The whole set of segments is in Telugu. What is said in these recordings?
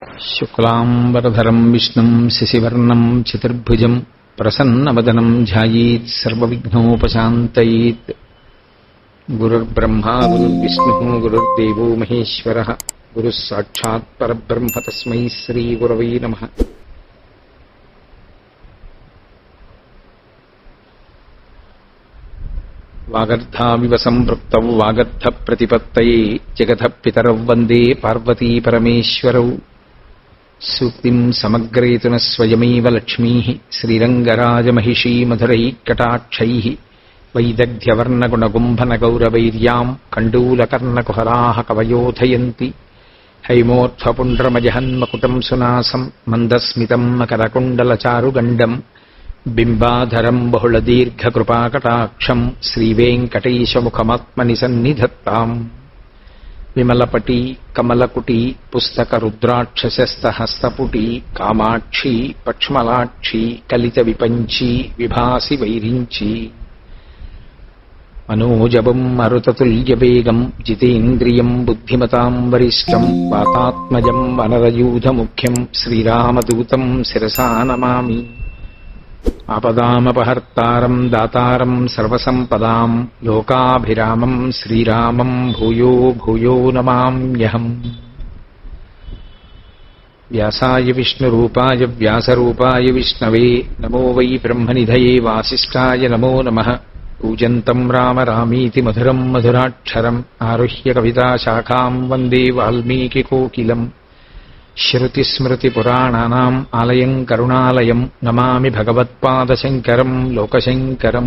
శుక్లాంబరధరం విష్ణుం శశివర్ణం చతుర్భుజం ప్రసన్నవదనం ధ్యాయేత్ సర్వవిఘ్నోపశాంతయేత్. గురుర్బ్రహ్మా గురుర్విష్ణుః గురుర్దేవో మహేశ్వరః గురుః సాక్షాత్ పరబ్రహ్మ తస్మై శ్రీ గురవై నమః. వాగర్ధావివ సంపృక్తౌ వాగర్ధ ప్రతిపత్తయే జగతః పితరౌ వందే పార్వతీ పరమేశ్వరౌ. సూక్తిం సమగ్రేతున స్వయమేవ లక్ష్మీః శ్రీరంగరాజమహిషీ మధురైఃకటాక్షైః వైదగ్ధ్యవర్ణగుణగుంభనగౌరవైర్యాం కండూలకర్ణకుహరాः కవయోధయంతి. హైమోర్ధ్వపుండ్రమజహన్మకుటం సునాసం మందస్మితం మకరకుండలచారుగండం బింబాధరం బహుళదీర్ఘకృపాకటాక్షం శ్రీవేంకటేశముఖమాత్మని సన్నిధత్తాం. విమలపటీ కమలకుటీ పుస్తకరుద్రాక్షసస్తహస్తపుటీ కామాక్షీ పక్ష్మలాక్షీ కలిత విపంచీ విభాసి వైరించీ. మనోజవం మరుతతుల్యవేగం జితేంద్రియం బుద్ధిమతాం వరిష్టం వాతాత్మజం వనరయూధముఖ్యం శ్రీరామదూతం శిరసా నమామి. ఆపదామపహర్తారం దాతారం సర్వసంపదాం లోకాభిరామం శ్రీరామం భూయో భూయో నమామ్యహం. వ్యాసాయ విష్ణురూపాయ వ్యాసరూపాయ విష్ణవే నమో వై బ్రహ్మనిధయే వాసిష్ఠాయ నమో నమః. కూజంతం రామ రామీతి మధురం మధురాక్షరం ఆరుహ్య కవితాశాఖాం వందే వాల్మీకికోకిలం. శ్రుతిస్మృతిపురాణానాం ఆలయం కరుణాలయం నమామి భగవత్పాదశంకరం లోకశంకరం.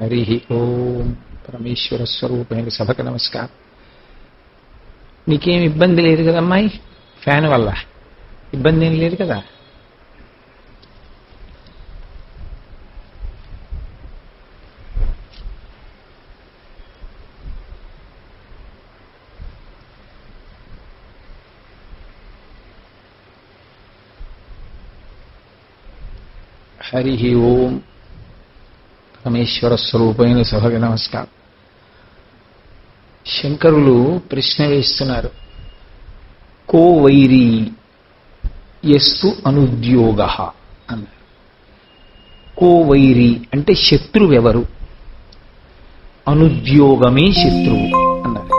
హరి ఓం. పరమేశ్వర స్వరూపమైన సభకు నమస్కారం. నీకేం ఇబ్బంది లేదు కదమ్మాయి? ఫ్యాన్ వల్ల ఇబ్బంది ఏం లేదు కదా? హరి ఓం. పరమేశ్వర స్వరూపమైన సభకి నమస్కారం. శంకరులు ప్రశ్న వేస్తున్నారు. కో వైరీ యస్తు అనుద్యోగ అన్నారు. కో వైరీ అంటే శత్రువెవరు, అనుద్యోగమే శత్రువు అన్నారు.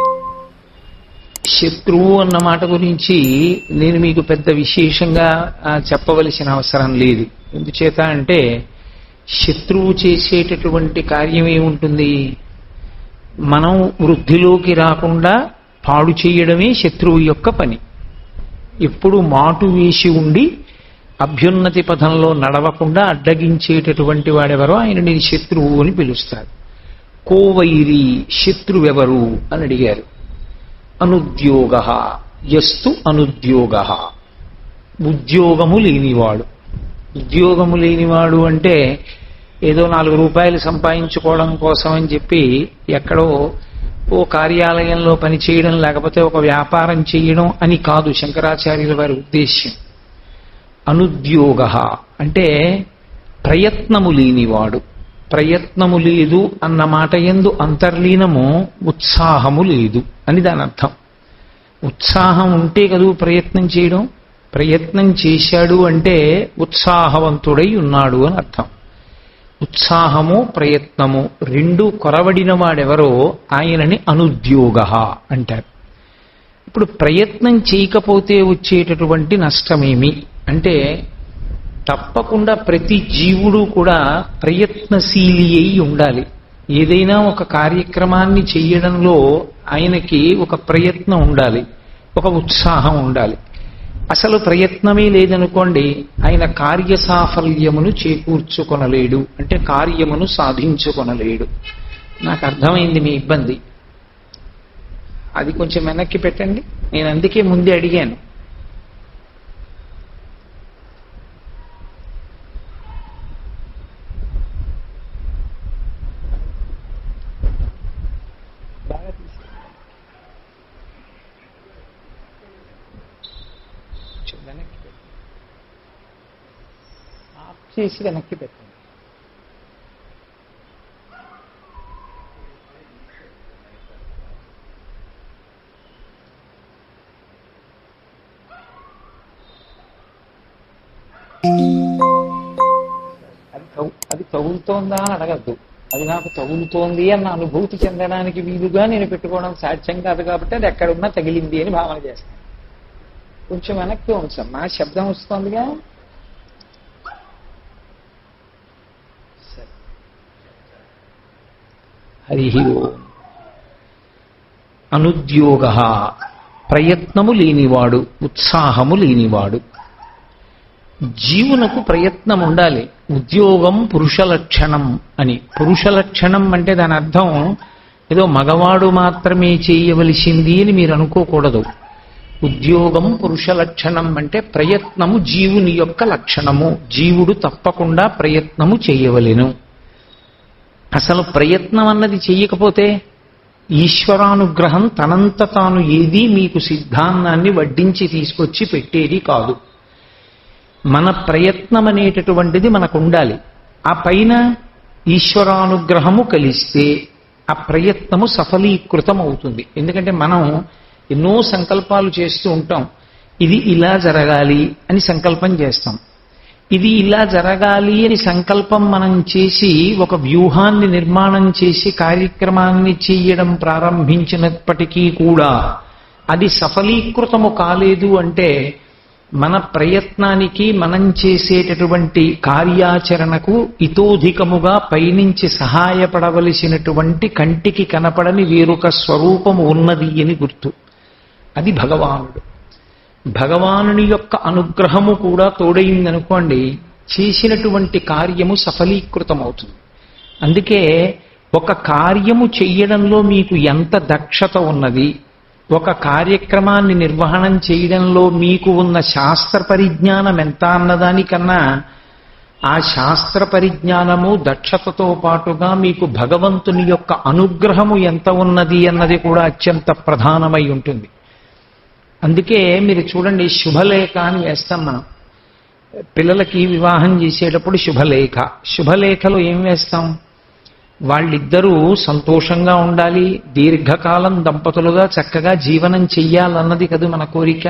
శత్రువు అన్న మాట గురించి నేను మీకు పెద్ద విశేషంగా చెప్పవలసిన అవసరం లేదు. ఎందుచేత అంటే శత్రువు చేసేటటువంటి కార్యం ఏముంటుంది? మనం వృద్ధిలోకి రాకుండా పాడు చేయడమే శత్రువు యొక్క పని. ఎప్పుడు మాటు వేసి ఉండి అభ్యున్నతి పథంలో నడవకుండా అడ్డగించేటటువంటి వాడెవరో ఆయనని శత్రువు అని పిలుస్తారు. కోవైరి శత్రువెవరు అని అడిగారు. అనుద్యోగ యస్తు అనుద్యోగ ఉద్యోగము లేనివాడు. ఉద్యోగము లేనివాడు అంటే ఏదో 4 రూపాయలు సంపాదించుకోవడం కోసం అని చెప్పి ఎక్కడో ఓ కార్యాలయంలో పనిచేయడం లేకపోతే ఒక వ్యాపారం చేయడం అని కాదు శంకరాచార్యుల వారి ఉద్దేశ్యం. అనుద్యోగ అంటే ప్రయత్నము లేనివాడు. ప్రయత్నము లేదు అన్న మాట యందు అంతర్లీనము ఉత్సాహము లేదు అని దాని అర్థం. ఉత్సాహం ఉంటే కదూ ప్రయత్నం చేయడం. ప్రయత్నం చేశాడు అంటే ఉత్సాహవంతుడై ఉన్నాడు అని అర్థం. ఉత్సాహము ప్రయత్నము రెండు కొరవడిన వాడెవరో ఆయనని అనుద్యోగ అంటారు. ఇప్పుడు ప్రయత్నం చేయకపోతే వచ్చేటటువంటి నష్టమేమి అంటే తప్పకుండా ప్రతి జీవుడు కూడా ప్రయత్నశీలి అయి ఉండాలి. ఏదైనా ఒక కార్యక్రమాన్ని చెయ్యడంలో ఆయనకి ఒక ప్రయత్నం ఉండాలి, ఒక ఉత్సాహం ఉండాలి. అసలు ప్రయత్నమే లేదనుకోండి ఆయన కార్యసాఫల్యమును చేకూర్చుకొనలేడు, అంటే కార్యమును సాధించుకొనలేడు. నాకు అర్థమైంది మీ ఇబ్బంది. అది కొంచెం వెనక్కి పెట్టండి. నేను అందుకే ముందే అడిగాను. చేసి వెనక్కి పెట్టండి. అది తగులుతోందా అని అడగద్దు. అది నాకు తగులుతోంది అన్న అనుభూతి చెందడానికి వీలుగా నేను పెట్టుకోవడం సాధ్యం కాదు కాబట్టి అది ఎక్కడున్నా తగిలింది అని భావన చేస్తాను. కొంచెం వెనక్కి ఉంచాం, నా శబ్దం వస్తుందిగా. హరి ఓం. అనుద్యోగ, ప్రయత్నము లేనివాడు, ఉత్సాహము లేనివాడు. జీవునకు ప్రయత్నం ఉండాలి. ఉద్యోగం పురుష లక్షణం అని. పురుష లక్షణం అంటే దాని అర్థం ఏదో మగవాడు మాత్రమే చేయవలసింది అని మీరు అనుకోకూడదు. ఉద్యోగం పురుష లక్షణం అంటే ప్రయత్నము జీవుని యొక్క లక్షణము. జీవుడు తప్పకుండా ప్రయత్నము చేయవలెను. అసలు ప్రయత్నం అన్నది చెయ్యకపోతే ఈశ్వరానుగ్రహం తనంత తాను ఏదీ మీకు సిద్ధాన్నాన్ని వడ్డించి తీసుకొచ్చి పెట్టేది కాదు. మన ప్రయత్నం అనేటటువంటిది మనకు ఉండాలి. ఆ పైన ఈశ్వరానుగ్రహము కలిస్తే ఆ ప్రయత్నము సఫలీకృతం అవుతుంది. ఎందుకంటే మనం ఎన్నో సంకల్పాలు చేస్తూ ఉంటాం. ఇది ఇలా జరగాలి అని సంకల్పం చేస్తాం. ఇది ఇలా జరగాలి అని సంకల్పం మనం చేసి ఒక వ్యూహాన్ని నిర్మాణం చేసి కార్యక్రమాన్ని చేయడం ప్రారంభించినప్పటికీ కూడా అది సఫలీకృతము కాలేదు అంటే మన ప్రయత్నానికి, మనం చేసేటటువంటి కార్యాచరణకు ఇతోధికముగా పైనుంచి సహాయపడవలసినటువంటి కంటికి కనపడని వేరొక స్వరూపము ఉన్నది అని గుర్తు. అది భగవానుడు. భగవానుని యొక్క అనుగ్రహము కూడా తోడైందనుకోండి, చేసినటువంటి కార్యము సఫలీకృతమవుతుంది. అందుకే ఒక కార్యము చెయ్యడంలో మీకు ఎంత దక్షత ఉన్నది, ఒక కార్యక్రమాన్ని నిర్వహణం చేయడంలో మీకు ఉన్న శాస్త్ర పరిజ్ఞానం ఎంత అన్నదానికన్నా ఆ శాస్త్ర పరిజ్ఞానము దక్షతతో పాటుగా మీకు భగవంతుని యొక్క అనుగ్రహము ఎంత ఉన్నది అన్నది కూడా అత్యంత ప్రధానమై ఉంటుంది. అందుకే మీరు చూడండి, శుభలేఖ అని వేస్తాం మనం. పిల్లలకి వివాహం చేసేటప్పుడు శుభలేఖ. శుభలేఖలో ఏం వేస్తాం? వాళ్ళిద్దరూ సంతోషంగా ఉండాలి, దీర్ఘకాలం దంపతులుగా చక్కగా జీవనం చెయ్యాలన్నది కదా మన కోరిక.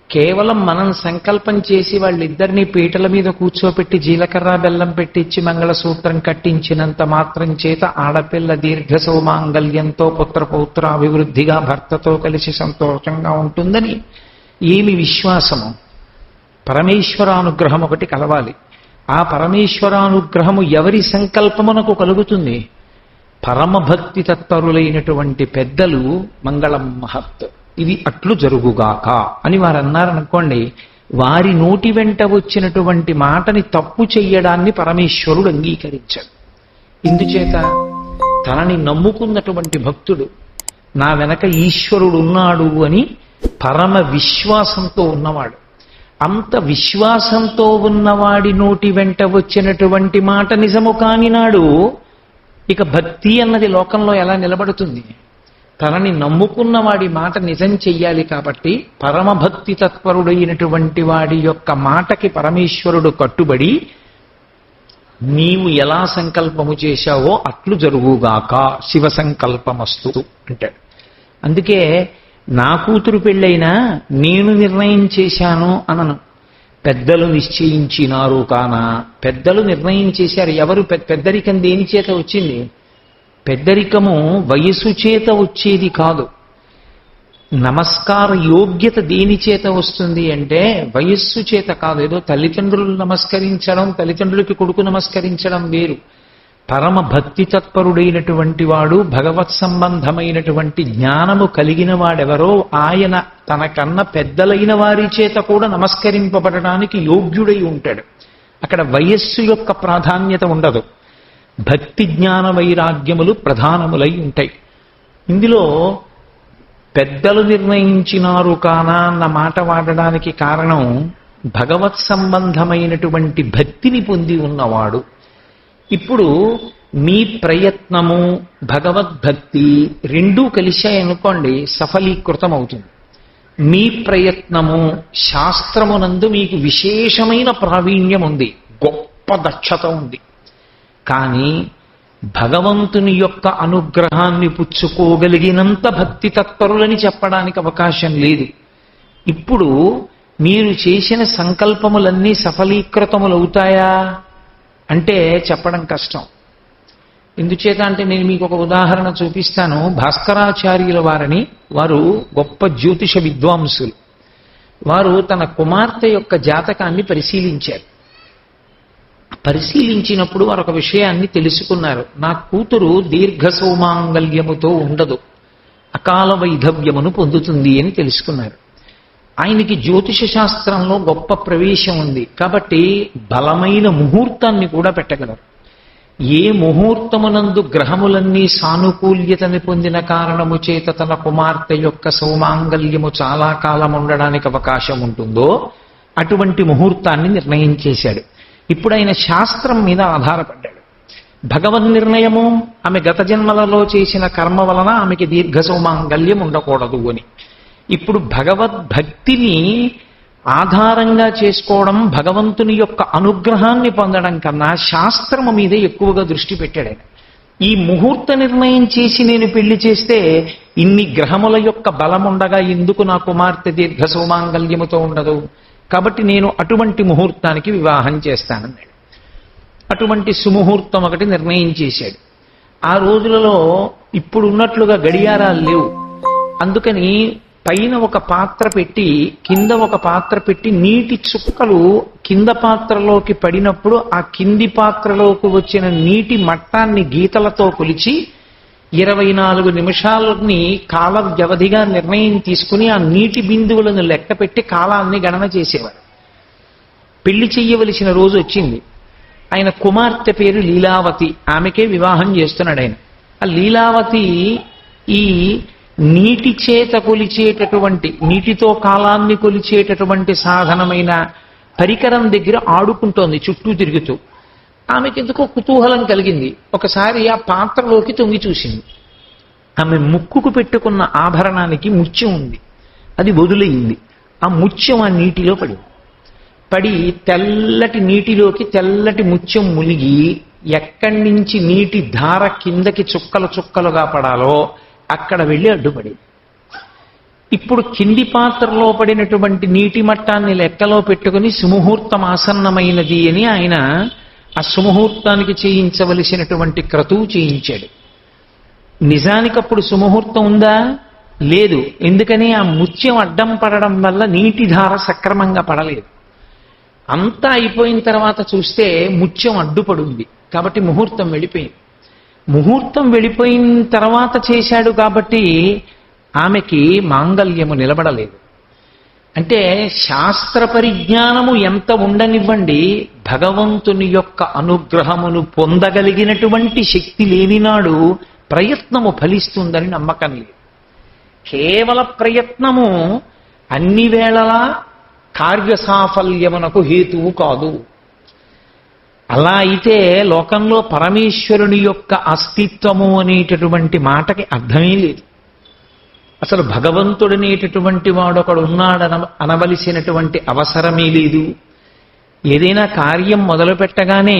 కేవలం మనం సంకల్పం చేసి వాళ్ళిద్దరినీ పీటల మీద కూర్చోపెట్టి జీలకర్ర బెల్లం పెట్టించి మంగళసూత్రం కట్టించినంత మాత్రం చేత ఆడపిల్ల దీర్ఘ సౌమాంగల్యంతో పుత్రపౌత్ర అభివృద్ధిగా భర్తతో కలిసి సంతోషంగా ఉంటుందని ఏమి విశ్వాసము? పరమేశ్వరానుగ్రహం ఒకటి కలవాలి. ఆ పరమేశ్వరానుగ్రహము ఎవరి సంకల్పమునకు కలుగుతుంది? పరమభక్తి తత్పరులైనటువంటి పెద్దలు మంగళం మహత్, ఇది అట్లు జరుగుగాక అని వారు అన్నారనుకోండి, వారి నోటి వెంట వచ్చినటువంటి మాటని తప్పు చెయ్యడాన్ని పరమేశ్వరుడు అంగీకరించాడు. ఇందుచేత తనని నమ్ముకున్నటువంటి భక్తుడు నా వెనక ఈశ్వరుడు ఉన్నాడు అని పరమ విశ్వాసంతో ఉన్నవాడు. అంత విశ్వాసంతో ఉన్నవాడి నోటి వెంట వచ్చినటువంటి మాట నిజము కాని నాడు ఇక భక్తి అన్నది లోకంలో ఎలా నిలబడుతుంది? తనని నమ్ముకున్న వాడి మాట నిజం చెయ్యాలి కాబట్టి పరమభక్తి తత్పరుడైనటువంటి వాడి యొక్క మాటకి పరమేశ్వరుడు కట్టుబడి నీవు ఎలా సంకల్పము చేశావో అట్లు జరుగుగాక, శివ సంకల్పమస్తు అంటాడు. అందుకే నా కూతురు పెళ్ళైనా నేను నిర్ణయం చేశాను అనను. పెద్దలు నిశ్చయించినారు కానా, పెద్దలు నిర్ణయం చేశారు. ఎవరు? పెద్దరికం దేని చేత వచ్చింది? పెద్దరికము వయస్సు చేత వచ్చేది కాదు. నమస్కార యోగ్యత దేని చేత వస్తుంది అంటే వయస్సు చేత కాదు. ఏదో తల్లిదండ్రులు నమస్కరించడం, తల్లిదండ్రులకి కొడుకు నమస్కరించడం వేరు. పరమ భక్తి తత్పరుడైనటువంటి వాడు, భగవత్ సంబంధమైనటువంటి జ్ఞానము కలిగిన వాడెవరో ఆయన తనకన్నా పెద్దలైన వారి చేత కూడా నమస్కరింపబడడానికి యోగ్యుడై ఉంటాడు. అక్కడ వయస్సు యొక్క ప్రాధాన్యత ఉండదు. భక్తి జ్ఞాన వైరాగ్యములు ప్రధానములై ఉంటాయి. ఇందులో పెద్దలు నిర్ణయించినారు కానా అన్న మాట వాడడానికి కారణం భగవత్ సంబంధమైనటువంటి భక్తిని పొంది ఉన్నవాడు. ఇప్పుడు మీ ప్రయత్నము భగవద్భక్తి రెండూ కలిశాయనుకోండి, సఫలీకృతం అవుతుంది. మీ ప్రయత్నము శాస్త్రమునందు మీకు విశేషమైన ప్రావీణ్యం ఉంది, గొప్ప దక్షత ఉంది. కానీ భగవంతుని యొక్క అనుగ్రహాన్ని పుచ్చుకోగలిగినంత భక్తి తత్పరులని చెప్పడానికి అవకాశం లేదు. ఇప్పుడు మీరు చేసిన సంకల్పములన్నీ సఫలీకృతములవుతాయా అంటే చెప్పడం కష్టం. ఎందుచేత అంటే నేను మీకు ఒక ఉదాహరణ చూపిస్తాను. భాస్కరాచార్యుల వారిని, వారు గొప్ప జ్యోతిష విద్వాంసులు. వారు తన కుమార్తె యొక్క జాతకాన్ని పరిశీలించారు. పరిశీలించినప్పుడు వారు ఒక విషయాన్ని తెలుసుకున్నారు. నా కూతురు దీర్ఘ సౌమాంగల్యముతో ఉండదు, అకాల వైధవ్యమును పొందుతుంది అని తెలుసుకున్నారు. ఆయనకి జ్యోతిష శాస్త్రంలో గొప్ప ప్రవేశం ఉంది కాబట్టి బలమైన ముహూర్తాన్ని కూడా పెట్టగలరు. ఏ ముహూర్తమునందు గ్రహములన్నీ సానుకూల్యతని పొందిన కారణము చేత తన కుమార్తె యొక్క సౌమాంగల్యము చాలా కాలం ఉండడానికి అవకాశం ఉంటుందో అటువంటి ముహూర్తాన్ని నిర్ణయం చేశాడు. ఇప్పుడు ఆయన శాస్త్రం మీద ఆధారపడ్డాడు. భగవద్ నిర్ణయము ఆమె గత జన్మలలో చేసిన కర్మ వలన ఆమెకి దీర్ఘ సౌమాంగల్యం ఉండకూడదు అని. ఇప్పుడు భగవద్భక్తిని ఆధారంగా చేసుకోవడం, భగవంతుని యొక్క అనుగ్రహాన్ని పొందడం కన్నా శాస్త్రము మీద ఎక్కువగా దృష్టి పెట్టాడు ఆయన. ఈ ముహూర్త నిర్ణయం చేసి నేను పెళ్లి చేస్తే ఇన్ని గ్రహముల యొక్క బలం ఉండగా ఎందుకు నా కుమార్తె దీర్ఘ సౌమాంగల్యముతో ఉండదు, కాబట్టి నేను అటువంటి ముహూర్తానికి వివాహం చేస్తానన్నాడు. అటువంటి సుముహూర్తం ఒకటి నిర్ణయం చేశాడు. ఆ రోజులలో ఇప్పుడు ఉన్నట్లుగా గడియారాలు లేవు. అందుకని పైన ఒక పాత్ర పెట్టి కింద ఒక పాత్ర పెట్టి నీటి చుక్కలు కింద పాత్రలోకి పడినప్పుడు ఆ కింది పాత్రలోకి వచ్చిన నీటి మట్టాన్ని గీతలతో కొలిచి 24 నిమిషాలని కాల వ్యవధిగా నిర్ణయం తీసుకుని ఆ నీటి బిందువులను లెక్క పెట్టి కాలాన్ని గణన చేసేవారు. పెళ్లి చెయ్యవలసిన రోజు వచ్చింది. ఆయన కుమార్తె పేరు లీలావతి, ఆమెకే వివాహం చేస్తున్నాడు ఆయన. ఆ లీలావతి ఈ నీటి చేత కొలిచేటటువంటి, నీటితో కాలాన్ని కొలిచేటటువంటి సాధనమైన పరికరం దగ్గర ఆడుకుంటోంది చుట్టూ తిరుగుతూ. ఆమెకి ఎందుకో కుతూహలం కలిగింది. ఒకసారి ఆ పాత్రలోకి తొంగి చూసింది. ఆమె ముక్కుకు పెట్టుకున్న ఆభరణానికి ముత్యం ఉంది, అది వదిలేయింది. ఆ ముత్యం ఆ నీటిలో పడి తెల్లటి నీటిలోకి తెల్లటి ముత్యం మునిగి ఎక్కడి నుంచి నీటి ధార కిందకి చుక్కలు చుక్కలుగా పడాలో అక్కడ వెళ్ళి అడ్డుపడి, ఇప్పుడు కింది పాత్రలో పడినటువంటి నీటి మట్టాన్ని లెక్కలో పెట్టుకుని సుముహూర్తం ఆసన్నమైనది అని ఆయన ఆ సుముహూర్తానికి చేయించవలసినటువంటి క్రతువు చేయించాడు. నిజానికప్పుడు సుముహూర్తం ఉందా? లేదు. ఎందుకని ఆ ముత్యం అడ్డం పడడం వల్ల నీటి ధార సక్రమంగా పడలేదు. అంతా అయిపోయిన తర్వాత చూస్తే ముత్యం అడ్డుపడుంది కాబట్టి ముహూర్తం వెళ్ళిపోయింది. ముహూర్తం వెళ్ళిపోయిన తర్వాత చేశాడు కాబట్టి ఆమెకి మాంగల్యము నిలబడలేదు. అంటే శాస్త్ర పరిజ్ఞానము ఎంత ఉండనివ్వండి, భగవంతుని యొక్క అనుగ్రహమును పొందగలిగినటువంటి శక్తి లేనినాడు ప్రయత్నము ఫలిస్తుందని నమ్మకం లేదు. కేవల ప్రయత్నము అన్ని వేళలా కార్యసాఫల్యమునకు హేతువు కాదు. అలా అయితే లోకంలో పరమేశ్వరుని యొక్క అస్తిత్వము అనేటటువంటి మాటకి అర్థమే లేదు. అసలు భగవంతుడనేటటువంటి వాడు ఒకడు అనవలసినటువంటి అవసరమే లేదు. ఏదైనా కార్యం మొదలు పెట్టగానే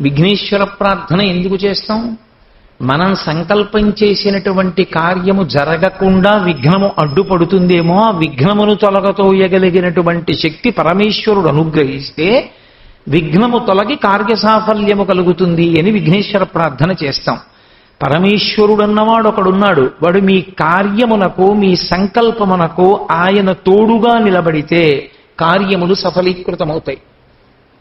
విఘ్నేశ్వర ప్రార్థన ఎందుకు చేస్తాం? మనం సంకల్పం చేసినటువంటి కార్యము జరగకుండా విఘ్నము అడ్డుపడుతుందేమో, ఆ విఘ్నమును తొలగతోయగలిగినటువంటి శక్తి పరమేశ్వరుడు అనుగ్రహిస్తే విఘ్నము తొలగి కార్యసాఫల్యము కలుగుతుంది అని విఘ్నేశ్వర ప్రార్థన చేస్తాం. పరమేశ్వరుడు అన్నవాడు ఒకడున్నాడు. వాడు మీ కార్యమునకు, మీ సంకల్పమునకు ఆయన తోడుగా నిలబడితే కార్యములు సఫలీకృతమవుతాయి.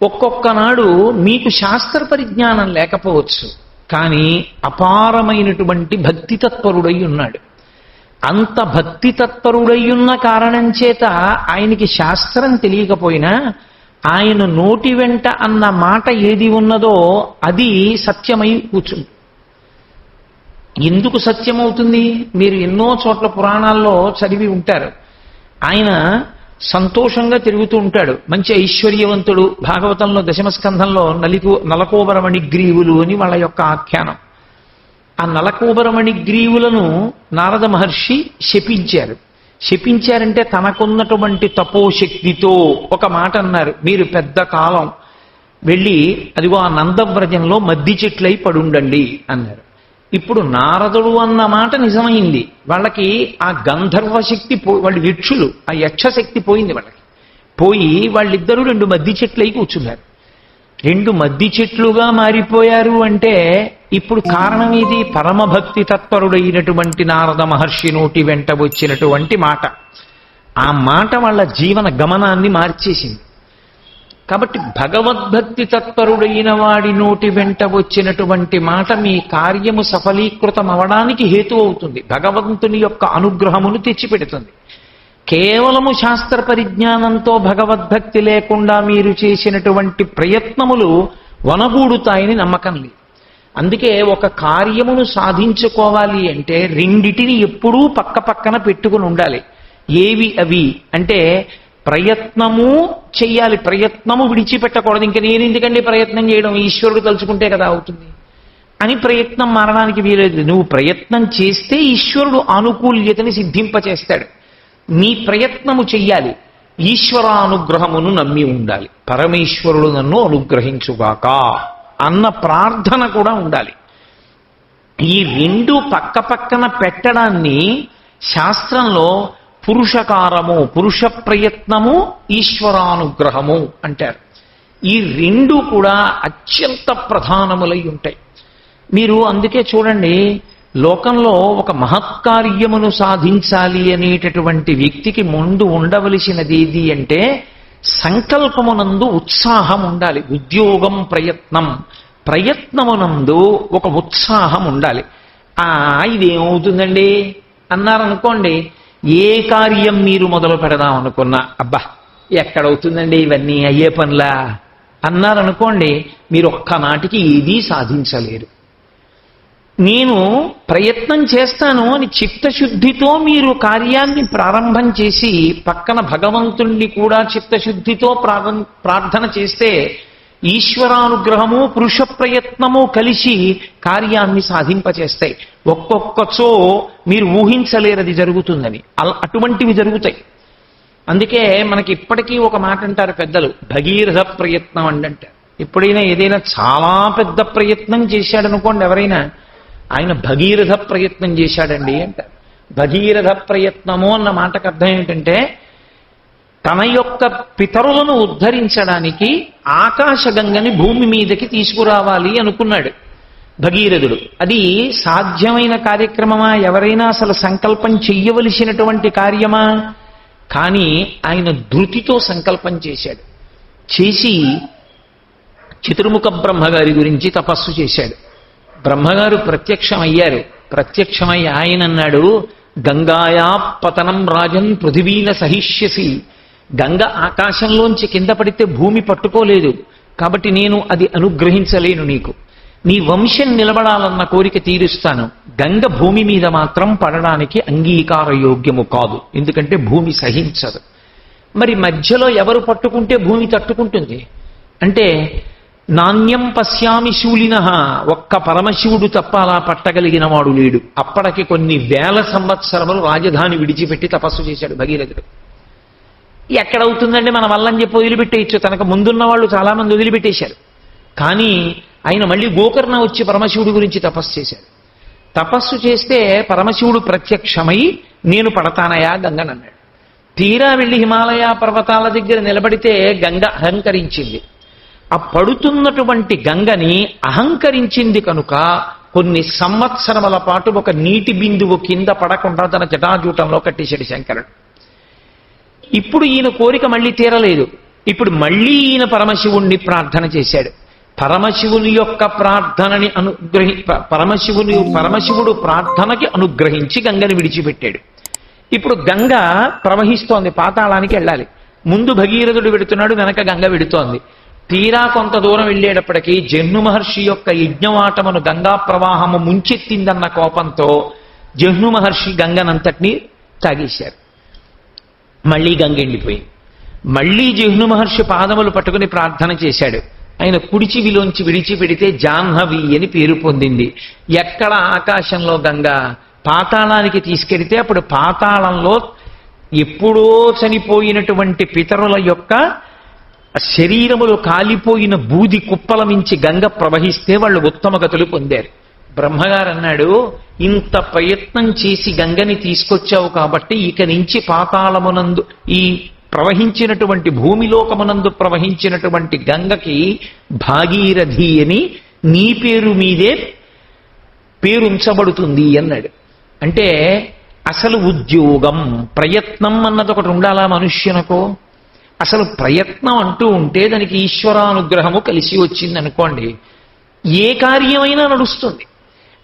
ఒక్కొక్క నాడు మీకు శాస్త్ర పరిజ్ఞానం లేకపోవచ్చు, కానీ అపారమైనటువంటి భక్తి తత్పరుడై ఉన్నాడు. అంత భక్తి తత్పరుడై ఉన్న కారణం చేత ఆయనకి శాస్త్రం తెలియకపోయినా ఆయన నోటి వెంట అన్న మాట ఏది ఉన్నదో అది సత్యమై కూర్చుంది. ఎందుకు సత్యమవుతుంది? మీరు ఎన్నో చోట్ల పురాణాల్లో చదివి ఉంటారు. ఆయన సంతోషంగా తిరుగుతూ ఉంటాడు, మంచి ఐశ్వర్యవంతుడు. భాగవతంలో దశమస్కంధంలో నలకోబరమణిగ్రీవులు అని వాళ్ళ యొక్క ఆఖ్యానం. ఆ నలకోబరమణిగ్రీవులను నారద మహర్షి శపించారు. శపించారంటే తనకున్నటువంటి తపోశక్తితో ఒక మాట అన్నారు, మీరు పెద్ద కాలం వెళ్ళి అదిగో ఆ నందవ్రజంలో మద్ది చెట్లై పడుండండి అన్నారు. ఇప్పుడు నారదుడు అన్న మాట నిజమైంది. వాళ్ళకి ఆ గంధర్వ శక్తి వాళ్ళు యక్షులు, ఆ యక్షశక్తి పోయింది వాళ్ళకి. పోయి వాళ్ళిద్దరూ 2 మద్ది చెట్లై కూర్చున్నారు. 2 మద్ది చెట్లుగా మారిపోయారు అంటే ఇప్పుడు కారణం ఇది పరమభక్తి తత్పరుడైనటువంటి నారద మహర్షి నోటి వెంట వచ్చినటువంటి మాట. ఆ మాట వాళ్ళ జీవన గమనాన్ని మార్చేసింది. కాబట్టి భగవద్భక్తి తత్పరుడైన వాడి నోటి వెంట వచ్చినటువంటి మాట మీ కార్యము సఫలీకృతం అవడానికి హేతు అవుతుంది. భగవంతుని యొక్క అనుగ్రహమును తెచ్చిపెడుతుంది. కేవలము శాస్త్ర పరిజ్ఞానంతో భగవద్భక్తి లేకుండా మీరు చేసినటువంటి ప్రయత్నములు వనగూడుతాయని నమ్మకం లేదు. అందుకే ఒక కార్యమును సాధించుకోవాలి అంటే రెండిటిని ఎప్పుడూ పక్క పక్కన పెట్టుకుని ఉండాలి. ఏవి అవి అంటే ప్రయత్నము చెయ్యాలి, ప్రయత్నము విడిచిపెట్టకూడదు. ఇంక నేను ఎందుకండి ప్రయత్నం చేయడం, ఈశ్వరుడు తలుచుకుంటే కదా అవుతుంది అని ప్రయత్నం మారడానికి వీలేదు. నువ్వు ప్రయత్నం చేస్తే ఈశ్వరుడు ఆనుకూల్యతని సిద్ధింపచేస్తాడు. నీ ప్రయత్నము చెయ్యాలి, ఈశ్వరానుగ్రహమును నమ్మి ఉండాలి. పరమేశ్వరుడు నన్ను అనుగ్రహించుగాక అన్న ప్రార్థన కూడా ఉండాలి. ఈ 2 పక్క పక్కన పెట్టడాన్ని శాస్త్రంలో పురుషకారము, పురుష ప్రయత్నము, ఈశ్వరానుగ్రహము అంటారు. ఈ 2 కూడా అత్యంత ప్రధానములై ఉంటాయి. మీరు అందుకే చూడండి, లోకంలో ఒక మహత్కార్యమును సాధించాలి అనేటటువంటి వ్యక్తికి ముందు ఉండవలసినది ఏది అంటే సంకల్పమునందు ఉత్సాహం ఉండాలి. ఉద్యోగం ప్రయత్నం, ప్రయత్నమునందు ఒక ఉత్సాహం ఉండాలి. ఇదేమవుతుందండి అన్నారనుకోండి, ఏ కార్యం మీరు మొదలు పెడదాం అనుకున్నా అబ్బా ఎక్కడవుతుందండి ఇవన్నీ అయ్యే పనులా అన్నారనుకోండి, మీరు ఒక్కనాటికి ఏదీ సాధించలేరు. నేను ప్రయత్నం చేస్తాను అని చిత్తశుద్ధితో మీరు కార్యాన్ని ప్రారంభం చేసి పక్కన భగవంతుణ్ణి కూడా చిత్తశుద్ధితో ప్రార్థన చేస్తే ఈశ్వరానుగ్రహము పురుష ప్రయత్నము కలిసి కార్యాన్ని సాధింపచేస్తాయి. ఒక్కొక్కచో మీరు ఊహించలేరది జరుగుతుందని, అటువంటివి జరుగుతాయి. అందుకే మనకి ఇప్పటికీ ఒక మాట అంటారు పెద్దలు, భగీరథ ప్రయత్నం అంటారు. ఎప్పుడైనా ఏదైనా చాలా పెద్ద ప్రయత్నం చేశాడనుకోండి ఎవరైనా, ఆయన భగీరథ ప్రయత్నం చేశాడండి అంటారు. భగీరథ ప్రయత్నము అన్న మాటకు అర్థం ఏమిటంటే తన యొక్క పితరులను ఉద్ధరించడానికి ఆకాశగంగని భూమి మీదకి తీసుకురావాలి అనుకున్నాడు భగీరథుడు. అది సాధ్యమైన కార్యక్రమమా? ఎవరైనా అసలు సంకల్పం చెయ్యవలసినటువంటి కార్యమా? కానీ ఆయన ధృతితో సంకల్పం చేశాడు. చేసి చతుర్ముఖ బ్రహ్మగారి గురించి తపస్సు చేశాడు. బ్రహ్మగారు ప్రత్యక్షమయ్యారు. ప్రత్యక్షమై ఆయన అన్నాడు, గంగాయా పతనం రాజన్ పృథివీన సహిష్యసి. గంగ ఆకాశంలోంచి కింద పడితే భూమి పట్టుకోలేదు, కాబట్టి నేను అది అనుగ్రహించలేను. నీకు నీ వంశం నిలబడాలన్న కోరిక తీరుస్తాను. గంగ భూమి మీద మాత్రం పడడానికి అంగీకార యోగ్యము కాదు, ఎందుకంటే భూమి సహించదు. మరి మధ్యలో ఎవరు పట్టుకుంటే భూమి తట్టుకుంటుంది అంటే నాణ్యం పశ్యామి శూలిన, ఒక్క పరమశివుడు తప్ప అలా పట్టగలిగిన వాడు లేడు. అప్పటికి కొన్ని వేల సంవత్సరములు రాజధాని విడిచిపెట్టి తపస్సు చేశాడు భగీరథుడు. ఎక్కడవుతుందండి మన వల్లని చెప్పి వదిలిపెట్టేయచ్చు. తనకు ముందున్న వాళ్ళు చాలా మంది వదిలిపెట్టేశారు. కానీ ఆయన మళ్ళీ గోకర్ణ వచ్చి పరమశివుడి గురించి తపస్సు చేశాడు. తపస్సు చేస్తే పరమశివుడు ప్రత్యక్షమై నేను పడతానయా గంగనన్నాడు. తీరా వెళ్ళి హిమాలయ పర్వతాల దగ్గర నిలబడితే గంగ అహంకరించింది. ఆ పడుతున్నటువంటి గంగని అహంకరించింది కనుక కొన్ని సంవత్సరముల పాటు ఒక నీటి బిందువు కింద పడకుండా తన జటాజూటంలో కట్టేశాడు శంకరుడు. ఇప్పుడు ఈయన కోరిక మళ్ళీ తీరలేదు. ఇప్పుడు మళ్ళీ ఈయన పరమశివుణ్ణి ప్రార్థన చేశాడు. పరమశివుని యొక్క ప్రార్థనని పరమశివుడు ప్రార్థనకి అనుగ్రహించి గంగని విడిచిపెట్టాడు. ఇప్పుడు గంగ ప్రవహిస్తోంది, పాతాళానికి వెళ్ళాలి. ముందు భగీరథుడు వెడుతున్నాడు, వెనక గంగ వెడుతోంది. తీరా కొంత దూరం వెళ్ళేటప్పటికీ జహ్ను మహర్షి యొక్క యజ్ఞవాటమును గంగా ప్రవాహము ముంచెత్తిందన్న కోపంతో జహ్ను మహర్షి గంగనంతటినీ తాగేశారు. మళ్ళీ గంగ ఎండిపోయింది. మళ్ళీ జహ్ను మహర్షి పాదములు పట్టుకుని ప్రార్థన చేశాడు. ఆయన కుడి చెవిలోంచి విడిచిపెడితే జాహ్నవి అని పేరు పొందింది. ఎక్కడ ఆకాశంలో గంగ పాతాళానికి తీసుకెడితే అప్పుడు పాతాళంలో ఎప్పుడో చనిపోయినటువంటి పితరుల యొక్క శరీరములు కాలిపోయిన బూది కుప్పల మించి గంగ ప్రవహిస్తే వాళ్ళు ఉత్తమ గతులు పొందారు. బ్రహ్మగారు అన్నాడు, ఇంత ప్రయత్నం చేసి గంగని తీసుకొచ్చావు కాబట్టి ఇక నుంచి పాతాళమునందు ఈ ప్రవహించినటువంటి భూమిలోకమునందు ప్రవహించినటువంటి గంగకి భాగీరథి అని నీ పేరు మీదే పేరుంచబడుతుంది అన్నాడు. అంటే అసలు ఉద్యోగం ప్రయత్నం అన్నది ఒకటి ఉండాలా మనుష్యునకు? అసలు ప్రయత్నం అంటూ ఉంటే దానికి ఈశ్వరానుగ్రహము కలిసి వచ్చింది అనుకోండి, ఏ కార్యమైనా నడుస్తుంది.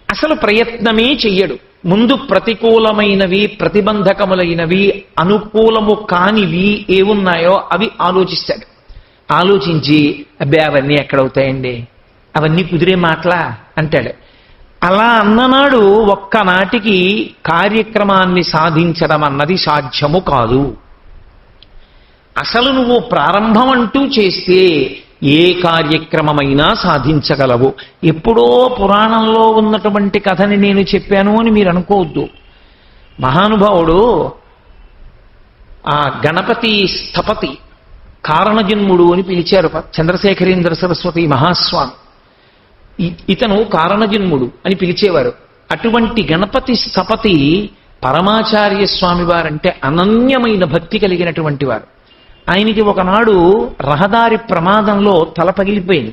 అసలు ప్రయత్నమే చెయ్యడు. ముందు ప్రతికూలమైనవి, ప్రతిబంధకములైనవి, అనుకూలము కానివి ఏవున్నాయో అవి ఆలోచిస్తాడు. ఆలోచించి అబ్బే అవన్నీ ఎక్కడవుతాయండి, అవన్నీ కుదిరే మాటలా అంటాడు. అలా అన్ననాడు ఒక్కనాటికి కార్యక్రమాన్ని సాధించడం అన్నది సాధ్యము కాదు. అసలు నువ్వు ప్రారంభం అంటూ చేస్తే ఏ కార్యక్రమమైనా సాధించగలవు. ఎప్పుడో పురాణంలో ఉన్నటువంటి కథని నేను చెప్పాను అని మీరు అనుకోవద్దు. మహానుభావుడు ఆ గణపతి స్థపతి కారణజన్ముడు అని పిలిచారు చంద్రశేఖరేంద్ర సరస్వతి మహాస్వామి. ఇతను కారణజన్ముడు అని పిలిచేవారు. అటువంటి గణపతి స్థపతి పరమాచార్య స్వామి వారంటే అనన్యమైన భక్తి కలిగినటువంటి వారు. ఆయనకి ఒకనాడు రహదారి ప్రమాదంలో తల పగిలిపోయింది.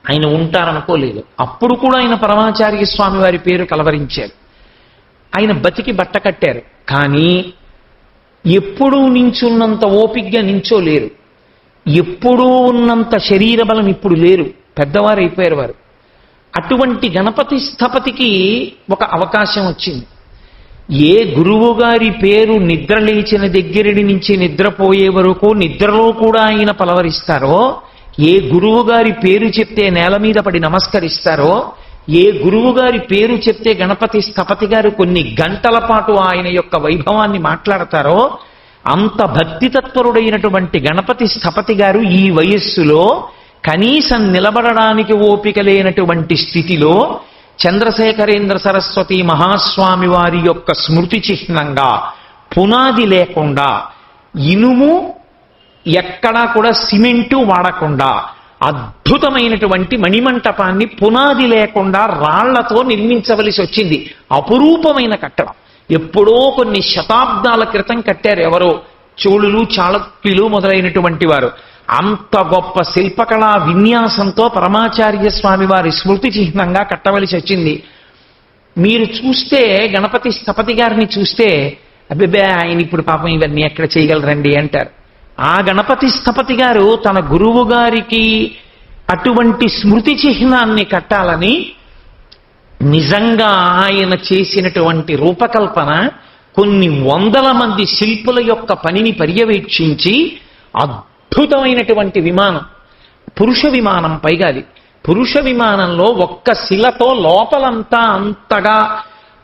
ఆయన ఉంటారనుకోలేదు. అప్పుడు కూడా ఆయన పరమాచార్య స్వామి వారి పేరు కలవరించారు. ఆయన బతికి బట్ట కట్టారు. కానీ ఎప్పుడూ నించున్నంత ఓపిగ్గా నించోలేరు. ఎప్పుడూ ఉన్నంత శరీర బలం ఇప్పుడు లేరు. పెద్దవారు అయిపోయారు వారు. అటువంటి గణపతి స్థపతికి ఒక అవకాశం వచ్చింది. ఏ గురువు గారి పేరు నిద్ర లేచిన దగ్గర నుంచి నిద్రపోయే వరకు నిద్రలో కూడా ఆయన పలవరిస్తారో, ఏ గురువు గారి పేరు చెప్తే నేల మీద పడి నమస్కరిస్తారో, ఏ గురువు గారి పేరు చెప్తే గణపతి స్థపతి గారు కొన్ని గంటల పాటు ఆయన యొక్క వైభవాన్ని మాట్లాడతారో, అంత భక్తి తత్పరుడైనటువంటి గణపతి స్థపతి గారు ఈ వయస్సులో కనీసం నిలబడడానికి ఓపిక లేనటువంటి స్థితిలో చంద్రశేఖరేంద్ర సరస్వతి మహాస్వామి వారి యొక్క స్మృతి చిహ్నంగా పునాది లేకుండా, ఇనుము ఎక్కడా కూడా సిమెంటు వాడకుండా అద్భుతమైనటువంటి మణిమంటపాన్ని పునాది లేకుండా రాళ్లతో నిర్మించవలసి వచ్చింది. అపురూపమైన కట్టడం. ఎప్పుడో కొన్ని శతాబ్దాల క్రితం కట్టారు ఎవరో, చోళులు, చాళుక్యులు మొదలైనటువంటి వారు. అంత గొప్ప శిల్పకళా విన్యాసంతో పరమాచార్య స్వామి వారి స్మృతి చిహ్నంగా కట్టవలసి వచ్చింది. మీరు చూస్తే గణపతి స్థపతి గారిని చూస్తే అబ్బే ఆయన ఇప్పుడు పాపం ఇవన్నీ ఎక్కడ చేయగలరండి అంటారు. ఆ గణపతి స్థపతి గారు తన గురువు గారికి అటువంటి స్మృతి చిహ్నాన్ని కట్టాలని నిజంగా ఆయన చేసినటువంటి రూపకల్పన, కొన్ని వందల మంది శిల్పుల యొక్క పనిని పర్యవేక్షించి అద్భుతమైనటువంటి విమానం, పురుష విమానం. పైగా అది పురుష విమానంలో ఒక్క శిలతో లోపలంతా అంతగా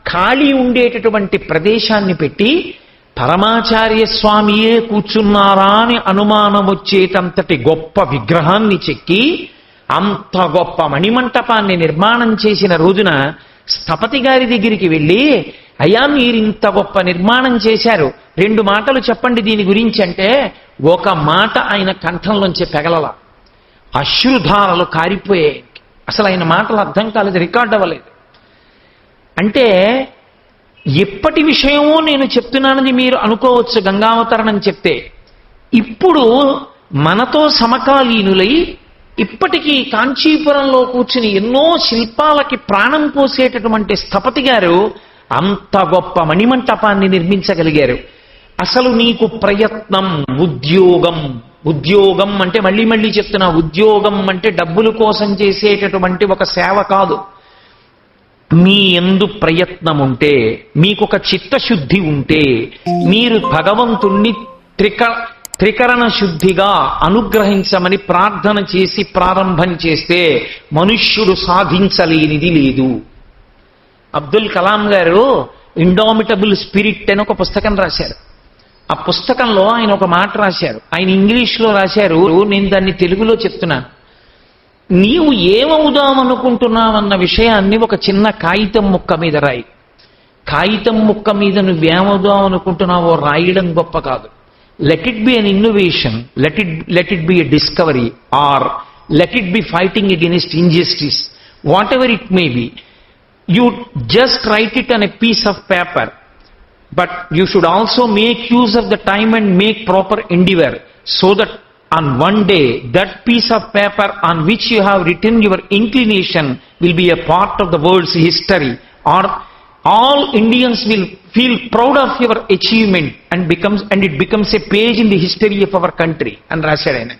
ఖాళీ ఉండేటటువంటి ప్రదేశాన్ని పెట్టి పరమాచార్య స్వామియే కూర్చున్నారా అని అనుమానం వచ్చేటంతటి గొప్ప విగ్రహాన్ని చెక్కి అంత గొప్ప మణిమంటపాన్ని నిర్మాణం చేసిన రోజున స్థపతి గారి దగ్గరికి వెళ్ళి, అయ్యా మీరు ఇంత గొప్ప నిర్మాణం చేశారు, 2 మాటలు చెప్పండి దీని గురించి అంటే, ఒక మాట ఆయన కంఠంలోంచి పెగలల. అశ్రుధారలు కారిపోయాయి. అసలు ఆయన మాటలు అర్థం కాలేదు, రికార్డ్ అవ్వలేదు. అంటే ఎప్పటి విషయమో నేను చెప్తున్నానని మీరు అనుకోవచ్చు గంగావతరణం చెప్తే. ఇప్పుడు మనతో సమకాలీనులై ఇప్పటికీ కాంచీపురంలో కూర్చుని ఎన్నో శిల్పాలకి ప్రాణం పోసేటటువంటి స్థపతి గారు అంత గొప్ప మణిమంటపాన్ని నిర్మించగలిగారు. అసలు నీకు ప్రయత్నం, ఉద్యోగం అంటే మళ్ళీ మళ్ళీ చెప్తున్నా, ఉద్యోగం అంటే డబ్బుల కోసం చేసేటటువంటి ఒక సేవ కాదు. మీ యందు ప్రయత్నం ఉంటే, మీకొక చిత్తశుద్ధి ఉంటే, మీరు భగవంతుణ్ణి త్రికరణ శుద్ధిగా అనుగ్రహించమని ప్రార్థన చేసి ప్రారంభం చేస్తే మనుష్యుడు సాధించలేనిది లేదు. అబ్దుల్ కలాం గారు ఇండామిటబుల్ స్పిరిట్ అని ఒక పుస్తకం రాశారు. ఆ పుస్తకంలో ఆయన ఒక మాట రాశారు. ఆయన ఇంగ్లీష్లో రాశారు, నేను దాన్ని తెలుగులో చెప్తున్నాను. నీవు ఏమవుదామనుకుంటున్నావన్న విషయాన్ని ఒక చిన్న కాగితం ముక్క మీద రాయి. కాగితం ముక్క మీద నువ్వేమవుదాం అనుకుంటున్నావో రాయడం గొప్ప కాదు. Let it be an innovation, let it be a discovery, or let it be fighting against injustice, whatever it may be. You just write it on a piece of paper. but you should also make use of the time and make proper endeavor, so that on one day that piece of paper on which you have written your inclination will be a part of the world's history, or all Indians will feel proud of your achievement and it becomes a page in the history of our country అని రాశాడు ఆయన.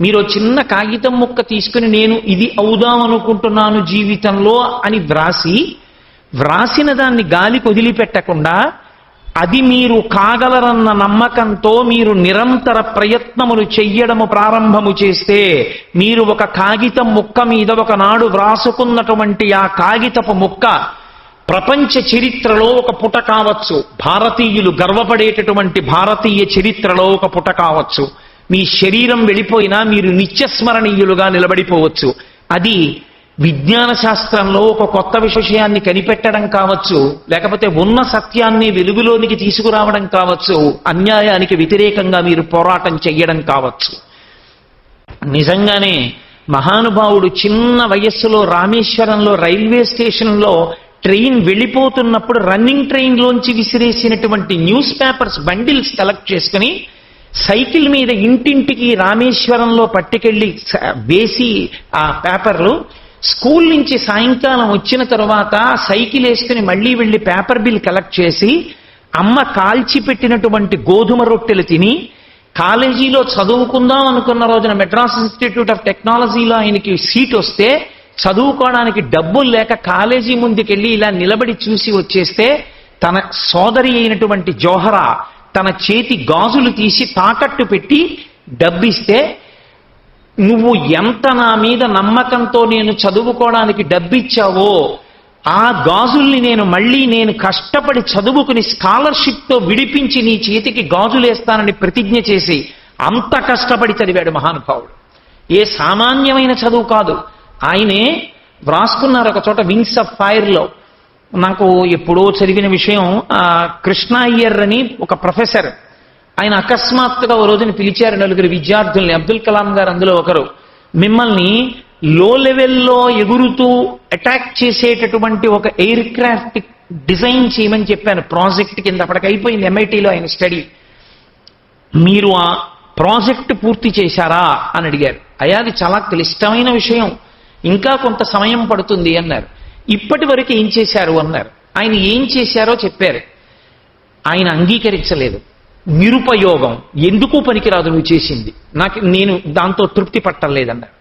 మీరు చిన్న కాగితం ముక్క తీసుకుని నేను ఇది అవుదాం అనుకుంటున్నాను జీవితంలో అని వ్రాసిన దాన్ని గాలికి వదిలిపెట్టకుండా అది మీరు కాగలరన్న నమ్మకంతో మీరు నిరంతర ప్రయత్నములు చెయ్యడము ప్రారంభము చేస్తే మీరు ఒక కాగితం ముక్క మీద ఒకనాడు వ్రాసుకున్నటువంటి ఆ కాగితపు ముక్క ప్రపంచ చరిత్రలో ఒక పుట కావచ్చు, భారతీయులు గర్వపడేటటువంటి భారతీయ చరిత్రలో ఒక పుట కావచ్చు. మీ శరీరం వెళ్ళిపోయినా మీరు నిత్యస్మరణీయులుగా నిలబడిపోవచ్చు. అది విజ్ఞాన శాస్త్రంలో ఒక కొత్త విషయాన్ని కనిపెట్టడం కావచ్చు, లేకపోతే ఉన్న సత్యాన్ని వెలుగులోనికి తీసుకురావడం కావచ్చు, అన్యాయానికి వ్యతిరేకంగా మీరు పోరాటం చెయ్యడం కావచ్చు. నిజంగానే మహానుభావుడు చిన్న వయస్సులో రామేశ్వరంలో రైల్వే స్టేషన్లో ట్రైన్ వెళ్ళిపోతున్నప్పుడు రన్నింగ్ ట్రైన్లోంచి విసిరేసినటువంటి న్యూస్ పేపర్స్ బండిల్స్ కలెక్ట్ చేసుకుని సైకిల్ మీద ఇంటింటికి రామేశ్వరంలో పట్టుకెళ్ళి వేసి ఆ పేపర్లు స్కూల్ నుంచి సాయంకాలం వచ్చిన తరువాత సైకిల్ వేసుకుని మళ్ళీ వెళ్ళి పేపర్ బిల్ కలెక్ట్ చేసి అమ్మ కాల్చి పెట్టినటువంటి గోధుమ రొట్టెలు తిని కాలేజీలో చదువుకుందాం అనుకున్న రోజున మెడ్రాస్ ఇన్స్టిట్యూట్ ఆఫ్ టెక్నాలజీలో ఆయనకి సీట్ వస్తే చదువుకోవడానికి డబ్బులు లేక కాలేజీ ముందుకెళ్ళి ఇలా నిలబడి చూసి వచ్చేస్తే తన సోదరి అయినటువంటి జోహరా తన చేతి గాజులు తీసి తాకట్టు పెట్టి డబ్బిస్తే నువ్వు ఎంత నా మీద నమ్మకంతో నేను చదువుకోవడానికి డబ్బిచ్చావో ఆ గాజుల్ని నేను కష్టపడి చదువుకుని స్కాలర్షిప్తో విడిపించి నీ చేతికి గాజులేస్తానని ప్రతిజ్ఞ చేసి అంత కష్టపడి చదివాడు మహానుభావుడు. ఏ సామాన్యమైన చదువు కాదు. ఆయనే వ్రాసుకున్నారు ఒక చోట వింగ్స్ ఆఫ్ ఫైర్లో. నాకు ఎప్పుడో చదివిన విషయం, కృష్ణ అయ్యర్ అని ఒక ప్రొఫెసర్, ఆయన అకస్మాత్తుగా ఓ రోజున పిలిచారు నలుగురు విద్యార్థుల్ని, అబ్దుల్ కలాం గారు అందులో ఒకరు. మిమ్మల్ని లో లెవెల్లో ఎగురుతూ అటాక్ చేసేటటువంటి ఒక ఎయిర్ క్రాఫ్ట్ డిజైన్ చేయమని చెప్పాను ప్రాజెక్ట్ కింద. అప్పటికి అయిపోయింది MITలో ఆయన స్టడీ. మీరు ఆ ప్రాజెక్ట్ పూర్తి చేశారా అని అడిగారు. అయ్యా అది చాలా క్లిష్టమైన విషయం, ఇంకా కొంత సమయం పడుతుంది అన్నారు. ఇప్పటి వరకు ఏం చేశారు అన్నారు. ఆయన ఏం చేశారో చెప్పారు. ఆయన అంగీకరించలేదు. నిరుపయోగం, ఎందుకు పనికిరాదు నువ్వు చేసింది, నేను దాంతో తృప్తి పట్టలేదన్నారు.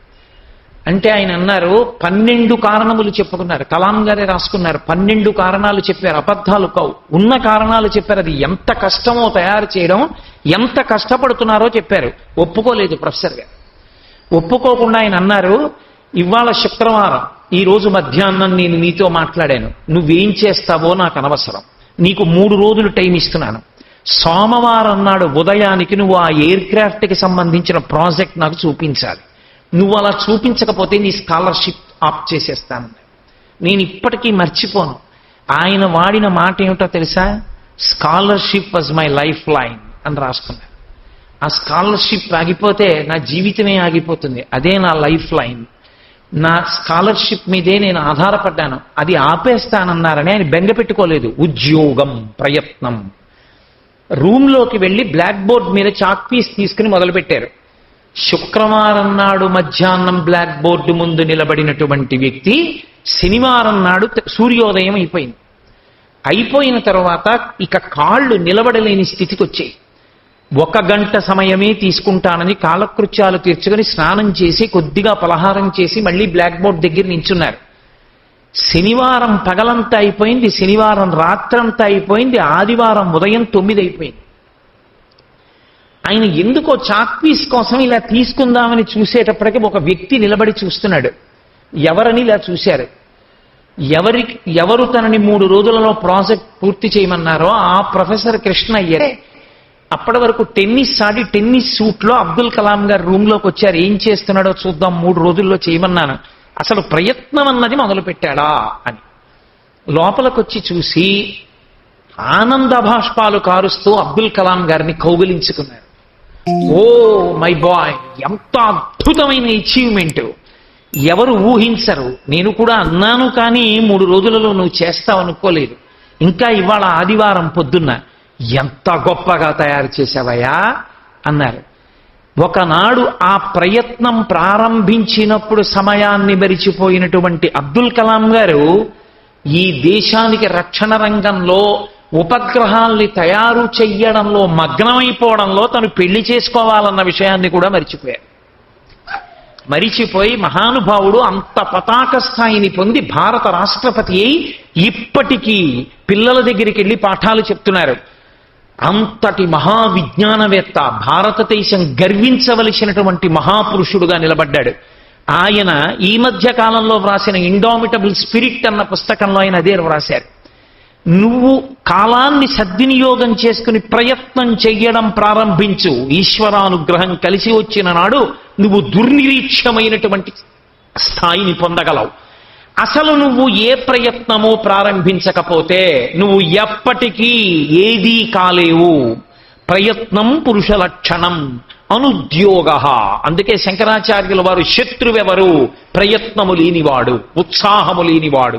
అంటే ఆయన అన్నారు 12 కారణములు చెప్పుకున్నారు. కలాం గారే రాసుకున్నారు. 12 కారణాలు చెప్పారు, అబద్ధాలు కావు, ఉన్న కారణాలు చెప్పారు. అది ఎంత కష్టమో తయారు చేయడం, ఎంత కష్టపడుతున్నారో చెప్పారు. ఒప్పుకోలేదు ప్రొఫెసర్ గారు. ఒప్పుకోకుండా ఆయన అన్నారు, ఇవాళ శుక్రవారం, ఈ రోజు మధ్యాహ్నం నేను నీతో మాట్లాడాను, నువ్వేం చేస్తావో నాకు అనవసరం, నీకు 3 రోజులు టైం ఇస్తున్నాను. సోమవారం నాడు ఉదయానికి నువ్వు ఆ ఎయిర్ క్రాఫ్ట్కి సంబంధించిన ప్రాజెక్ట్ నాకు చూపించాలి. నువ్వు అలా చూపించకపోతే నీ స్కాలర్షిప్ ఆప్ చేసేస్తాను. నేను ఇప్పటికీ మర్చిపోను. ఆయన వాడిన మాట ఏమిటో తెలుసా? Scholarship was my life line అని రాసుకున్నారు. ఆ స్కాలర్షిప్ ఆగిపోతే నా జీవితమే ఆగిపోతుంది, అదే నా లైఫ్ లైన్. నా స్కాలర్షిప్ మీదే నేను ఆధారపడ్డాను, అది ఆపేస్తానన్నారని ఆయన బెంగ పెట్టుకోలేదు. ఉద్యోగం, ప్రయత్నం. రూమ్లోకి వెళ్ళి బ్లాక్ బోర్డ్ మీద చాక్ పీస్ తీసుకుని మొదలుపెట్టారు. శుక్రవారం నాడు మధ్యాహ్నం బ్లాక్ బోర్డు ముందు నిలబడినటువంటి వ్యక్తి శనివారం నాడు సూర్యోదయం అయిపోయింది. అయిపోయిన తర్వాత ఇక కాళ్ళు నిలబడలేని స్థితికి వచ్చాయి. 1 గంట సమయమే తీసుకుంటానని కాలకృత్యాలు తీర్చుకొని స్నానం చేసి కొద్దిగా పలహారం చేసి మళ్ళీ బ్లాక్ బోర్డ్ దగ్గర నించున్నారు. శనివారం పగలంతా అయిపోయింది, శనివారం రాత్రంతా అయిపోయింది, ఆదివారం ఉదయం 9 అయిపోయింది. ఆయన ఎందుకో చాక్ పీస్ కోసం ఇలా తీసుకుందామని చూసేటప్పటికీ ఒక వ్యక్తి నిలబడి చూస్తున్నాడు. ఎవరని ఇలా చూశారు. ఎవరు తనని 3 రోజులలో ప్రాజెక్ట్ పూర్తి చేయమన్నారో ఆ ప్రొఫెసర్ కృష్ణ అయ్యరే. అప్పటి వరకు టెన్నిస్ ఆడి టెన్నిస్ సూట్లో అబ్దుల్ కలాం గారు రూమ్లోకి వచ్చారు. ఏం చేస్తున్నాడో చూద్దాం, 3 రోజుల్లో చేయమన్నాను, అసలు ప్రయత్నం అన్నది మొదలు పెట్టాడా అని. లోపలికొచ్చి చూసి ఆనంద భాష్పాలు కారుస్తూ అబ్దుల్ కలాం గారిని కౌగిలించుకున్నారు. ఓ మై బాయ్, ఎంత అద్భుతమైన అచీవ్మెంట్, ఎవరు ఊహించరు. నేను కూడా అన్నాను కానీ 3 రోజులలో నువ్వు చేస్తావు అనుకోలేదు. ఇంకా ఇవాళ ఆదివారం పొద్దున్న ఎంత గొప్పగా తయారు చేశావయ్యా అన్నారు. ఒకనాడు ఆ ప్రయత్నం ప్రారంభించినప్పుడు సమయాన్ని మరిచిపోయినటువంటి అబ్దుల్ కలాం గారు ఈ దేశానికి రక్షణ రంగంలో ఉపగ్రహాల్ని తయారు చెయ్యడంలో మగ్నమైపోవడంలో తను పెళ్లి చేసుకోవాలన్న విషయాన్ని కూడా మరిచిపోయారు. మరిచిపోయి మహానుభావుడు అంత పతాక స్థాయిని పొంది భారత రాష్ట్రపతి అయి ఇప్పటికీ పిల్లల దగ్గరికి వెళ్ళి పాఠాలు చెప్తున్నారు. అంతటి మహావిజ్ఞానవేత్త, భారతదేశం గర్వించవలసినటువంటి మహాపురుషుడుగా నిలబడ్డాడు. ఆయన ఈ మధ్య కాలంలో వ్రాసిన ఇండామిటబుల్ స్పిరిట్ అన్న పుస్తకంలో ఆయన అదే వ్రాశారు. నువ్వు కాలాన్ని సద్వినియోగం చేసుకుని ప్రయత్నం చెయ్యడం ప్రారంభించు. ఈశ్వరానుగ్రహం కలిసి వచ్చిన నాడు నువ్వు దుర్నిరీక్షమైనటువంటి స్థాయిని పొందగలవు. అసలు నువ్వు ఏ ప్రయత్నమో ప్రారంభించకపోతే నువ్వు ఎప్పటికీ ఏదీ కాలేవు. ప్రయత్నం పురుష లక్షణం అనుద్యోగ. అందుకే శంకరాచార్యుల వారు శత్రువెవరు? ప్రయత్నము లేనివాడు, ఉత్సాహము లేనివాడు,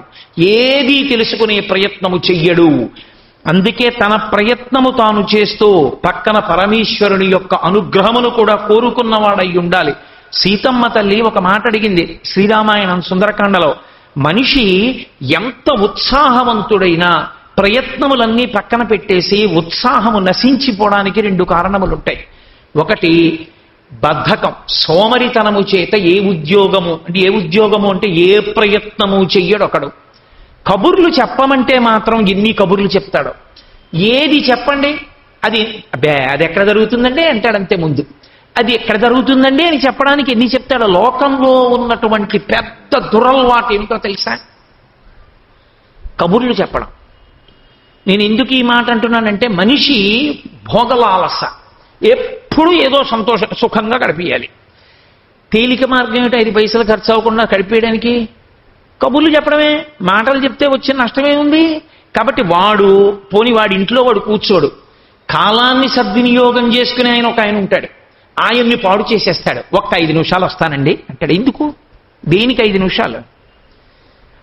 ఏదీ తెలుసుకునే ప్రయత్నము చెయ్యడు. అందుకే తన ప్రయత్నము తాను చేస్తూ పక్కన పరమేశ్వరుని యొక్క అనుగ్రహమును కూడా కోరుకున్నవాడై ఉండాలి. సీతమ్మ తల్లి ఒక మాట అడిగింది శ్రీరామాయణం సుందరకాండలో. మనిషి ఎంత ఉత్సాహవంతుడైనా ప్రయత్నములన్నీ పక్కన పెట్టేసి ఉత్సాహము నశించిపోవడానికి 2 కారణములుంటాయి. ఒకటి బద్ధకం, సోమరితనము చేత ఏ ఉద్యోగము అంటే ఏ ప్రయత్నము చెయ్యడు ఒకడు. కబుర్లు చెప్పమంటే మాత్రం ఎన్ని కబుర్లు చెప్తాడు. ఏది చెప్పండి అది అది ఎక్కడ జరుగుతుందండి అంటాడంతే ముందు. అది ఎక్కడ జరుగుతుందండి అని చెప్పడానికి ఎన్ని చెప్తాడో. లోకంలో ఉన్నటువంటి పెద్ద దురలవాటు ఏమిటో తెలుసా? కబుర్లు చెప్పడం. నేను ఎందుకు ఈ మాట అంటున్నానంటే మనిషి భోగలాలస, ఎప్పుడూ ఏదో సుఖంగా గడిపేయాలి. తేలిక మార్గం ఏమిటి? 5 పైసలు ఖర్చు అవ్వకుండా గడిపేయడానికి కబుర్లు చెప్పడమే. మాటలు చెప్తే వచ్చిన నష్టమే ఉంది. కాబట్టి వాడి ఇంట్లో వాడు కూర్చోడు. కాలాన్ని సద్వినియోగం చేసుకుని ఆయన ఉంటాడు. ఆయన్ని పాడు చేసేస్తాడు. 5 నిమిషాలు వస్తానండి అంటాడు. ఎందుకు? దేనికి 5 నిమిషాలు?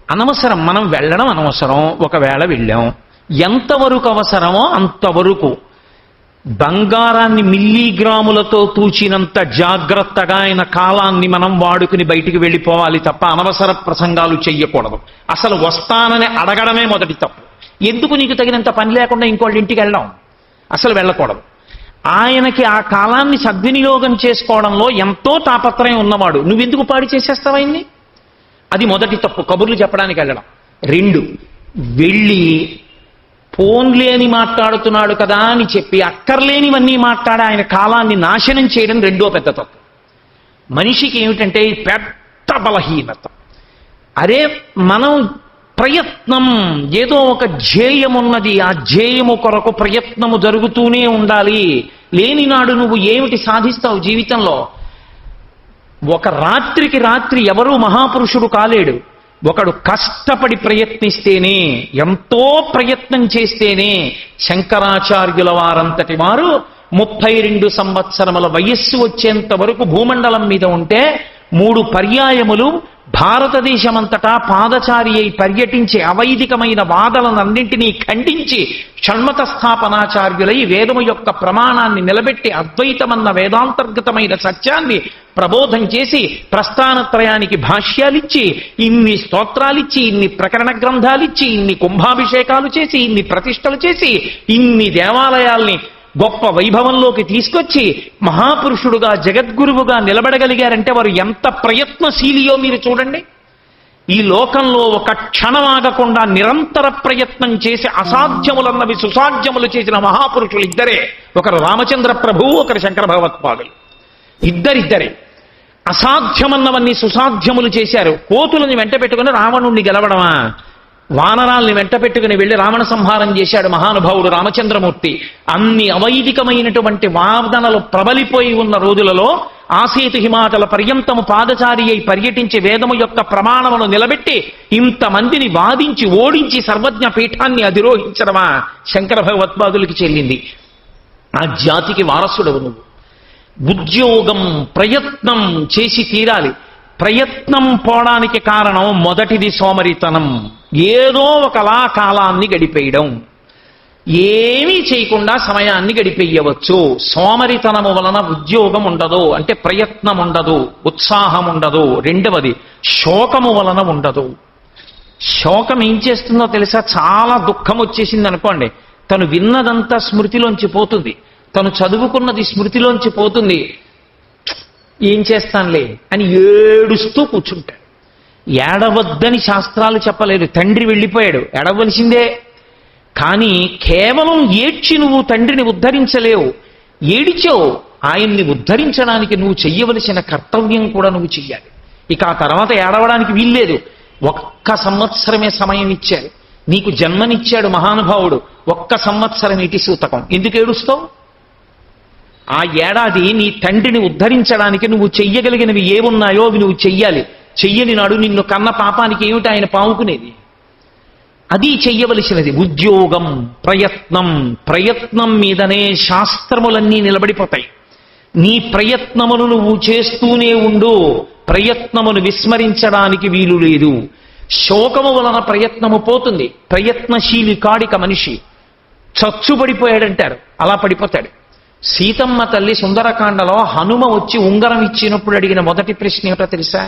అనవసరం. మనం వెళ్ళడం అనవసరం. ఒకవేళ వెళ్ళాం, ఎంతవరకు అవసరమో అంతవరకు బంగారాన్ని మిల్లీగ్రాములతో తూచినంత జాగ్రత్తగా ఆయన కాలాన్ని మనం వాడుకుని బయటికి వెళ్ళిపోవాలి తప్ప అనవసర ప్రసంగాలు చెయ్యకూడదు. అసలు వస్తానని అడగడమే మొదటి తప్పు. ఎందుకు నీకు తగినంత పని లేకుండా ఇంకోళ్ళ ఇంటికి వెళ్ళడం? అసలు వెళ్ళకూడదు. ఆయనకి ఆ కాలాన్ని సద్వినియోగం చేసుకోవడంలో ఎంతో తాపత్రయం ఉన్నవాడు. నువ్వెందుకు పాడు చేసేస్తావు ఆయన్ని? అది మొదటి తప్పు, కబుర్లు చెప్పడానికి వెళ్ళడం. 2, వెళ్ళి ఫోన్లేని మాట్లాడుతున్నాడు కదా అని చెప్పి అక్కర్లేనివన్నీ మాట్లాడి ఆయన కాలాన్ని నాశనం చేయడం 2వ పెద్ద తప్పు. మనిషికి ఏమిటంటే పెద్ద బలహీనత. అరే మనం ప్రయత్నం, ఏదో ఒక ధ్యేయం ఉన్నది, ఆ ధ్యేయము కొరకు ప్రయత్నము జరుగుతూనే ఉండాలి. లేనినాడు నువ్వు ఏమిటి సాధిస్తావు జీవితంలో? ఒక రాత్రికి రాత్రి ఎవరూ మహాపురుషుడు కాలేడు. ఒకడు కష్టపడి ప్రయత్నిస్తేనే, ఎంతో ప్రయత్నం చేస్తేనే. శంకరాచార్యుల వారంతటి వారు 32 సంవత్సరముల వయస్సు వచ్చేంత వరకు భూమండలం మీద ఉంటే 3 పర్యాయములు భారతదేశమంతటా పాదచారి అయి పర్యటించి అవైదికమైన వాదనలన్నింటినీ ఖండించి షణ్మత స్థాపనాచార్యులై వేదము యొక్క ప్రమాణాన్ని నిలబెట్టి అద్వైతమన్న వేదాంతర్గతమైన సత్యాన్ని ప్రబోధం చేసి ప్రస్థానత్రయానికి భాష్యాలిచ్చి, ఇన్ని స్తోత్రాలిచ్చి, ఇన్ని ప్రకరణ గ్రంథాలిచ్చి, ఇన్ని కుంభాభిషేకాలు చేసి, ఇన్ని ప్రతిష్టలు చేసి, ఇన్ని దేవాలయాల్ని గొప్ప వైభవంలోకి తీసుకొచ్చి మహాపురుషుడుగా జగద్గురువుగా నిలబడగలిగారంటే వారు ఎంత ప్రయత్నశీలియో మీరు చూడండి. ఈ లోకంలో ఒక క్షణం ఆగకుండా నిరంతర ప్రయత్నం చేసి అసాధ్యములన్నవి సుసాధ్యములు చేసిన మహాపురుషులు ఇద్దరే. ఒకరు రామచంద్ర ప్రభువు, ఒకరు శంకర భగవత్పాదులు. ఇద్దరే అసాధ్యమన్నవన్నీ సుసాధ్యములు చేశారు. కోతులని వెంట పెట్టుకుని రావణుణ్ణి గెలవడమా? వానరాల్ని వెంట పెట్టుకుని వెళ్లి రావణ సంహారం చేశాడు మహానుభావుడు రామచంద్రమూర్తి. అన్ని అవైదికమైనటువంటి వాదనలు ప్రబలిపోయి ఉన్న రోజులలో ఆసేతు హిమాచల పర్యంతము పాదచారి అయి పర్యటించి వేదము యొక్క ప్రమాణమును నిలబెట్టి ఇంతమందిని వాదించి ఓడించి సర్వజ్ఞ పీఠాన్ని అధిరోహించడమా శంకర భగవత్పాదులకి చెల్లింది. ఆ జాతికి వారసుడవు నువ్వు. ఉద్యోగం, ప్రయత్నం చేసి తీరాలి. ప్రయత్నం పోవడానికి కారణం మొదటిది సోమరితనం. ఏదో ఒకలా కాలాన్ని గడిపేయడం, ఏమీ చేయకుండా సమయాన్ని గడిపేయవచ్చు. సోమరితనము వలన ఉద్యోగం ఉండదు, అంటే ప్రయత్నం ఉండదు, ఉత్సాహం ఉండదు. రెండవది శోకము వలన ఉండదు. శోకం ఏం చేస్తుందో తెలుసా? చాలా దుఃఖం వచ్చేసింది అనుకోండి, తను విన్నదంతా స్మృతిలోంచి పోతుంది, తను చదువుకున్నది స్మృతిలోంచి పోతుంది. ఏం చేస్తానులే అని ఏడుస్తూ కూర్చుంటాడు. ఏడవద్దని శాస్త్రాలు చెప్పలేదు. తండ్రి వెళ్ళిపోయాడు, ఏడవలసిందే. కానీ కేవలం ఏడ్చి నువ్వు తండ్రిని ఉద్ధరించలేవు. ఏడిచావు, ఆయన్ని ఉద్ధరించడానికి నువ్వు చెయ్యవలసిన కర్తవ్యం కూడా నువ్వు చెయ్యాలి. ఇక ఆ తర్వాత ఏడవడానికి వీల్లేదు. 1 సంవత్సరమే సమయం ఇచ్చారు, నీకు జన్మనిచ్చాడు మహానుభావుడు. 1 సంవత్సరం ఇటు సూతకం. ఎందుకు ఏడుస్తావు? ఆ ఏడాది నీ తండ్రిని ఉద్ధరించడానికి నువ్వు చెయ్యగలిగినవి ఏమున్నాయో అవి నువ్వు చెయ్యాలి. చెయ్యని నాడు నిన్ను కన్న పాపానికి ఏమిటి ఆయన పావుకునేది? అది చెయ్యవలసినది. ఉద్యోగం, ప్రయత్నం. ప్రయత్నం మీదనే శాస్త్రములన్నీ నిలబడిపోతాయి. నీ ప్రయత్నమును నువ్వు చేస్తూనే ఉండు, ప్రయత్నమును విస్మరించడానికి వీలు లేదు. శోకము వలన ప్రయత్నము పోతుంది. ప్రయత్నశీలి కాడిక మనిషి చచ్చుబడిపోయాడంటారు, అలా పడిపోతాడు. సీతమ్మ తల్లి సుందరకాండలో హనుమ వచ్చి ఉంగరం ఇచ్చినప్పుడు అడిగిన మొదటి ప్రశ్న ఏమిటో తెలుసా?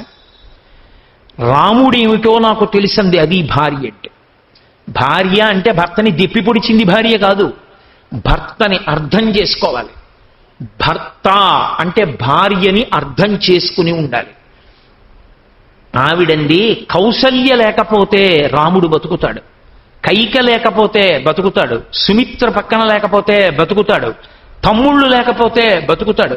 రాముడేమిటో నాకు తెలిసింది, అది భార్య అంటే. భార్య అంటే భర్తని దెప్పి పొడిచింది భార్య కాదు, భర్తని అర్థం చేసుకోవాలి. భర్త అంటే భార్యని అర్థం చేసుకుని ఉండాలి. ఆవిడండి కౌసల్య లేకపోతే రాముడు బతుకుతాడు, కైక లేకపోతే బతుకుతాడు, సుమిత్ర పక్కన లేకపోతే బతుకుతాడు, తమ్ముళ్ళు లేకపోతే బతుకుతాడు,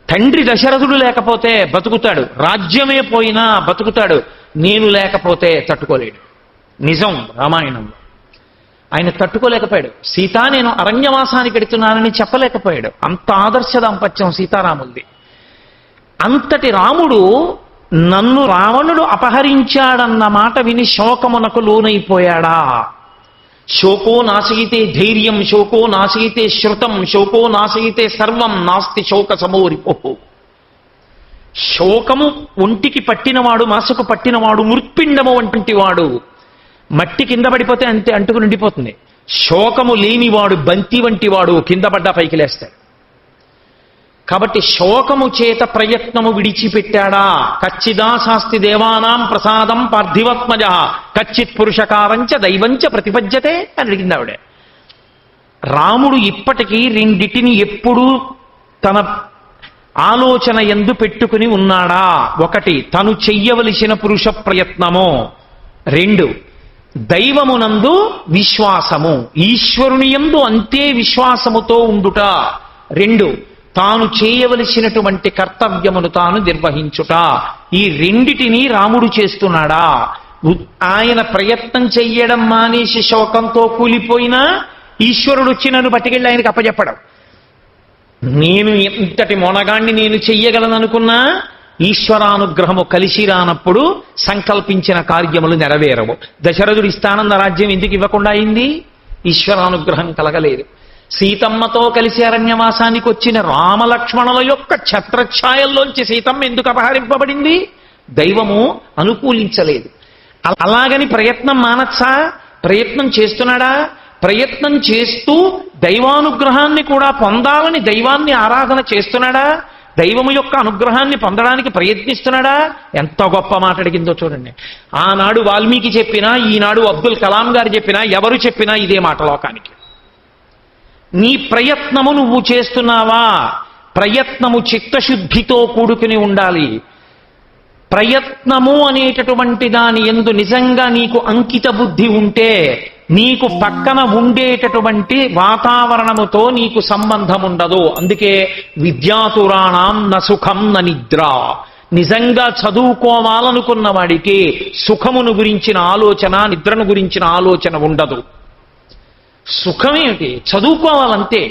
తండ్రి దశరథుడు లేకపోతే బతుకుతాడు, రాజ్యమే పోయినా బతుకుతాడు. నేను లేకపోతే తట్టుకోలేడు. నిజం రామాయణంలో. ఆయన తట్టుకోలేకపోయాడు. సీత నేను అరణ్యవాసానికి వెడుతున్నానని చెప్పలేకపోయాడు. అంత ఆదర్శ దాంపత్యం సీతారాములది. అంతటి రాముడు నన్ను రావణుడు అపహరించాడన్న మాట విని శోకమునకు లోనైపోయాడా? శోకో నాశయితే ధైర్యం, శోకో నాశయితే శ్రుతం, శోకో నాశయితే సర్వం, నాస్తి శోక సమోరిపోహు. శోకము ఒంటికి పట్టినవాడు, మనసుకు పట్టినవాడు మృత్పిండము వంటి వాడు. మట్టి కింద పడిపోతే అంతే అంటుకు నిండిపోతుంది. శోకము లేనివాడు బంతి వంటి వాడు, కింద పడ్డా పైకి లేస్తాడు. కాబట్టి శోకము చేత ప్రయత్నము విడిచిపెట్టాడా? కచ్చిదా శాస్తి దేవానాం ప్రసాదం పార్థివత్మజ కచ్చిత్ పురుషకారంచ దైవంచ ప్రతిపద్యతే అని అడిగింది ఆవిడ. రాముడు ఇప్పటికీ రెండిటిని ఎప్పుడూ తన ఆలోచన యందు పెట్టుకుని ఉన్నాడా? ఒకటి తను చెయ్యవలసిన పురుష ప్రయత్నము, 2 దైవమునందు విశ్వాసము, ఈశ్వరుని యందు అంతే విశ్వాసముతో ఉండుట, 2 తాను చేయవలసినటువంటి కర్తవ్యమును తాను నిర్వహించుట. ఈ రెండిటినీ రాముడు చేస్తున్నాడా? ఆయన ప్రయత్నం చెయ్యడం మానేసి శోకంతో కూలిపోయినా ఈశ్వరుడు వచ్చి నన్ను పట్టుకెళ్ళి ఆయనకి అప్పచెప్పడం. నేను ఇంతటి మొనగాన్ని నేను చెయ్యగలననుకున్నా ఈశ్వరానుగ్రహము కలిసి రానప్పుడు సంకల్పించిన కార్యములు నెరవేరవు. దశరథుడు ఇస్తానంద రాజ్యం ఎందుకు ఇవ్వకుండా అయింది? ఈశ్వరానుగ్రహం కలగలేదు. సీతమ్మతో కలిసి అరణ్యవాసానికి వచ్చిన రామలక్ష్మణుల యొక్క ఛత్రఛాయల్లోంచి సీతమ్మ ఎందుకు అపహరింపబడింది? దైవము అనుకూలించలేదు. అలాగని ప్రయత్నం మానచ్చా? ప్రయత్నం చేస్తున్నాడా? ప్రయత్నం చేస్తూ దైవానుగ్రహాన్ని కూడా పొందాలని దైవాన్ని ఆరాధన చేస్తున్నాడా? దైవము యొక్క అనుగ్రహాన్ని పొందడానికి ప్రయత్నిస్తున్నాడా? ఎంత గొప్ప మాట అడిగిందో చూడండి. ఆనాడు వాల్మీకి చెప్పినా, ఈనాడు అబ్దుల్ కలాం గారు చెప్పినా, ఎవరు చెప్పినా ఇదే మాట లోకానికి. నీ ప్రయత్నము నువ్వు చేస్తున్నావా? ప్రయత్నము చిత్తశుద్ధితో కూడుకుని ఉండాలి. ప్రయత్నము అనేటటువంటి దాని యందు నిజంగా నీకు అంకిత బుద్ధి ఉంటే నీకు పక్కన ఉండేటటువంటి వాతావరణముతో నీకు సంబంధం ఉండదు. అందుకే విద్యాతురాణం న సుఖం న నిద్ర. నిజంగా చదువుకోవాలనుకున్న వాడికి సుఖమును గురించిన ఆలోచన, నిద్రను గురించిన ఆలోచన ఉండదు. సుఖమేమిటి? చదువుకోవాలంతే.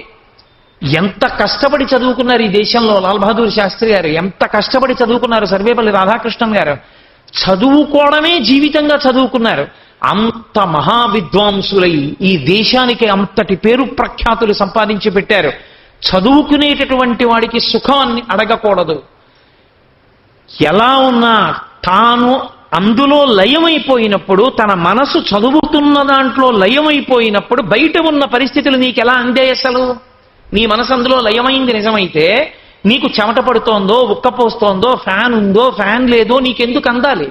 ఎంత కష్టపడి చదువుకున్నారు ఈ దేశంలో లాల్ బహదూర్ శాస్త్రి గారు, ఎంత కష్టపడి చదువుకున్నారు సర్వేపల్లి రాధాకృష్ణన్ గారు. చదువుకోవడమే జీవితంగా చదువుకున్నారు. అంత మహావిద్వాంసులై ఈ దేశానికి అంతటి పేరు ప్రఖ్యాతులు సంపాదించి పెట్టారు. చదువుకునేటటువంటి వాడికి సుఖాన్ని అడగకూడదు. ఎలా ఉన్నా తాను అందులో లయమైపోయినప్పుడు, తన మనసు చదువుతున్న దాంట్లో లయమైపోయినప్పుడు బయట ఉన్న పరిస్థితులు నీకెలా అందాయి? అసలు నీ మనసు అందులో లయమైంది నిజమైతే నీకు చెమట పడుతోందో, ఉక్కపోస్తోందో, ఫ్యాన్ ఉందో, ఫ్యాన్ లేదో నీకెందుకు అందాలి?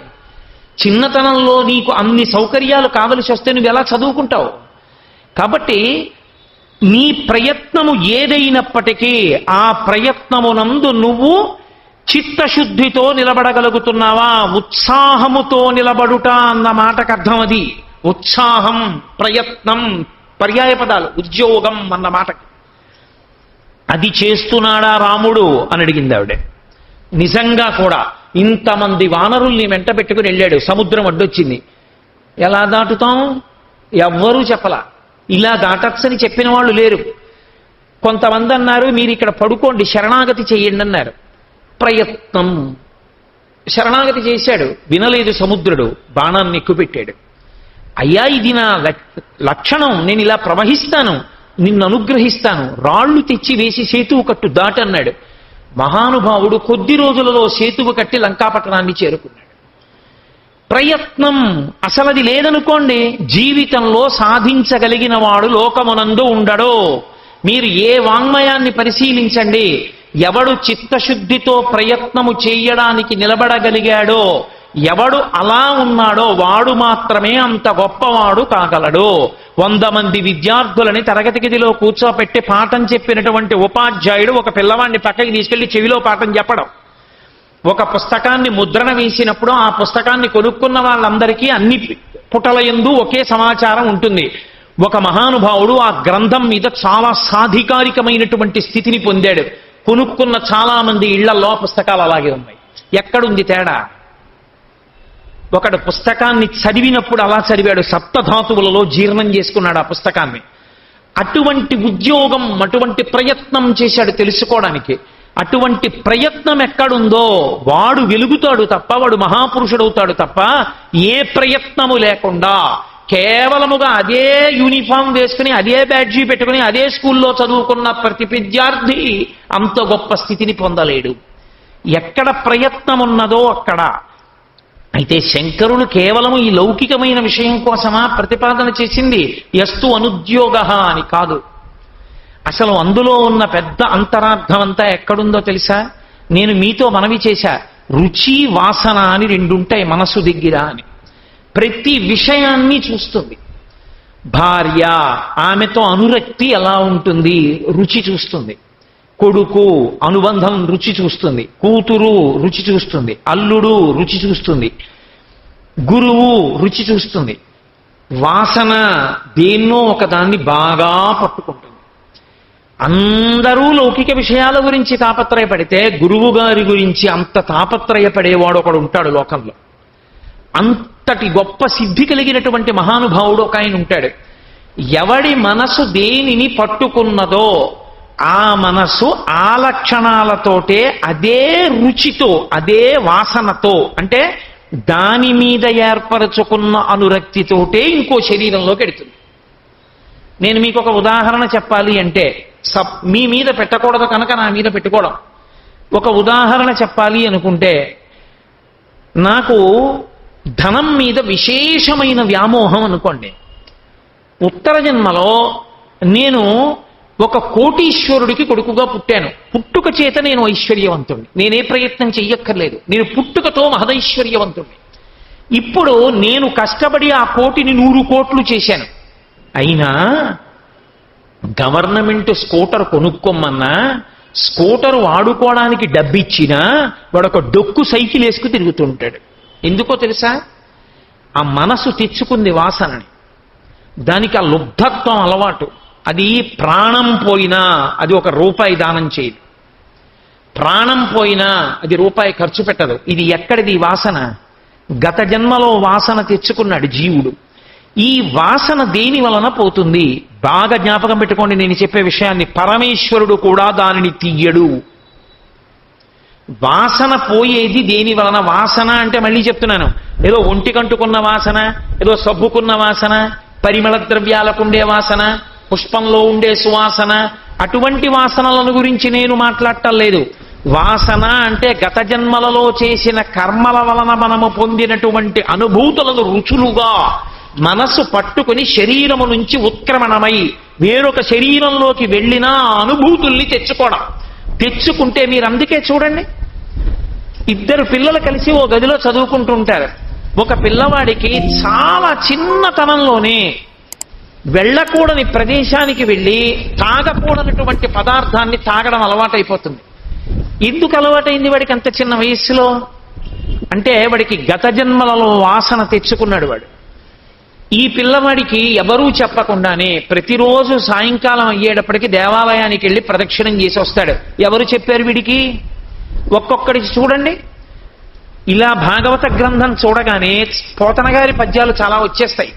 చిన్నతనంలో నీకు అన్ని సౌకర్యాలు కావలసి వస్తే నువ్వు ఎలా చదువుకుంటావు? కాబట్టి నీ ప్రయత్నము ఏదైనప్పటికీ ఆ ప్రయత్నమునందు నువ్వు చిత్తశుద్ధితో నిలబడగలుగుతున్నావా? ఉత్సాహముతో నిలబడుట అన్న మాటకు అర్థం అది. ఉత్సాహం, ప్రయత్నం పర్యాయ పదాలు. ఉద్యోగం అన్న మాటకి అది చేస్తున్నాడా రాముడు అని అడిగింది ఆవిడ. నిజంగా కూడా ఇంతమంది వానరుల్ని వెంట పెట్టుకుని వెళ్ళాడు. సముద్రం అడ్డొచ్చింది. ఎలా దాటుతాం? ఎవ్వరూ చెప్పలా. ఇలా దాటచ్చని చెప్పిన వాళ్ళు లేరు. కొంతమంది అన్నారు మీరు ఇక్కడ పడుకోండి, శరణాగతి చెయ్యండి అన్నారు. ప్రయత్నం, శరణాగతి చేశాడు. వినలేదు సముద్రుడు, బాణాన్ని ఎక్కుపెట్టాడు. అయ్యా ఇది నా లక్షణం, నేను ఇలా ప్రవహిస్తాను, నిన్ను అనుగ్రహిస్తాను, రాళ్లు తెచ్చి వేసి సేతువు కట్టు దాటన్నాడు. మహానుభావుడు కొద్ది రోజులలో సేతువు కట్టి లంకాపట్టణాన్ని చేరుకున్నాడు. ప్రయత్నం అసలు అది లేదనుకోండి, జీవితంలో సాధించగలిగిన వాడు లోకమునందు ఉండడో. మీరు ఏ వాంగ్మయాన్ని పరిశీలించండి, ఎవడు చిత్తశుద్ధితో ప్రయత్నము చేయడానికి నిలబడగలిగాడో, ఎవడు అలా ఉన్నాడో వాడు మాత్రమే అంత గొప్పవాడు కాగలడు. 100 మంది విద్యార్థులని తరగతి గదిలో కూర్చోపెట్టి పాఠం చెప్పినటువంటి ఉపాధ్యాయుడు ఒక పిల్లవాడిని పక్కకి తీసుకెళ్లి చెవిలో పాఠం చెప్పడం. ఒక పుస్తకాన్ని ముద్రణ వేసినప్పుడు ఆ పుస్తకాన్ని కొనుక్కున్న వాళ్ళందరికీ అన్ని పుటల యందు ఒకే సమాచారం ఉంటుంది. ఒక మహానుభావుడు ఆ గ్రంథం మీద చాలా సాధికారికమైనటువంటి స్థితిని పొందాడు. కొనుక్కున్న చాలా మంది ఇళ్లలో పుస్తకాలు అలాగే ఉన్నాయి. ఎక్కడుంది తేడా? ఒకడు పుస్తకాన్ని చదివినప్పుడు అలా చదివాడు, సప్తధాతువులలో జీర్ణం చేసుకున్నాడు ఆ పుస్తకాన్ని. అటువంటి ఉద్యోగం, అటువంటి ప్రయత్నం చేశాడు తెలుసుకోవడానికి. అటువంటి ప్రయత్నం ఎక్కడుందో వాడు వెలుగుతాడు తప్ప, వాడు మహాపురుషుడవుతాడు తప్ప, ఏ ప్రయత్నము లేకుండా కేవలముగా అదే యూనిఫామ్ వేసుకుని, అదే బ్యాడ్జీ పెట్టుకుని, అదే స్కూల్లో చదువుకున్న ప్రతి విద్యార్థి అంత గొప్ప స్థితిని పొందలేడు. ఎక్కడ ప్రయత్నం ఉన్నదో అక్కడ. అయితే శంకరులు కేవలము ఈ లౌకికమైన విషయం కోసమా ప్రతిపాదన చేసింది? యస్తు అనుద్యోగ అని కాదు. అసలు అందులో ఉన్న పెద్ద అంతరార్థం అంతా ఎక్కడుందో తెలుసా? నేను మీతో మనవి చేశా, రుచి వాసన అని 2 ఉంటాయి మనసు దగ్గర అని. ప్రతి విషయాన్ని చూస్తుంది. భార్య, ఆమెతో అనురక్తి ఎలా ఉంటుంది, రుచి చూస్తుంది. కొడుకు, అనుబంధం రుచి చూస్తుంది. కూతురు రుచి చూస్తుంది. అల్లుడు రుచి చూస్తుంది. గురువు రుచి చూస్తుంది. వాసన దేన్నో ఒకదాన్ని బాగా పట్టుకుంటుంది. అందరూ లౌకిక విషయాల గురించి తాపత్రయపడితే గురువు గారి గురించి అంత తాపత్రయపడేవాడు ఒకడు ఉంటాడు లోకంలో. అంతటి గొప్ప సిద్ధి కలిగినటువంటి మహానుభావుడు ఒక ఆయన ఉంటాడు. ఎవడి మనసు దేనిని పట్టుకున్నదో ఆ మనసు ఆ లక్షణాలతోటే, అదే రుచితో, అదే వాసనతో, అంటే దాని మీద ఏర్పరచుకున్న అనురక్తితోటే ఇంకో శరీరంలోకి ఎడుతుంది. నేను మీకు ఒక ఉదాహరణ చెప్పాలి అంటే, మీ మీద పెట్టకూడదు కనుక నా మీద పెట్టుకోవడం. ఒక ఉదాహరణ చెప్పాలి అనుకుంటే, నాకు ధనం మీద విశేషమైన వ్యామోహం అనుకోండి. ఉత్తర జన్మలో నేను ఒక కోటీశ్వరుడికి కొడుకుగా పుట్టాను. పుట్టుక చేత నేను ఐశ్వర్యవంతుణ్ణి. నేనే ప్రయత్నం చెయ్యక్కర్లేదు. నేను పుట్టుకతో మహదైశ్వర్యవంతుణ్ణి. ఇప్పుడు నేను కష్టపడి ఆ కోటిని 100 కోట్లు చేశాను. అయినా గవర్నమెంట్ స్కూటర్ కొనుక్కోమన్నా, స్కూటర్ వాడుకోవడానికి డబ్బిచ్చినా వాడొక డొక్కు సైకిల్ వేసుకు తిరుగుతుంటాడు. ఎందుకో తెలుసా? ఆ మనసు తెచ్చుకుంది వాసనని. దానికి ఆ లుబ్ధత్వం అలవాటు. అది ప్రాణం పోయినా అది ₹1 దానం చేయదు. ప్రాణం పోయినా అది రూపాయి ఖర్చు పెట్టదు. ఇది ఎక్కడిది వాసన? గత జన్మలో వాసన తెచ్చుకున్నాడు జీవుడు. ఈ వాసన దేని వలన పోతుంది? బాగా జ్ఞాపకం పెట్టుకోండి నేను చెప్పే విషయాన్ని. పరమేశ్వరుడు కూడా దానిని తీయడు. వాసన పోయేది దేని వలన? వాసన అంటే మళ్ళీ చెప్తున్నాను, ఏదో ఒంటికంటుకున్న వాసన, ఏదో సబ్బుకున్న వాసన, పరిమళ ద్రవ్యాలకుండే వాసన, పుష్పంలో ఉండే సువాసన, అటువంటి వాసనలను గురించి నేను మాట్లాడటం లేదు. వాసన అంటే గత జన్మలలో చేసిన కర్మల వలన మనము పొందినటువంటి అనుభూతులను రుచులుగా మనసు పట్టుకుని శరీరము నుంచి ఉత్క్రమణమై వేరొక శరీరంలోకి వెళ్ళిన అనుభూతుల్ని తెచ్చుకుంటే మీరు అందుకే చూడండి, ఇద్దరు పిల్లలు కలిసి ఓ గదిలో చదువుకుంటుంటారు. ఒక పిల్లవాడికి చాలా చిన్నతనంలోనే వెళ్ళకూడని ప్రదేశానికి వెళ్ళి తాగకూడనటువంటి పదార్థాన్ని తాగడం అలవాటైపోతుంది. ఎందుకు అలవాటైంది వాడికి అంత చిన్న వయస్సులో? అంటే వాడికి గత జన్మలలో వాసన తెచ్చుకున్నాడు వాడు. ఈ పిల్లవాడికి ఎవరూ చెప్పకుండానే ప్రతిరోజు సాయంకాలం అయ్యేటప్పటికి దేవాలయానికి వెళ్ళి ప్రదక్షిణం చేసి వస్తాడు. ఎవరు చెప్పారు వీడికి? ఒక్కొక్కడికి చూడండి, ఇలా భాగవత గ్రంథం చూడగానే పోతన గారి పద్యాలు చాలా వచ్చేస్తాయి.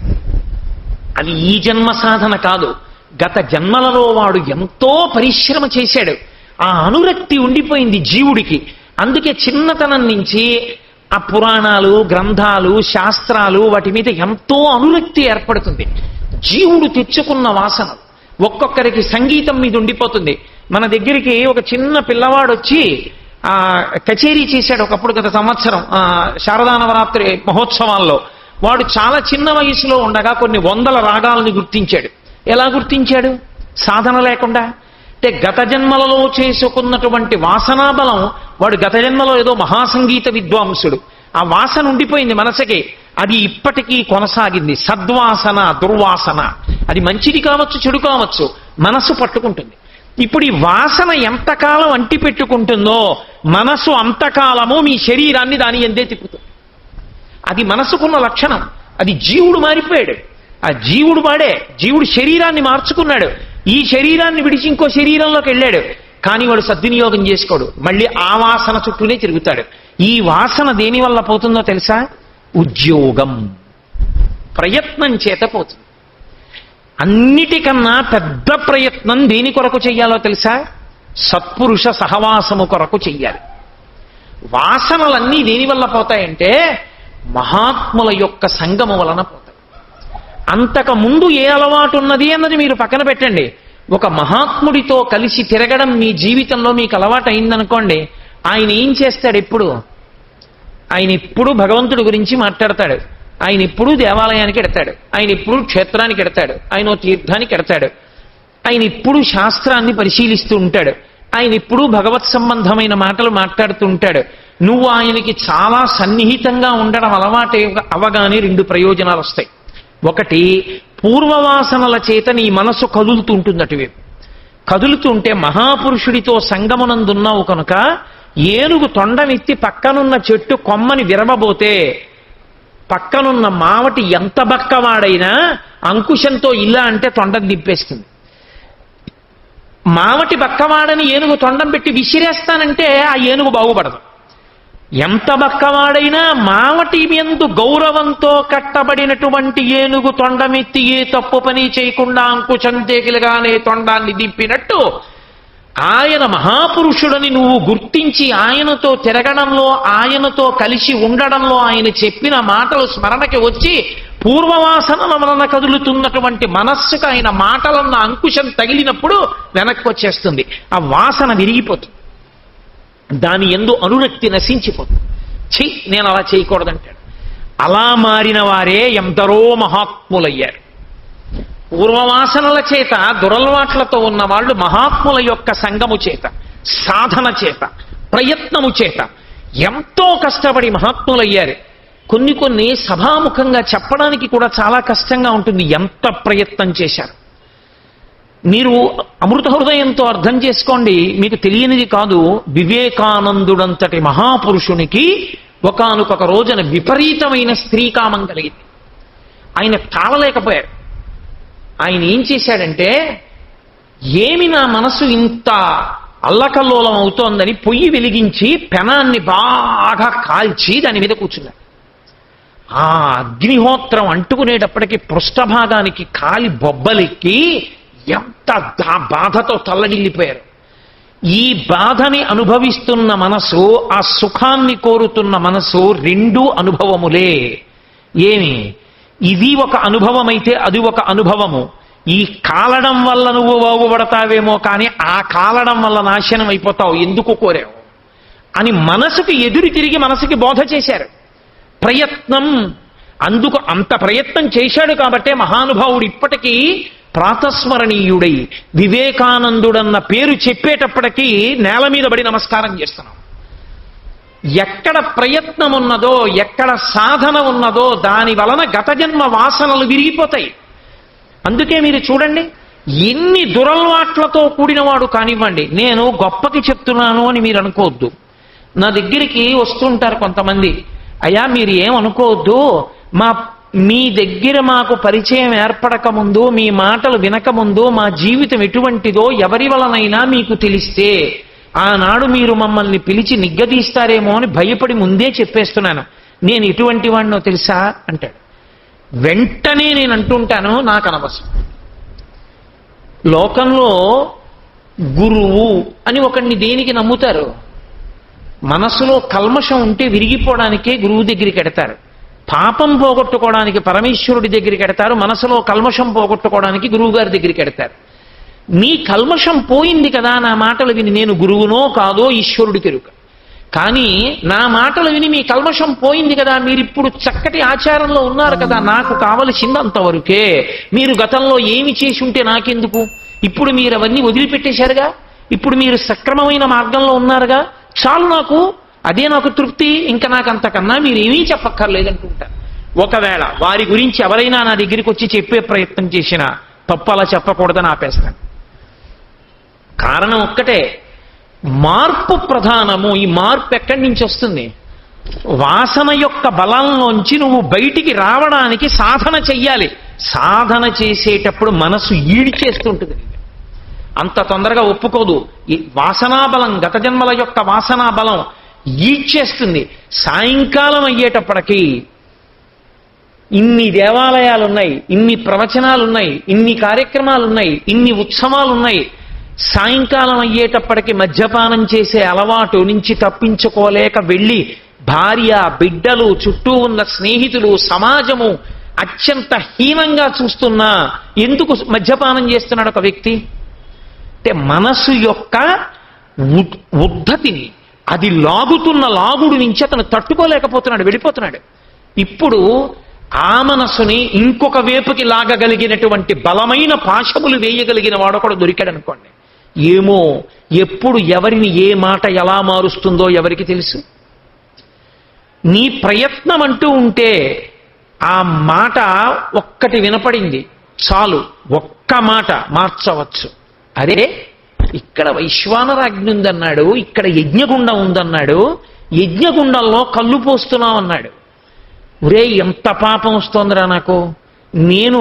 అది ఈ జన్మ సాధన కాదు, గత జన్మలలో వాడు ఎంతో పరిశ్రమ చేశాడు. ఆ అనురక్తి ఉండిపోయింది జీవుడికి. అందుకే చిన్నతనం నుంచి ఆ పురాణాలు, గ్రంథాలు, శాస్త్రాలు వాటి మీద ఎంతో అనురక్తి ఏర్పడుతుంది. జీవుడు తెచ్చుకున్న వాసన ఒక్కొక్కరికి సంగీతం మీద ఉండిపోతుంది. మన దగ్గరికి ఒక చిన్న పిల్లవాడు వచ్చి కచేరీ చేశాడు ఒకప్పుడు, గత సంవత్సరం శారదా నవరాత్రి మహోత్సవాల్లో. వాడు చాలా చిన్న వయసులో ఉండగా కొన్ని 100 రాగాలను గుర్తించాడు. ఎలా గుర్తించాడు? సాధన లేకుండా. అంటే గత జన్మలలో చేసుకున్నటువంటి వాసనాబలం. వాడు గత జన్మలో ఏదో మహాసంగీత విద్వాంసుడు. ఆ వాసన ఉండిపోయింది మనసుకి. అది ఇప్పటికీ కొనసాగింది. సద్వాసన, దుర్వాసన, అది మంచిది కావచ్చు, చెడు కావచ్చు, మనసు పట్టుకుంటుంది. ఇప్పుడు ఈ వాసన ఎంతకాలం అంటి పెట్టుకుంటుందో మనసు అంతకాలము మీ శరీరాన్ని దాని ఎందే తిప్పుతుంది. అది మనసుకున్న లక్షణం. అది జీవుడు మారిపోయాడు. ఆ జీవుడు జీవుడు శరీరాన్ని మార్చుకున్నాడు. ఈ శరీరాన్ని విడిచి ఇంకో శరీరంలోకి వెళ్ళాడు. కానీ వాడు సద్వినియోగం చేసుకోడు. మళ్ళీ ఆ వాసన చుట్టూనే తిరుగుతాడు. ఈ వాసన దేని వల్ల పోతుందో తెలుసా? ఉద్యోగం, ప్రయత్నం చేత పోతుంది. అన్నిటికన్నా పెద్ద ప్రయత్నం దేని కొరకు చెయ్యాలో తెలుసా? సత్పురుష సహవాసము కొరకు చెయ్యాలి. వాసనలన్నీ దేని వల్ల పోతాయంటే మహాత్ముల యొక్క సంగము వలన పోతాయి. అంతకు ముందు ఏ అలవాటు ఉన్నది అన్నది మీరు పక్కన పెట్టండి. ఒక మహాత్ముడితో కలిసి తిరగడం మీ జీవితంలో మీకు అలవాటు అయిందనుకోండి, ఆయన ఏం చేస్తాడు? ఆయన ఎప్పుడు భగవంతుడి గురించి మాట్లాడతాడు. ఆయన ఎప్పుడు దేవాలయానికి ఎడతాడు. ఆయన ఎప్పుడు క్షేత్రానికి ఎడతాడు. ఆయన తీర్థానికి ఎడతాడు. ఆయన ఎప్పుడు శాస్త్రాన్ని పరిశీలిస్తూ ఉంటాడు. ఆయన ఎప్పుడు భగవత్ సంబంధమైన మాటలు మాట్లాడుతూ ఉంటాడు. నువ్వు ఆయనకి చాలా సన్నిహితంగా ఉండడం అలవాటు అవగానే 2 ప్రయోజనాలు వస్తాయి. ఒకటి, పూర్వవాసనల చేత నీ మనసు కదులుతూ ఉంటుంది. అటువైపు కదులుతుంటే మహాపురుషుడితో సంగమనందున్నావు కనుక ఏనుగు తొండమెత్తి పక్కనున్న చెట్టు కొమ్మని విరవబోతే పక్కనున్న మావటి ఎంత బక్కవాడైనా అంకుశంతో ఇలా అంటే తొండం దింపేస్తుంది. మావటి బక్కవాడని ఏనుగు తొండం పెట్టి విసిరేస్తానంటే ఆ ఏనుగు బాగుపడదు. ఎంత బక్కవాడైనా మావటి ఎందు గౌరవంతో కట్టబడినటువంటి ఏనుగు తొండమెత్తి ఏ తప్పు పని చేయకుండా అంకుశం తేగిలగానే తొండాన్ని దింపినట్టు ఆయన మహాపురుషుడని నువ్వు గుర్తించి ఆయనతో తిరగడంలో, ఆయనతో కలిసి ఉండడంలో ఆయన చెప్పిన మాటలు స్మరణకి వచ్చి పూర్వవాసనల వలన కదులుతున్నటువంటి మనస్సుకు ఆయన మాటలన్న అంకుశం తగిలినప్పుడు వెనక్కి వచ్చేస్తుంది. ఆ వాసన విరిగిపోతుంది. దాని యందు అనురక్తి నశించిపోతుంది. నేను అలా చేయకూడదంటాడు. అలా మారిన వారే ఎందరో మహాత్ములయ్యారు. పూర్వవాసనల చేత, దురలవాట్లతో ఉన్న వాళ్ళు మహాత్ముల యొక్క సంగము చేత, సాధన చేత, ప్రయత్నము చేత ఎంతో కష్టపడి మహాత్ములయ్యారు. కొన్ని సభాముఖంగా చెప్పడానికి కూడా చాలా కష్టంగా ఉంటుంది. ఎంత ప్రయత్నం చేశారు. మీరు అమృత హృదయంతో అర్థం చేసుకోండి. మీకు తెలియనిది కాదు. వివేకానందుడంతటి మహాపురుషునికి ఒకానొక రోజున విపరీతమైన స్త్రీకామం కలిగింది. ఆయన తాళలేకపోయారు. ఆయన ఏం చేశాడంటే, ఏమి నా మనసు ఇంత అల్లకల్లోలం అవుతోందని పొయ్యి వెలిగించి పెనాన్ని బాగా కాల్చి దాని మీద కూర్చున్నాడు. ఆ అగ్నిహోత్రం అంటుకునేటప్పటికీ పృష్ఠభాగానికి కాలి బొబ్బలెక్కి ఎంత బాధతో తల్లడిల్లిపోయారు. ఈ బాధని అనుభవిస్తున్న మనసు, ఆ సుఖాన్ని కోరుతున్న మనసు 2 అనుభవములే. ఏమి? ఇది ఒక అనుభవం అయితే అది ఒక అనుభవము. ఈ కాలడం వల్ల నువ్వు బాగుపడతావేమో కానీ ఆ కాలడం వల్ల నాశనం అయిపోతావు. ఎందుకు కోరావు? అని మనసుకి ఎదురు తిరిగి మనసుకి బోధ చేశారు. ప్రయత్నం, అందుకు అంత ప్రయత్నం చేశాడు కాబట్టే మహానుభావుడు ఇప్పటికీ ప్రాతస్మరణీయుడై వివేకానందుడన్న పేరు చెప్పేటప్పటికీ నేల మీద పడి నమస్కారం చేస్తున్నాం. ఎక్కడ ప్రయత్నం ఉన్నదో, ఎక్కడ సాధన ఉన్నదో దాని వలన గత జన్మ వాసనలు విరిగిపోతాయి. అందుకే మీరు చూడండి, ఎన్ని దురలవాట్లతో కూడినవాడు కానివ్వండి, నేను గొప్పకి చెప్తున్నాను అని మీరు అనుకోవద్దు. నా దగ్గరికి వస్తుంటారు కొంతమంది, అయ్యా మీరు ఏమనుకోవద్దు, మీ దగ్గర మాకు పరిచయం ఏర్పడక ముందు, మీ మాటలు వినకముందు మా జీవితం ఎటువంటిదో ఎవరి వలనైనా మీకు తెలిస్తే ఆనాడు మీరు మమ్మల్ని పిలిచి నిగ్గదీస్తారేమో అని భయపడి ముందే చెప్పేస్తున్నాను. నేను ఎటువంటి వాడినో తెలుసా అంటాడు. వెంటనే నేను అంటుంటాను, నాకు అనవసరం. లోకంలో గురువు అని ఒకడిని దేనికి నమ్ముతారు? మనసులో కల్మషం ఉంటే విరిగిపోవడానికే గురువు దగ్గరికి ఎడతారు. పాపం పోగొట్టుకోవడానికి పరమేశ్వరుడి దగ్గరికి ఎడతారు. మనసులో కల్మషం పోగొట్టుకోవడానికి గురువు గారి దగ్గరికి ఎడతారు. మీ కల్మషం పోయింది కదా నా మాటలు విని, నేను గురువునో కాదో ఈశ్వరుడి కెరుక. కానీ నా మాటలు విని మీ కల్మషం పోయింది కదా, మీరిప్పుడు చక్కటి ఆచారంలో ఉన్నారు కదా, నాకు కావలసింది అంతవరకే. మీరు గతంలో ఏమి చేసి ఉంటే నాకెందుకు? ఇప్పుడు మీరు అవన్నీ వదిలిపెట్టేశారుగా, ఇప్పుడు మీరు సక్రమమైన మార్గంలో ఉన్నారుగా, చాలు నాకు, అదే నాకు తృప్తి, ఇంకా నాకు అంతకన్నా మీరేమీ చెప్పక్కర్లేదంటుంటారు. ఒకవేళ వారి గురించి ఎవరైనా నా దగ్గరికి వచ్చి చెప్పే ప్రయత్నం చేసినా తప్పు అలా చెప్పకూడదని ఆపేస్తాను. కారణం ఒక్కటే, మార్పు ప్రధానము. ఈ మార్పు ఎక్కడి నుంచి వస్తుంది? వాసన యొక్క బలంలోంచి నువ్వు బయటికి రావడానికి సాధన చెయ్యాలి. సాధన చేసేటప్పుడు మనసు ఈడ్చేస్తుంటుంది, అంత తొందరగా ఒప్పుకోదు. ఈ వాసనాబలం, గత జన్మల యొక్క వాసనాబలం ఈడ్చేస్తుంది. సాయంకాలం అయ్యేటప్పటికీ ఇన్ని దేవాలయాలున్నాయి, ఇన్ని ప్రవచనాలున్నాయి, ఇన్ని కార్యక్రమాలున్నాయి, ఇన్ని ఉత్సవాలున్నాయి. సాయంకాలం అయ్యేటప్పటికి మద్యపానం చేసే అలవాటు నుంచి తప్పించుకోలేక వెళ్ళి భార్య, బిడ్డలు, చుట్టూ ఉన్న స్నేహితులు, సమాజము అత్యంత హీనంగా చూస్తున్నా ఎందుకు మద్యపానం చేస్తున్నాడు ఒక వ్యక్తి అంటే మనసు యొక్క ఉద్ధతిని, అది లాగుతున్న లాగుడు నుంచి అతను తట్టుకోలేకపోతున్నాడు, వెళ్ళిపోతున్నాడు. ఇప్పుడు ఆ మనసుని ఇంకొక వైపుకి లాగగలిగినటువంటి బలమైన పాశములు వేయగలిగిన వాడొకడు దొరికాడు అనుకోండి, ఏమో ఎప్పుడు ఎవరిని ఏ మాట ఎలా మారుస్తుందో ఎవరికి తెలుసు. నీ ప్రయత్నం అంటూ ఉంటే ఆ మాట ఒక్కటి వినపడింది చాలు, ఒక్క మాట మార్చవచ్చు. అరే ఇక్కడ వైశ్వానరాజ్ఞి ఉందన్నాడు, ఇక్కడ యజ్ఞగుండం ఉందన్నాడు, యజ్ఞగుండంలో కళ్ళు పోస్తున్నాం అన్నాడు. ఒరే ఎంత పాపం వస్తోందిరా నాకు, నేను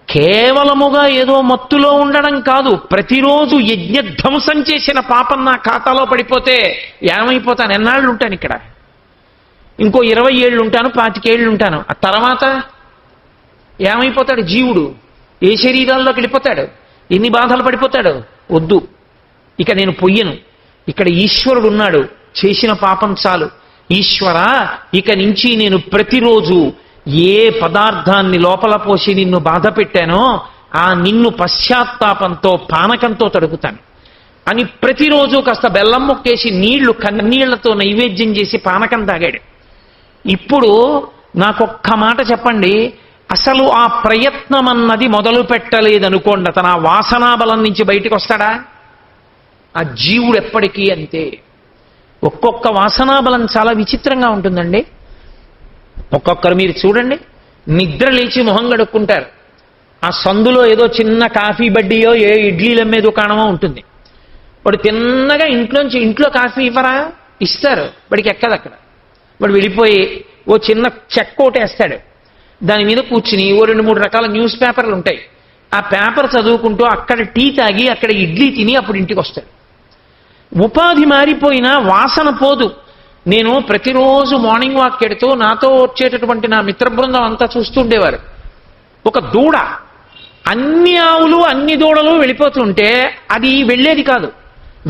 కేవలముగా ఏదో మత్తులో ఉండడం కాదు, ప్రతిరోజు యజ్ఞధ్వంసం చేసిన పాపం నా ఖాతాలో పడిపోతే ఏమైపోతాను? ఎన్నాళ్ళు ఉంటాను ఇక్కడ? ఇంకో 20 ఏళ్ళు ఉంటాను, 25 ఏళ్ళు ఉంటాను. ఆ తర్వాత ఏమైపోతాడు జీవుడు? ఏ శరీరాల్లోకి వెళ్ళిపోతాడు? ఎన్ని బాధలు పడిపోతాడు? వద్దు, ఇక నేను పొయ్యను. ఇక్కడ ఈశ్వరుడు ఉన్నాడు, చేసిన పాపం చాలు. ఈశ్వర, ఇక నుంచి నేను ప్రతిరోజు ఏ పదార్థాన్ని లోపల పోసి నిన్ను బాధ పెట్టానో ఆ నిన్ను పశ్చాత్తాపంతో పానకంతో తడుపుతాను అని ప్రతిరోజు కాస్త బెల్లం ముక్కేసి నీళ్లు కన్నీళ్లతో నైవేద్యం చేసి పానకం తాగాడు. ఇప్పుడు నాకొక్క మాట చెప్పండి, అసలు ఆ ప్రయత్నం అన్నది మొదలు పెట్టలేదనుకోండి, అతను ఆ వాసనాబలం నుంచి బయటకు వస్తాడా? ఆ జీవుడు ఎప్పటికీ అంతే. ఒక్కొక్క వాసనాబలం చాలా విచిత్రంగా ఉంటుందండి. ఒక్కొక్కరు మీరు చూడండి, నిద్ర లేచి మొహం గడుక్కుంటారు, ఆ సందులో ఏదో చిన్న కాఫీ బడ్డీయో ఏ ఇడ్లీలు అమ్మే దుకాణమో ఉంటుంది. వాడు తిన్నగా ఇంట్లో కాఫీ ఇవ్వరా? ఇస్తారు, వాడికి ఎక్కదు అక్కడ. వాడు వెళ్ళిపోయి ఓ చిన్న చెక్క ఒకటేస్తాడు, దాని మీద కూర్చుని ఓ 2-3 రకాల న్యూస్ పేపర్లు ఉంటాయి, ఆ పేపర్ చదువుకుంటూ అక్కడ టీ తాగి అక్కడ ఇడ్లీ తిని అప్పుడు ఇంటికి వస్తాడు. ఉపాధి మారిపోయినా వాసన పోదు. నేను ప్రతిరోజు మార్నింగ్ వాక్ ఎడుతూ నాతో వచ్చేటటువంటి నా మిత్ర బృందం అంతా చూస్తుండేవారు. ఒక దూడ, అన్ని ఆవులు అన్ని దూడలు వెళ్ళిపోతుంటే అది వెళ్ళేది కాదు,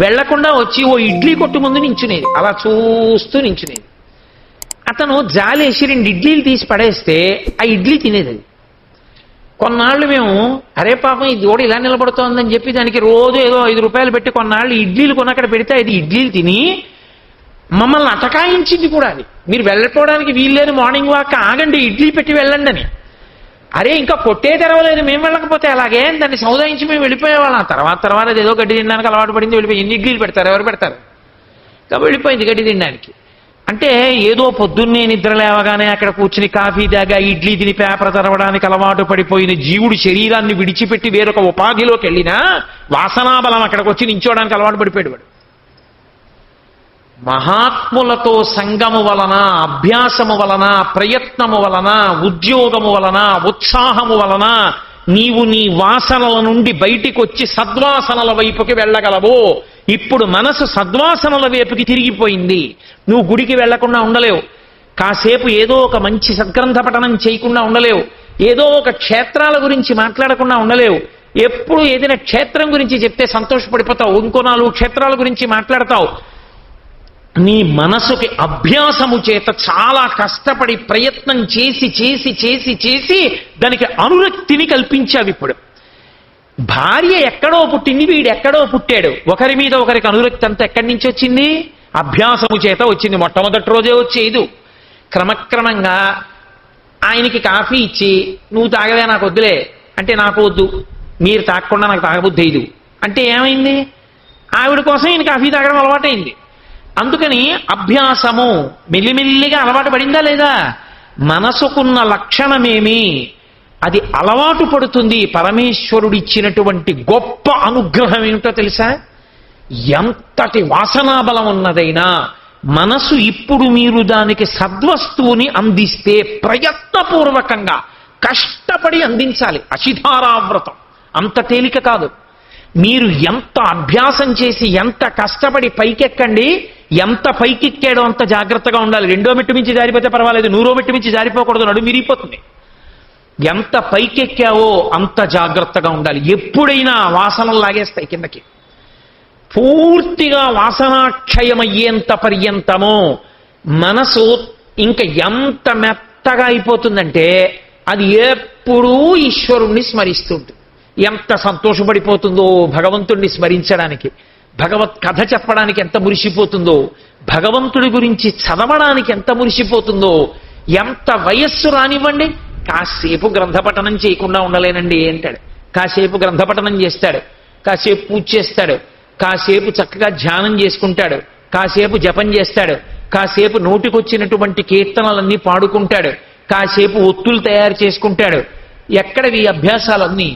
వెళ్లకుండా వచ్చి ఓ ఇడ్లీ కొట్టు ముందు నించునేది, అలా చూస్తూ నించునేది. అతను జాలేసి 2 ఇడ్లీలు తీసి పడేస్తే ఆ ఇడ్లీ తినేది. అది కొన్నాళ్ళు మేము అరే పాపం ఈ దూడ ఇలా నిలబడుతోందని చెప్పి దానికి రోజు ఏదో 5 రూపాయలు పెట్టి కొన్నాళ్ళు ఇడ్లీలు కొనక్కడ పెడితే అది ఇడ్లీలు తిని మమ్మల్ని అటకాయించింది కూడా అది. మీరు వెళ్ళిపోవడానికి వీల్లేని మార్నింగ్ వాక్ ఆగండి, ఇడ్లీ పెట్టి వెళ్ళండి అని. అరే ఇంకా కొట్టే తెరవలేదు, మేము వెళ్ళకపోతే అలాగే దాన్ని సముదాయించి మేము వెళ్ళిపోయేవాళ్ళం. తర్వాత అది ఏదో గడ్డి తినడానికి అలవాటు పడింది, వెళ్ళిపోయి ఎన్ని ఇడ్లీలు పెడతారు, ఎవరు పెడతారు? కాబట్టి వెళ్ళిపోయింది గడ్డి తినడానికి. అంటే ఏదో పొద్దున్నే నిద్ర లేవగానే అక్కడ కూర్చుని కాఫీ తాగా ఇడ్లీ తిని పేపర్ తెరవడానికి అలవాటు పడిపోయిన జీవుడు శరీరాన్ని విడిచిపెట్టి వేరొక ఉపాధిలోకి వెళ్ళినా వాసనాబలం అక్కడికి వచ్చి నించోడానికి అలవాటు పడిపోయాడు వాడు. మహాత్ములతో సంగము వలన, అభ్యాసము వలన, ప్రయత్నము వలన, ఉద్యోగము వలన, ఉత్సాహము వలన నీవు నీ వాసనల నుండి బయటికి వచ్చి సద్వాసనల వైపుకి వెళ్ళగలవు. ఇప్పుడు మనసు సద్వాసనల వైపుకి తిరిగిపోయింది. నువ్వు గుడికి వెళ్లకుండా ఉండలేవు, కాసేపు ఏదో ఒక మంచి సద్గ్రంథ పఠనం చేయకుండా ఉండలేవు, ఏదో ఒక క్షేత్రాల గురించి మాట్లాడకుండా ఉండలేవు. ఎప్పుడు ఏదైనా క్షేత్రం గురించి చెప్తే సంతోషపడిపోతావు, ఇంకో 4 క్షేత్రాల గురించి మాట్లాడతావు. నీ మనసుకి అభ్యాసము చేత చాలా కష్టపడి ప్రయత్నం చేసి చేసి చేసి చేసి దానికి అనురక్తిని కల్పించావు. ఇప్పుడు భార్య ఎక్కడో పుట్టింది, వీడు ఎక్కడో పుట్టాడు, ఒకరి మీద ఒకరికి అనురక్తి అంతా ఎక్కడి నుంచి వచ్చింది? అభ్యాసము చేత వచ్చింది. మొట్టమొదటి రోజే వచ్చేది. క్రమక్రమంగా ఆయనకి కాఫీ ఇచ్చి నువ్వు తాగవే నాకు వద్దులే అంటే నాకు వద్దు, మీరు తాగకుండా నాకు తాగబుద్ధి అయ్యదు అంటే ఏమైంది? ఆవిడ కోసం ఈయన కాఫీ తాగడం అలవాటైంది. అందుకని అభ్యాసము మెల్లిమెల్లిగా అలవాటు పడిందా లేదా? మనసుకున్న లక్షణమేమి అది అలవాటు పడుతుంది. పరమేశ్వరుడు ఇచ్చినటువంటి గొప్ప అనుగ్రహం ఏమిటో తెలుసా? ఎంతటి వాసనాబలం ఉన్నదైనా మనసు ఇప్పుడు మీరు దానికి సద్వస్తువుని అందిస్తే ప్రయత్నపూర్వకంగా కష్టపడి అందించాలి. అశిధారావ్రతం అంత తేలిక కాదు. మీరు ఎంత అభ్యాసం చేసి ఎంత కష్టపడి పైకెక్కండి, ఎంత పైకెక్కాడో అంత జాగ్రత్తగా ఉండాలి. 2వ మెట్టు మించి జారిపోతే పర్వాలేదు, 100వ మెట్టు మించి జారిపోకూడదు, నడుము విరిగిపోతుంది. ఎంత పైకెక్కావో అంత జాగ్రత్తగా ఉండాలి. ఎప్పుడైనా వాసనలు లాగేస్తాయి కిందకి. పూర్తిగా వాసనాక్షయమయ్యేంత పర్యంతమో మనసు ఇంకా ఎంత మెత్తగా అయిపోతుందంటే అది ఎప్పుడూ ఈశ్వరుణ్ణి స్మరిస్తుంటుంది. ఎంత సంతోషపడిపోతుందో భగవంతుణ్ణి స్మరించడానికి, భగవత్ కథ చెప్పడానికి ఎంత మురిసిపోతుందో, భగవంతుడి గురించి చదవడానికి ఎంత మురిసిపోతుందో. ఎంత వయస్సు రానివ్వండి, కాసేపు గ్రంథపఠనం చేయకుండా ఉండలేనండి అంటాడు. కాసేపు గ్రంథపఠనం చేస్తాడు, కాసేపు పూజ చేస్తాడు, కాసేపు చక్కగా ధ్యానం చేసుకుంటాడు, కాసేపు జపం చేస్తాడు, కాసేపు నోటికొచ్చినటువంటి కీర్తనలన్నీ పాడుకుంటాడు, కాసేపు ఒత్తులు తయారు చేసుకుంటాడు. ఎక్కడవి అభ్యాసాలన్నీ?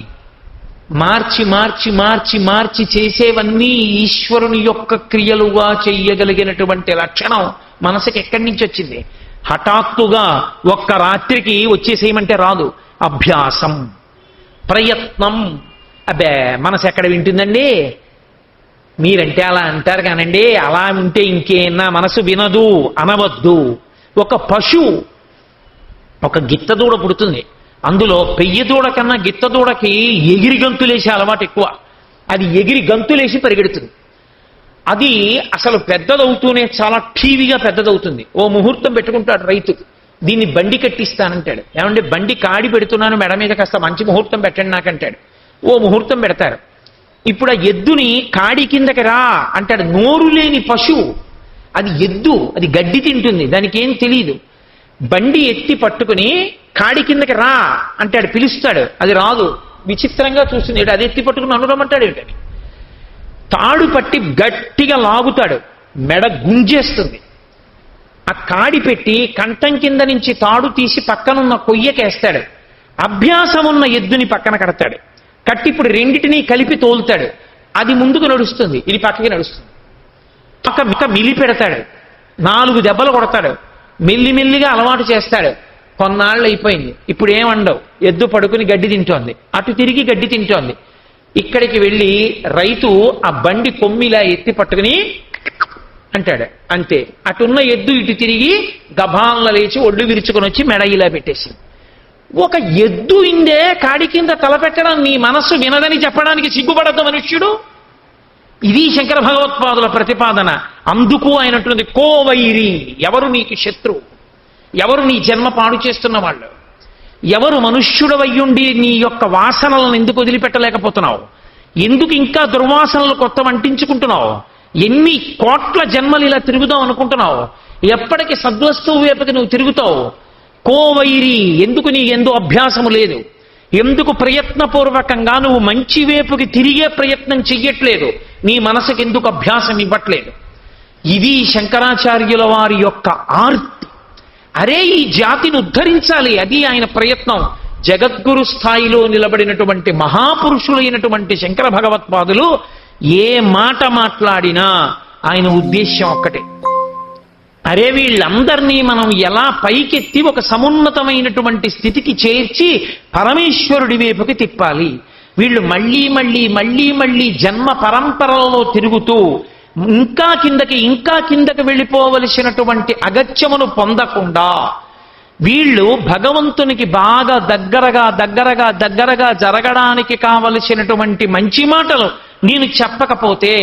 మార్చి మార్చి మార్చి మార్చి చేసేవన్నీ ఈశ్వరుని యొక్క క్రియలుగా చెయ్యగలిగినటువంటి లక్షణం మనసుకి ఎక్కడి నుంచి వచ్చింది? హఠాత్తుగా ఒక్క రాత్రికి వచ్చేసేయమంటే రాదు. అభ్యాసం, ప్రయత్నం. అబ్బే మనసు ఎక్కడ వింటుందండి? మీరంటే అలా అంటారు కానండి, అలా ఉంటే ఇంకేనా మనసు వినదు, అనవద్దు. ఒక పశువు, ఒక గిత్తదూడ పుడుతుంది, అందులో పెయ్యదూడ కన్నా గిత్తదూడకి ఎగిరి గంతులేసే అలవాటు ఎక్కువ. అది ఎగిరి గంతులేసి పరిగెడుతుంది. అది అసలు పెద్దదవుతూనే చాలా టీవీగా పెద్దదవుతుంది. ఓ ముహూర్తం పెట్టుకుంటాడు రైతు, దీన్ని బండి కట్టిస్తానంటాడు. ఏమంటే బండి కాడి పెడుతున్నాను, మెడ మీద కాస్త మంచి ముహూర్తం పెట్టండి నాకంటాడు. ఓ ముహూర్తం పెడతారు. ఇప్పుడు ఆ ఎద్దుని కాడి కిందకి రా అంటాడు. నోరు లేని పశువు అది, ఎద్దు, అది గడ్డి తింటుంది, దానికి ఏం తెలియదు. బండి ఎత్తి పట్టుకుని కాడి కిందకి రా అంటాడు, పిలుస్తాడు, అది రాదు. విచిత్రంగా చూస్తుంది, అది ఎత్తి పట్టుకుని అనురమ్మంటాడు ఏంటని. తాడు పట్టి గట్టిగా లాగుతాడు, మెడ గుంజేస్తుంది. ఆ కాడి పెట్టి కంఠం కింద నుంచి తాడు తీసి పక్కనున్న కొయ్యకేస్తాడు. అభ్యాసం ఉన్న ఎద్దుని పక్కన కడతాడు, కట్టి ఇప్పుడు రెండిటినీ కలిపి తోలుతాడు. అది ముందుకు నడుస్తుంది, ఇది పక్కకి నడుస్తుంది. పక్క మిలి పెడతాడు, 4 దెబ్బలు కొడతాడు, మెల్లిమెల్లిగా అలవాటు చేస్తాడు. కొన్నాళ్ళు అయిపోయింది, ఇప్పుడు ఏమండవు, ఎద్దు పడుకుని గడ్డి తింటోంది, అటు తిరిగి గడ్డి తింటోంది. ఇక్కడికి వెళ్ళి రైతు ఆ బండి కొమ్మిలా ఎత్తి పట్టుకుని అంటాడు, అంతే. అటున్న ఎద్దు ఇటు తిరిగి గభాన్ల లేచి ఒళ్ళు విరుచుకొని వచ్చి మెడ ఇలా పెట్టేసి. ఒక ఎద్దు ఇందే కాడి కింద తలపెట్టడం నీ మనస్సు వినదని చెప్పడానికి సిగ్గుపడద్దు మనుష్యుడు. ఇది శంకర భగవత్పాదుల ప్రతిపాదన. అందుకు అయినటువంటి కోవైరి, ఎవరు నీకు శత్రువు, ఎవరు నీ జన్మ పాడు చేస్తున్న వాళ్ళు, ఎవరు మనుష్యుడవయ్యుండి నీ యొక్క వాసనలను ఎందుకు వదిలిపెట్టలేకపోతున్నావు, ఎందుకు ఇంకా దుర్వాసనలు కొత్త అంటించుకుంటున్నావు, ఎన్ని కోట్ల జన్మలు ఇలా తిరుగుదాం అనుకుంటున్నావు? ఎప్పటికి సద్వస్తువు వైపుకి నువ్వు తిరుగుతావు? కోవైరి, ఎందుకు నీ ఎందు అభ్యాసము లేదు? ఎందుకు ప్రయత్నపూర్వకంగా నువ్వు మంచి వైపుకి తిరిగే ప్రయత్నం చెయ్యట్లేదు? నీ మనసుకి ఎందుకు అభ్యాసం ఇవ్వట్లేదు? ఇది శంకరాచార్యుల వారి యొక్క ఆర్తి. అరే, ఈ జాతిని ఉద్ధరించాలి, అది ఆయన ప్రయత్నం. జగద్గురు స్థాయిలో నిలబడినటువంటి మహాపురుషులైనటువంటి శంకర భగవత్పాదులు ఏ మాట మాట్లాడినా ఆయన ఉద్దేశ్యం ఒక్కటే. అరే, వీళ్ళందరినీ మనం ఎలా పైకెత్తి ఒక సమున్నతమైనటువంటి స్థితికి చేర్చి పరమేశ్వరుడి వైపుకి తిప్పాలి. వీళ్ళు మళ్ళీ మళ్ళీ మళ్ళీ మళ్ళీ జన్మ పరంపరలలో తిరుగుతూ ఇంకా కిందకి వెళ్ళిపోవలసినటువంటి అగత్యమును పొందకుండా వీళ్ళు భగవంతునికి బాగా దగ్గరగా జరగడానికి కావలసినటువంటి మంచి మాటలు నేను చెప్పకపోతే,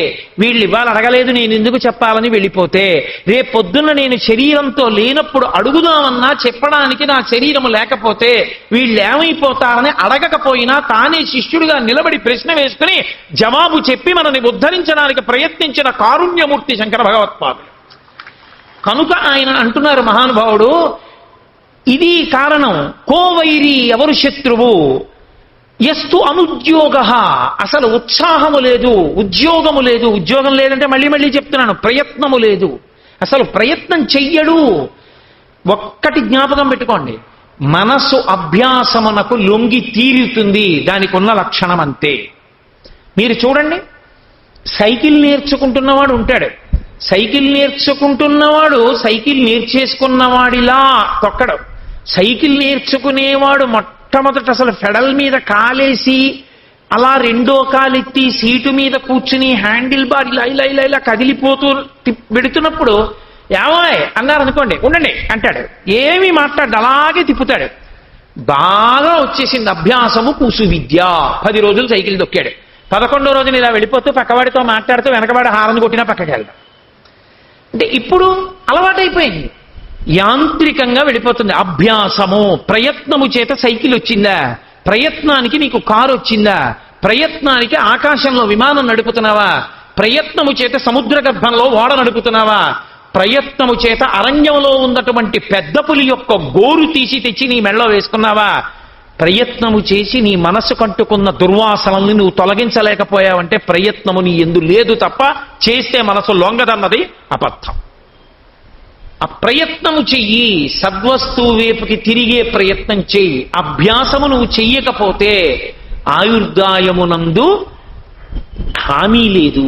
వీళ్ళు ఇవాళ అడగలేదు నేను ఎందుకు చెప్పాలని వెళ్ళిపోతే, రేపొద్దున నేను శరీరంతో లేనప్పుడు అడుగుదామన్నా చెప్పడానికి నా శరీరము లేకపోతే వీళ్ళు ఏమైపోతారని అడగకపోయినా తానే శిష్యుడిగా నిలబడి ప్రశ్న వేసుకుని జవాబు చెప్పి మనని ఉద్ధరించడానికి ప్రయత్నించిన కారుణ్యమూర్తి శంకర భగవత్పాదులు. కనుక ఆయన అంటున్నారు మహానుభావుడు, ఇది కారణం. కోవైరి, ఎవరు శత్రువు? ఎస్తు అనుద్యోగ, అసలు ఉత్సాహము లేదు, ఉద్యోగము లేదు. ఉద్యోగం లేదంటే మళ్ళీ చెప్తున్నాను, ప్రయత్నము లేదు, అసలు ప్రయత్నం చెయ్యడు. ఒక్కటి జ్ఞాపకం పెట్టుకోండి, మనసు అభ్యాసమునకు లొంగి తీరుతుంది, దానికి ఉన్న లక్షణం అంతే. మీరు చూడండి, సైకిల్ నేర్చుకుంటున్నవాడు ఉంటాడు. సైకిల్ నేర్చుకుంటున్నవాడు సైకిల్ నేర్చేసుకున్నవాడిలా తొక్కడు. సైకిల్ నేర్చుకునేవాడు మొట్టమొదట అసలు ఫెడల్ మీద కాలేసి అలా రెండో కాలెత్తి సీటు మీద కూర్చుని హ్యాండిల్ బార్ ఇలా కదిలిపోతూ పెడుతున్నప్పుడు ఏమాయ్ అన్నారు అనుకోండి, ఉండండి అంటాడు, ఏమీ మాట్లాడు, అలాగే తిప్పుతాడు. బాగా వచ్చేసింది అభ్యాసము, కూసు విద్య. 10 రోజులు సైకిల్ దొక్కాడు. 11వ రోజున ఇలా వెళ్ళిపోతూ పక్కవాడితో మాట్లాడుతూ వెనకవాడి హారను కొట్టినా పక్కకి వెళ్దాం. అంటే ఇప్పుడు అలవాటైపోయింది, యాంత్రికంగా వెళ్ళిపోతుంది. అభ్యాసము, ప్రయత్నము చేత సైకిల్ వచ్చిందా? ప్రయత్నానికి నీకు కారు వచ్చిందా? ప్రయత్నానికి ఆకాశంలో విమానం నడుపుతున్నావా? ప్రయత్నము చేత సముద్ర గర్భంలో ఓడ నడుపుతున్నావా? ప్రయత్నము చేత అరణ్యంలో ఉన్నటువంటి పెద్ద పులి యొక్క గోరు తీసి తెచ్చి నీ మెడలో వేసుకున్నావా? ప్రయత్నము చేసి నీ మనసు కంటుకున్న దుర్వాసనల్ని నువ్వు తొలగించలేకపోయావంటే ప్రయత్నము నీ ఎందు లేదు తప్ప, చేస్తే మనసు లొంగదన్నది అబద్ధం. ఆ ప్రయత్నము చెయ్యి, సద్వస్తువు వైపుకి తిరిగే ప్రయత్నం చెయ్యి. అభ్యాసము నువ్వు చెయ్యకపోతే ఆయుర్దాయమునందు హామీ లేదు.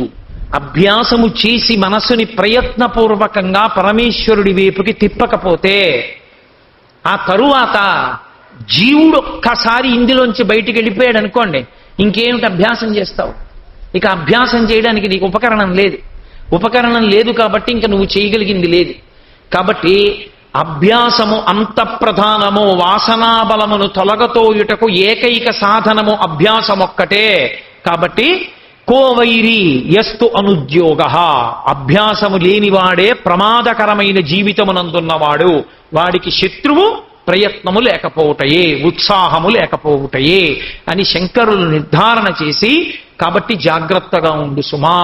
అభ్యాసము చేసి మనస్సుని ప్రయత్నపూర్వకంగా పరమేశ్వరుడి వైపుకి తిప్పకపోతే ఆ తరువాత జీవుడు ఒక్కసారి ఇందులోంచి బయటికి వెళ్ళిపోయాడు అనుకోండి, ఇంకేమిటి అభ్యాసం చేస్తావు? ఇక అభ్యాసం చేయడానికి నీకు ఉపకరణం లేదు. ఉపకరణం లేదు కాబట్టి ఇంకా నువ్వు చేయగలిగింది లేదు. కాబట్టి అభ్యాసము అంత ప్రధానము. వాసనాబలమును తొలగతోయుటకు ఏకైక సాధనము అభ్యాసమొక్కటే. కాబట్టి కోవైరి యస్తు అనుద్యోగ, అభ్యాసము లేనివాడే ప్రమాదకరమైన జీవితమునందున్నవాడు. వాడికి శత్రువు ప్రయత్నము లేకపోవటయే, ఉత్సాహము లేకపోవటయే అని శంకరులు నిర్ధారణ చేసి, కాబట్టి జాగ్రత్తగా ఉండు సుమా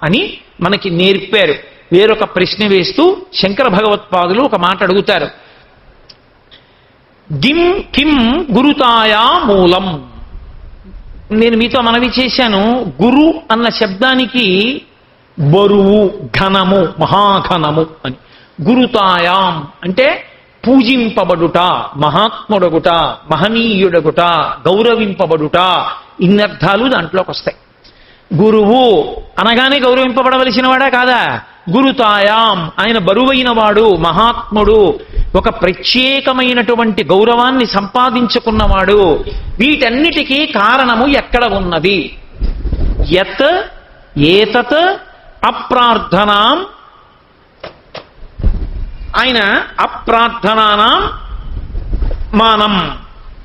అని మనకి నేర్పారు. వేరొక ప్రశ్న వేస్తూ శంకర భగవత్పాదులు ఒక మాట అడుగుతారు, కిం గురుతాయా మూలం. నేను మీతో మనవి చేశాను, గురు అన్న శబ్దానికి బరువు, ఘనము, మహాఘనము అని. గురుతాయాం అంటే పూజింపబడుట, మహాత్ముడగుట, మహనీయుడగుట, గౌరవింపబడుట, ఇన్నర్థాలు దాంట్లోకి వస్తాయి. గురువు అనగానే గౌరవింపబడవలసిన వాడా కాదా? గురుతాయాం, ఆయన బరువైన వాడు, మహాత్ముడు, ఒక ప్రత్యేకమైనటువంటి గౌరవాన్ని సంపాదించుకున్నవాడు. వీటన్నిటికీ కారణము ఎక్కడ ఉన్నది? యత్ ఏతత్ అప్రార్థనాం, ఆయన అప్రార్థనానాం మానం.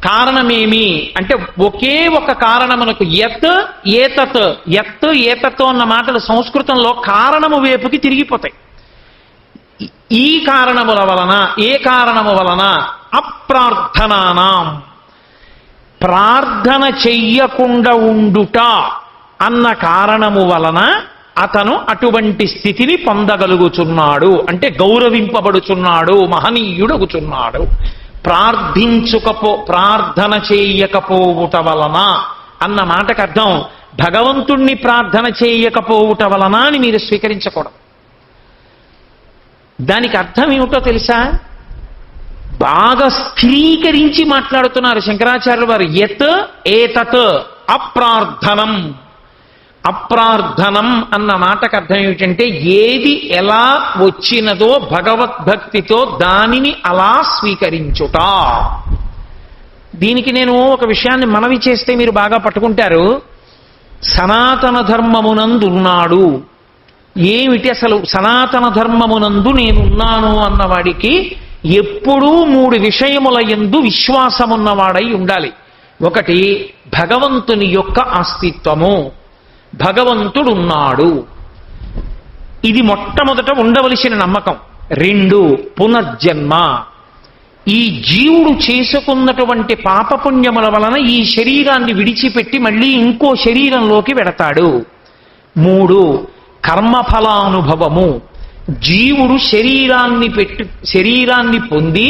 కారణమేమి అంటే ఒకే ఒక కారణమునకు యత్ ఏతత్, యత్ ఏతత్ అన్న మాటలు సంస్కృతంలో కారణము వైపుకి తిరిగిపోతాయి. ఈ కారణముల వలన, ఏ కారణము వలన? అప్రార్థనానాం, ప్రార్థన చెయ్యకుండా ఉండుట అన్న కారణము వలన అతను అటువంటి స్థితిని పొందగలుగుచున్నాడు, అంటే గౌరవింపబడుచున్నాడు, మహనీయుడగుచున్నాడు. ప్రార్థన చేయకపోవుట వలన అన్న మాటకు అర్థం భగవంతుణ్ణి ప్రార్థన చేయకపోవుట వలన అని మీరు స్వీకరించకూడదు. దానికి అర్థం ఏమిటో తెలుసా? బాగా స్థిరీకరించి మాట్లాడుతున్నారు శంకరాచార్యుల వారు. యత్ ఏతత్ అప్రార్థనం. అప్రార్థనం అన్న మాటకు అర్థం ఏమిటంటే ఏది ఎలా వచ్చినదో భగవద్భక్తితో దానిని అలా స్వీకరించుట. దీనికి నేను ఒక విషయాన్ని మనవి చేస్తే మీరు బాగా పట్టుకుంటారు. సనాతన ధర్మమునందున్నాడు. ఏమిటి అసలు సనాతన ధర్మమునందు నేనున్నాను అన్నవాడికి ఎప్పుడూ 3 విషయముల యందు విశ్వాసమున్నవాడై ఉండాలి. ఒకటి, భగవంతుని యొక్క అస్తిత్వము, భగవంతుడున్నాడు, ఇది మొట్టమొదట ఉండవలసిన నమ్మకం. 2, పునర్జన్మ. ఈ జీవుడు చేసుకున్నటువంటి పాపపుణ్యముల వలన ఈ శరీరాన్ని విడిచిపెట్టి మళ్ళీ ఇంకో శరీరంలోకి వెడతాడు. 3, కర్మఫలానుభవము. జీవుడు శరీరాన్ని పొంది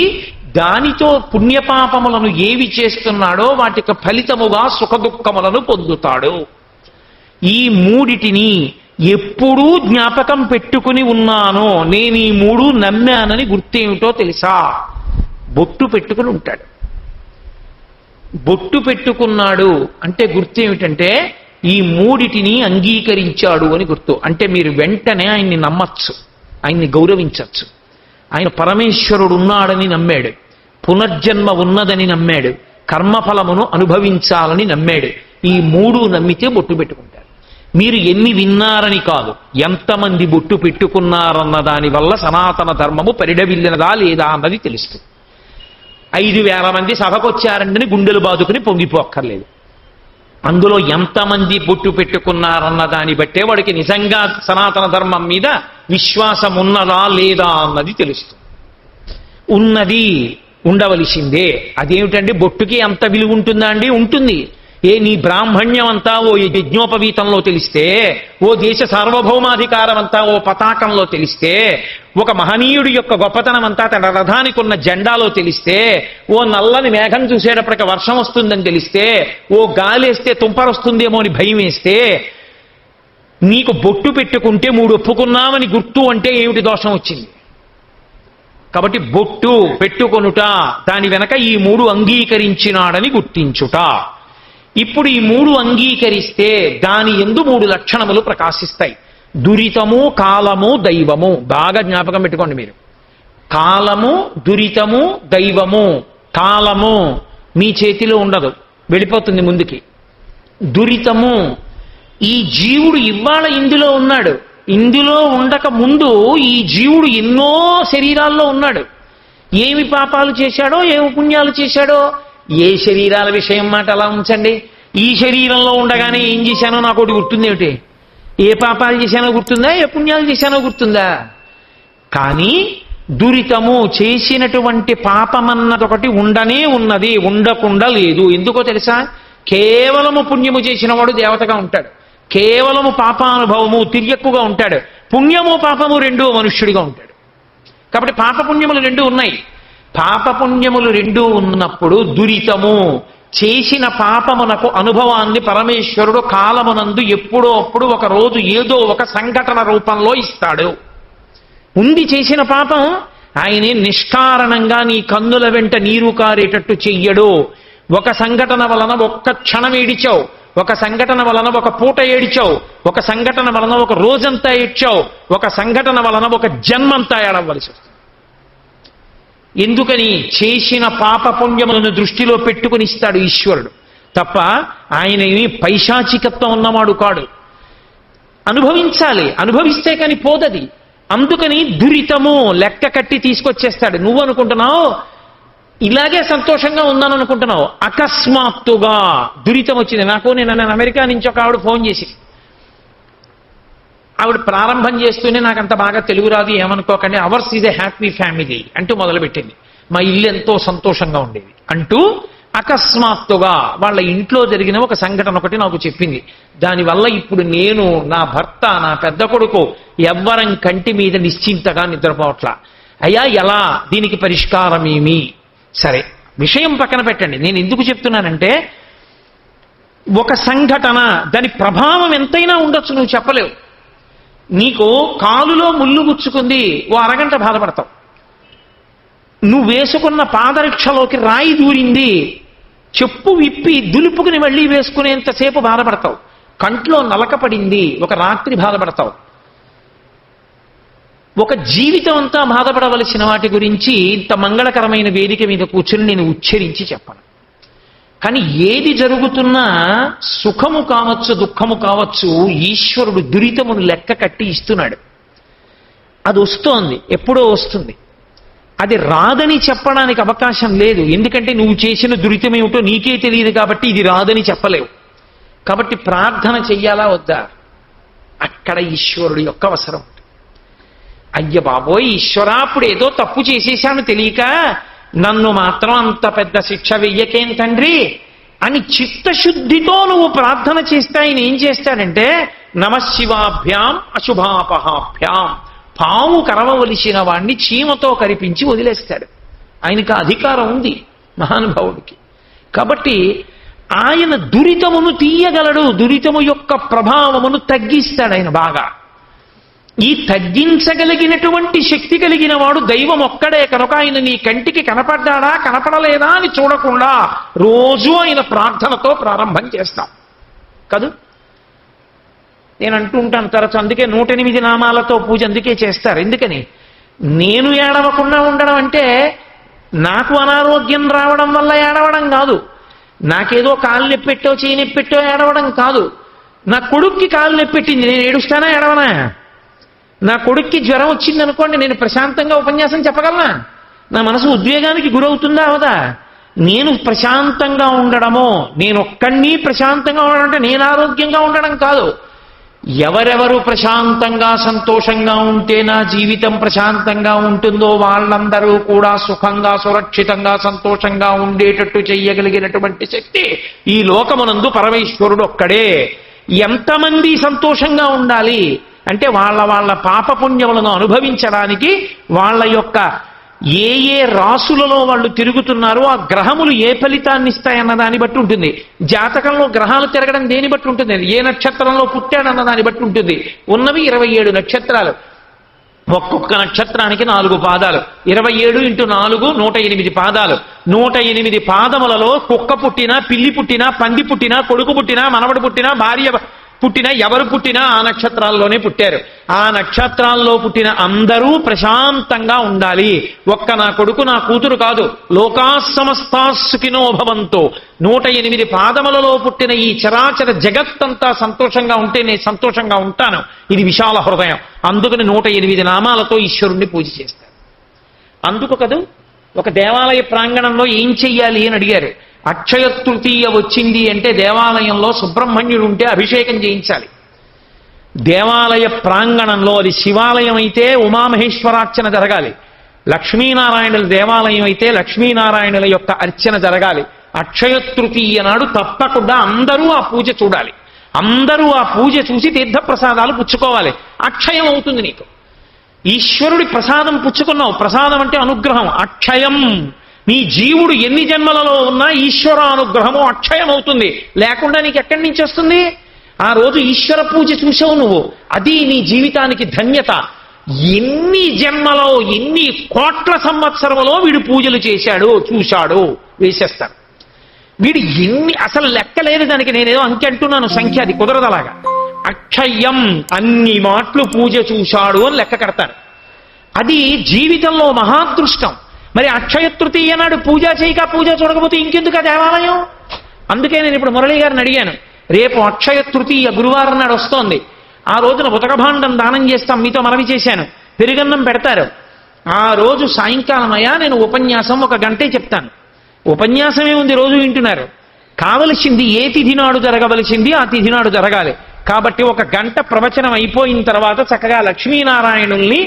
దానితో పుణ్యపాపములను ఏవి చేస్తున్నాడో వాటికి ఫలితముగా సుఖదుఖములను పొందుతాడు. ఈ 3 ఎప్పుడూ జ్ఞాపకం పెట్టుకుని ఉన్నానో, నేను ఈ 3 నమ్మానని గుర్తేమిటో తెలుసా? బొట్టు పెట్టుకుని ఉంటాడు. బొట్టు పెట్టుకున్నాడు అంటే గుర్తేమిటంటే ఈ 3 అంగీకరించాడు అని గుర్తు. అంటే మీరు వెంటనే ఆయన్ని నమ్మచ్చు, ఆయన్ని గౌరవించచ్చు. ఆయన పరమేశ్వరుడు ఉన్నాడని నమ్మాడు, పునర్జన్మ ఉన్నదని నమ్మాడు, కర్మఫలమును అనుభవించాలని నమ్మాడు. ఈ 3 నమ్మితే బొట్టు పెట్టుకుంటాడు. మీరు ఎన్ని విన్నారని కాదు, ఎంతమంది బొట్టు పెట్టుకున్నారన్న దాని వల్ల సనాతన ధర్మము పరిడవిల్లినదా లేదా అన్నది తెలుస్తుంది. 5,000 మంది సభకొచ్చారండి గుండెలు బాదుకుని పొంగిపోక్కర్లేదు. అందులో ఎంతమంది బొట్టు పెట్టుకున్నారన్న దాన్ని బట్టే వాడికి నిజంగా సనాతన ధర్మం మీద విశ్వాసం ఉన్నదా లేదా అన్నది తెలుస్తుంది. ఉన్నది, ఉండవలసిందే. అదేమిటండి బొట్టుకి అంత విలువ ఉంటుందా అండి? ఉంటుంది. నీ బ్రాహ్మణ్యం అంతా ఓ యజ్ఞోపవీతంలో తెలిస్తే, ఓ దేశ సార్వభౌమాధికారం అంతా ఓ పతాకంలో తెలిస్తే, ఒక మహనీయుడి యొక్క గొప్పతనం అంతా తన రథానికి ఉన్న జెండాలో తెలిస్తే, ఓ నల్లని మేఘం చూసేటప్పటికి వర్షం వస్తుందని తెలిస్తే, ఓ గాలేస్తే తుంపరొస్తుందేమో అని భయం వేస్తే, నీకు బొట్టు పెట్టుకుంటే 3 ఒప్పుకున్నామని గుర్తు అంటే ఏమిటి దోషం వచ్చింది? కాబట్టి బొట్టు పెట్టుకొనుట, దాని వెనక ఈ 3 అంగీకరించినాడని గుర్తించుట. ఇప్పుడు ఈ 3 అంగీకరిస్తే దాని యందు 3 లక్షణములు ప్రకాశిస్తాయి. దురితము, కాలము, దైవము. బాగా జ్ఞాపకం పెట్టుకోండి మీరు. కాలము, దురితము, దైవము. కాలము మీ చేతిలో ఉండదు, వెళ్ళిపోతుంది ముందుకి. దురితము, ఈ జీవుడు ఇవాళ ఇందులో ఉన్నాడు, ఇందులో ఉండక ముందు ఈ జీవుడు ఎన్నో శరీరాల్లో ఉన్నాడు. ఏమి పాపాలు చేశాడో, ఏమి పుణ్యాలు చేశాడో, ఏ శరీరాల విషయం మాట అలా ఉంచండి. ఈ శరీరంలో ఉండగానే ఏం చేశానో నాకు ఒకటి గుర్తుందేమిటి? ఏ పాపాలు చేశానో గుర్తుందా, ఏ పుణ్యాలు చేశానో గుర్తుందా? కానీ దురితము, చేసినటువంటి పాపమన్నదొకటి ఉండనే ఉన్నది, ఉండకుండా లేదు. ఎందుకో తెలుసా? కేవలము పుణ్యము చేసిన వాడు దేవతగా ఉంటాడు, కేవలము పాపానుభవము తిరియక్కుగా ఉంటాడు, పుణ్యము పాపము 2 మనుష్యుడిగా ఉంటాడు. కాబట్టి పాపపుణ్యములు 2 ఉన్నాయి. పాపపుణ్యములు 2 ఉన్నప్పుడు దురితము, చేసిన పాపమునకు అనుభవాన్ని పరమేశ్వరుడు కాలమునందు ఎప్పుడో అప్పుడు ఒక రోజు ఏదో ఒక సంఘటన రూపంలో ఇస్తాడు. ఉంది చేసిన పాపం, ఆయనే నిష్కారణంగా నీ కన్నుల వెంట నీరు కారేటట్టు చెయ్యడు. ఒక సంఘటన వలన ఒక్క క్షణం ఏడిచావు, ఒక సంఘటన వలన ఒక పూట ఏడిచావు, ఒక సంఘటన వలన ఒక రోజంతా ఏడ్చావు, ఒక సంఘటన వలన ఒక జన్మంతా ఏడవలసి వస్తుంది. ఎందుకని? చేసిన పాపపుణ్యములను దృష్టిలో పెట్టుకుని ఇస్తాడు ఈశ్వరుడు తప్ప ఆయన పైశాచికత్వం ఉన్నవాడు కాడు. అనుభవించాలి, అనుభవిస్తే కానీ పోదది. అందుకని దురితము లెక్క కట్టి తీసుకొచ్చేస్తాడు. నువ్వు అనుకుంటున్నావు ఇలాగే సంతోషంగా ఉన్నాను అనుకుంటున్నావు, అకస్మాత్తుగా దురితం వచ్చింది. నేను అమెరికా నుంచి ఒక ఆవిడ ఫోన్ చేసి, ఆవిడ ప్రారంభం చేస్తూనే నాకు అంత బాగా తెలుగు రాదు ఏమనుకోకండి, hours is a happy family అంటూ మొదలుపెట్టింది. మా ఇల్లు ఎంతో సంతోషంగా ఉండేది అంటూ అకస్మాత్తుగా వాళ్ళ ఇంట్లో జరిగిన ఒక సంఘటన ఒకటి నాకు చెప్పింది. దానివల్ల ఇప్పుడు నేను, నా భర్త, నా పెద్ద కొడుకు ఎవ్వరం కంటి మీద నిశ్చింతగా నిద్రపోవట్లా. అయ్యా ఎలా, దీనికి పరిష్కారం ఏమి? సరే, విషయం పక్కన పెట్టండి. నేను ఎందుకు చెప్తున్నానంటే, ఒక సంఘటన దాని ప్రభావం ఎంతైనా ఉండొచ్చు, నువ్వు చెప్పలేవు. నీకు కాలులో ముళ్ళు గుచ్చుకుంది, ఓ అరగంట బాధపడతావు. నువ్వు వేసుకున్న పాదరక్షలోకి రాయి దూరింది, చెప్పు విప్పి దులుపుకుని మళ్ళీ వేసుకునేంతసేపు బాధపడతావు. కంట్లో నలక పడింది, ఒక రాత్రి బాధపడతావు. ఒక జీవితం అంతా బాధపడవలసిన వాటి గురించి ఇంత మంగళకరమైన వేదిక మీద కూర్చుని నేను ఉచ్చరించి చెప్పను. కానీ ఏది జరుగుతున్నా సుఖము కావచ్చు, దుఃఖము కావచ్చు, ఈశ్వరుడు దురితమును లెక్క కట్టి ఇస్తున్నాడు. అది వస్తోంది, ఎప్పుడో వస్తుంది. అది రాదని చెప్పడానికి అవకాశం లేదు. ఎందుకంటే నువ్వు చేసిన దురితం ఏమిటో నీకే తెలియదు కాబట్టి ఇది రాదని చెప్పలేవు. కాబట్టి ప్రార్థన చెయ్యాలా వద్దా? అక్కడ ఈశ్వరుడు యొక్క అవసరం. అయ్య బాబోయ్ ఈశ్వరా, అప్పుడు ఏదో తప్పు చేసేశాను తెలియక, నన్ను మాత్రం అంత పెద్ద శిక్ష వెయ్యకేం తండ్రి అని చిత్తశుద్ధితో నువ్వు ప్రార్థన చేస్తే ఆయన ఏం చేస్తాడంటే, నమశివాభ్యాం అశుభాపహాభ్యాం, పాము కరవవలసిన వాణ్ణి చీమతో కరిపించి వదిలేస్తాడు. ఆయనకు అధికారం ఉంది మహానుభావుడికి. కాబట్టి ఆయన దురితమును తీయగలడు, దురితము యొక్క ప్రభావమును తగ్గిస్తాడు ఆయన బాగా. ఈ తగ్గించగలిగినటువంటి శక్తి కలిగిన వాడు దైవం ఒక్కడే కనుక ఆయన నీ కంటికి కనపడ్డాడా కనపడలేదా అని చూడకుండా రోజు ఆయన ప్రార్థనతో ప్రారంభం చేస్తాం కాదు. నేను అంటూ ఉంటాను తరచు, అందుకే 108 నామాలతో పూజ అందుకే చేస్తారు. ఎందుకని? నేను ఏడవకుండా ఉండడం అంటే నాకు అనారోగ్యం రావడం వల్ల ఏడవడం కాదు, నాకేదో కాలు నొప్పెట్టో చేయి నొప్పెట్టో ఏడవడం కాదు. నా కొడుక్కి కాలు నొప్పెట్టింది, నేను ఏడుస్తానా ఏడవనా? నా కొడుక్కి జ్వరం వచ్చింది అనుకోండి, నేను ప్రశాంతంగా ఉపన్యాసం చెప్పగలనా? నా మనసు ఉద్వేగానికి గురవుతుందా అవదా? నేను ప్రశాంతంగా ఉండడమో, నేను ఒక్కడిని ప్రశాంతంగా ఉండడం అంటే నేను ఆరోగ్యంగా ఉండడం కాదు. ఎవరెవరు ప్రశాంతంగా సంతోషంగా ఉంటే నా జీవితం ప్రశాంతంగా ఉంటుందో వాళ్ళందరూ కూడా సుఖంగా సురక్షితంగా సంతోషంగా ఉండేటట్టు చెయ్యగలిగినటువంటి శక్తి ఈ లోకమునందు పరమేశ్వరుడు ఒక్కడే. ఎంతమంది సంతోషంగా ఉండాలి అంటే వాళ్ళ వాళ్ళ పాపపుణ్యములను అనుభవించడానికి వాళ్ళ యొక్క ఏ ఏ రాసులలో వాళ్ళు తిరుగుతున్నారో ఆ గ్రహములు ఏ ఫలితాన్ని ఇస్తాయన్న దాన్ని బట్టి ఉంటుంది. జాతకంలో గ్రహాలు తిరగడం దేని బట్టి ఉంటుంది? ఏ నక్షత్రంలో పుట్టాడన్న దాన్ని బట్టి ఉంటుంది. ఉన్నవి 27 నక్షత్రాలు, ఒక్కొక్క నక్షత్రానికి 4 పాదాలు, 27 × 4 108 పాదాలు. 108 పాదములలో కుక్క పుట్టినా, పిల్లి పుట్టినా, పంది పుట్టినా, కొడుకు పుట్టినా, మనవడు పుట్టినా, భార్య పుట్టినా, ఎవరు పుట్టినా ఆ నక్షత్రాల్లోనే పుట్టారు. ఆ నక్షత్రాల్లో పుట్టిన అందరూ ప్రశాంతంగా ఉండాలి. ఒక్క నా కొడుకు నా కూతురు కాదు, లోకా సమస్తా సుఖినో భవంతో. 108 పాదములలో పుట్టిన ఈ చరాచర జగత్తంతా సంతోషంగా ఉంటే నేను సంతోషంగా ఉంటాను. ఇది విశాల హృదయం. అందుకని 108 నామాలతో ఈశ్వరుణ్ణి పూజ చేస్తారు. అందుకు కదూ ఒక దేవాలయ ప్రాంగణంలో ఏం చెయ్యాలి అని అడిగారు. అక్షయ తృతీయ వచ్చింది అంటే దేవాలయంలో సుబ్రహ్మణ్యుడు ఉంటే అభిషేకం చేయించాలి. దేవాలయ ప్రాంగణంలో, అది శివాలయం అయితే ఉమామహేశ్వరార్చన జరగాలి, లక్ష్మీనారాయణుల దేవాలయం అయితే లక్ష్మీనారాయణుల యొక్క అర్చన జరగాలి. అక్షయ తృతీయ నాడు తప్పకుండా అందరూ ఆ పూజ చూడాలి. అందరూ ఆ పూజ చూసి తీర్థప్రసాదాలు పుచ్చుకోవాలి. అక్షయం అవుతుంది నీకు. ఈశ్వరుడి ప్రసాదం పుచ్చుకున్నావు. ప్రసాదం అంటే అనుగ్రహం, అక్షయం. నీ జీవుడు ఎన్ని జన్మలలో ఉన్నా ఈశ్వర అనుగ్రహము అక్షయం అవుతుంది. లేకుండా నీకు ఎక్కడి నుంచి వస్తుంది? ఆ రోజు ఈశ్వర పూజ చూసావు నువ్వు, అది నీ జీవితానికి ధన్యత. ఎన్ని జన్మలో, ఎన్ని కోట్ల సంవత్సరములో వీడు పూజలు చేశాడు, చూశాడు, వేసేస్తారు. వీడు ఎన్ని, అసలు లెక్కలేదు దానికి. నేనేదో అంకె అంటున్నాను, సంఖ్య, అది కుదరదలాగా. అక్షయం, అన్ని మాటలు పూజ చూశాడు అని లెక్క కడతారు. అది జీవితంలో మహాదృష్టం. మరి అక్షయ తృతీయ నాడు పూజ చేయక, పూజ చూడకపోతే ఇంకెందుకు ఆ దేవాలయం? అందుకే నేను ఇప్పుడు మురళీ గారిని అడిగాను, రేపు అక్షయ తృతీయ గురువారం నాడు వస్తోంది, ఆ రోజున ఉతకభాండం దానం చేస్తాం, మీతో మనవి చేశాను, పెరుగన్నం పెడతారు. ఆ రోజు సాయంకాలం అయ్యా నేను ఉపన్యాసం 1 గంటే చెప్తాను. ఉపన్యాసమే ఉంది, రోజు వింటున్నారు. కావలసింది ఏ తిథి నాడు జరగవలసింది ఆ తిథి నాడు జరగాలి. కాబట్టి 1 గంట ప్రవచనం అయిపోయిన తర్వాత చక్కగా లక్ష్మీనారాయణుల్ని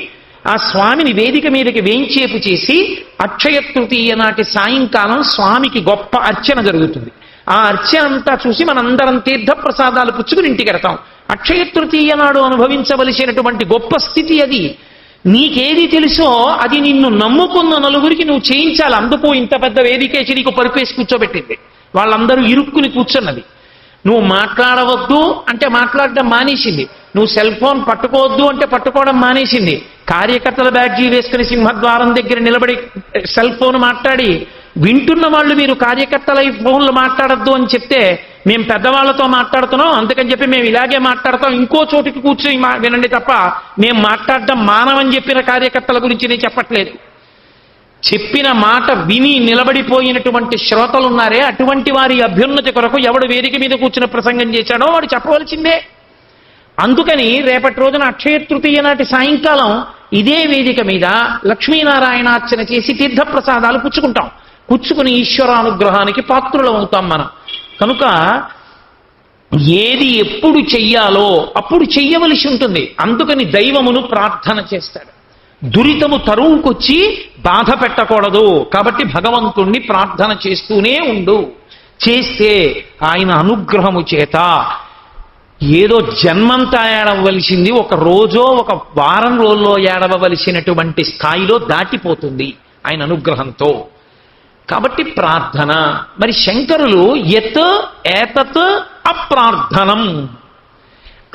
ఆ స్వామిని వేదిక మీదకి వేంచేపు చేసి అక్షయ తృతీయ నాటి సాయంకాలం స్వామికి గొప్ప అర్చన జరుగుతుంది. ఆ అర్చన అంతా చూసి మనందరం తీర్థప్రసాదాలు పుచ్చుకుని ఇంటికి వెడతాం. అక్షయ తృతీయ నాడు అనుభవించవలసినటువంటి గొప్ప స్థితి అది. నీకేది తెలుసో అది నిన్ను నమ్ముకున్న నలుగురికి నువ్వు చేయించాలి. అందుకు ఇంత పెద్ద వేదికేసి నీకు పరుపేసి కూర్చోబెట్టింది. వాళ్ళందరూ ఇరుక్కుని కూర్చున్నది. నువ్వు మాట్లాడవద్దు అంటే మాట్లాడడం మానేసింది. నువ్వు సెల్ ఫోన్ పట్టుకోవద్దు అంటే పట్టుకోవడం మానేసింది. కార్యకర్తల బ్యాడ్జీ వేసుకుని సింహద్వారం దగ్గర నిలబడి సెల్ ఫోన్ మాట్లాడి వింటున్న వాళ్ళు మీరు కార్యకర్తల ఈ ఫోన్లు మాట్లాడద్దు అని చెప్తే మేము పెద్దవాళ్లతో మాట్లాడుతున్నాం అందుకని చెప్పి మేము ఇలాగే మాట్లాడతాం, ఇంకో చోటికి కూర్చొని వినండి తప్ప మేము మాట్లాడడం మానవని చెప్పిన కార్యకర్తల గురించి నేను చెప్పట్లేదు. చెప్పిన మాట విని నిలబడిపోయినటువంటి శ్రోతలున్నారే, అటువంటి వారి అభ్యున్నతి కొరకు ఎవడు వేదిక మీద కూర్చుని ప్రసంగం చేశాడో వాడు చెప్పవలసిందే. అందుకని రేపటి రోజున అక్షయ తృతీయ నాటి సాయంకాలం ఇదే వేదిక మీద లక్ష్మీనారాయణార్చన చేసి తీర్థప్రసాదాలు పుచ్చుకుంటాం. పుచ్చుకుని ఈశ్వరానుగ్రహానికి పాత్రులం అవుతాం మనం. కనుక ఏది ఎప్పుడు చెయ్యాలో అప్పుడు చెయ్యవలసి ఉంటుంది. అందుకని దైవమును ప్రార్థన చేస్తాడు. దురితము తరువుకొచ్చి బాధ పెట్టకూడదు కాబట్టి భగవంతుణ్ణి ప్రార్థన చేస్తూనే ఉండు. చేస్తే ఆయన అనుగ్రహము చేత ఏదో జన్మంతా ఏడవలసింది ఒక రోజో ఒక వారం రోజుల్లో ఏడవలసినటువంటి స్థాయిలో దాటిపోతుంది ఆయన అనుగ్రహంతో. కాబట్టి ప్రార్థన. మరి శంకరులు యత్ ఏతత్ అప్రార్థనం,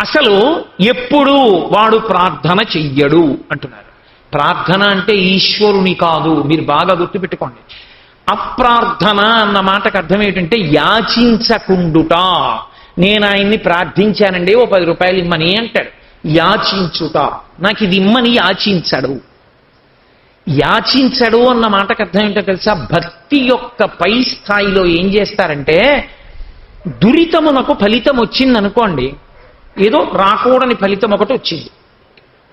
అసలు ఎప్పుడు వాడు ప్రార్థన చెయ్యడు అంటున్నారు. ప్రార్థన అంటే ఈశ్వరుని కాదు, మీరు బాగా గుర్తుపెట్టుకోండి. అప్రార్థన అన్న మాటకు అర్థం ఏంటంటే యాచించకుండుట. నేను ఆయన్ని ప్రార్థించానండి ఓ 10 రూపాయలు ఇమ్మని అంటాడు. యాచించుట, నాకు ఇది ఇమ్మని యాచించడు. యాచించడు అన్న మాటకు అర్థం ఏంటో తెలుసా? భక్తి యొక్క పై స్థాయిలో ఏం చేస్తారంటే దురితమునకు ఫలితం వచ్చిందనుకోండి, ఏదో రాకూడని ఫలితం ఒకటి వచ్చింది.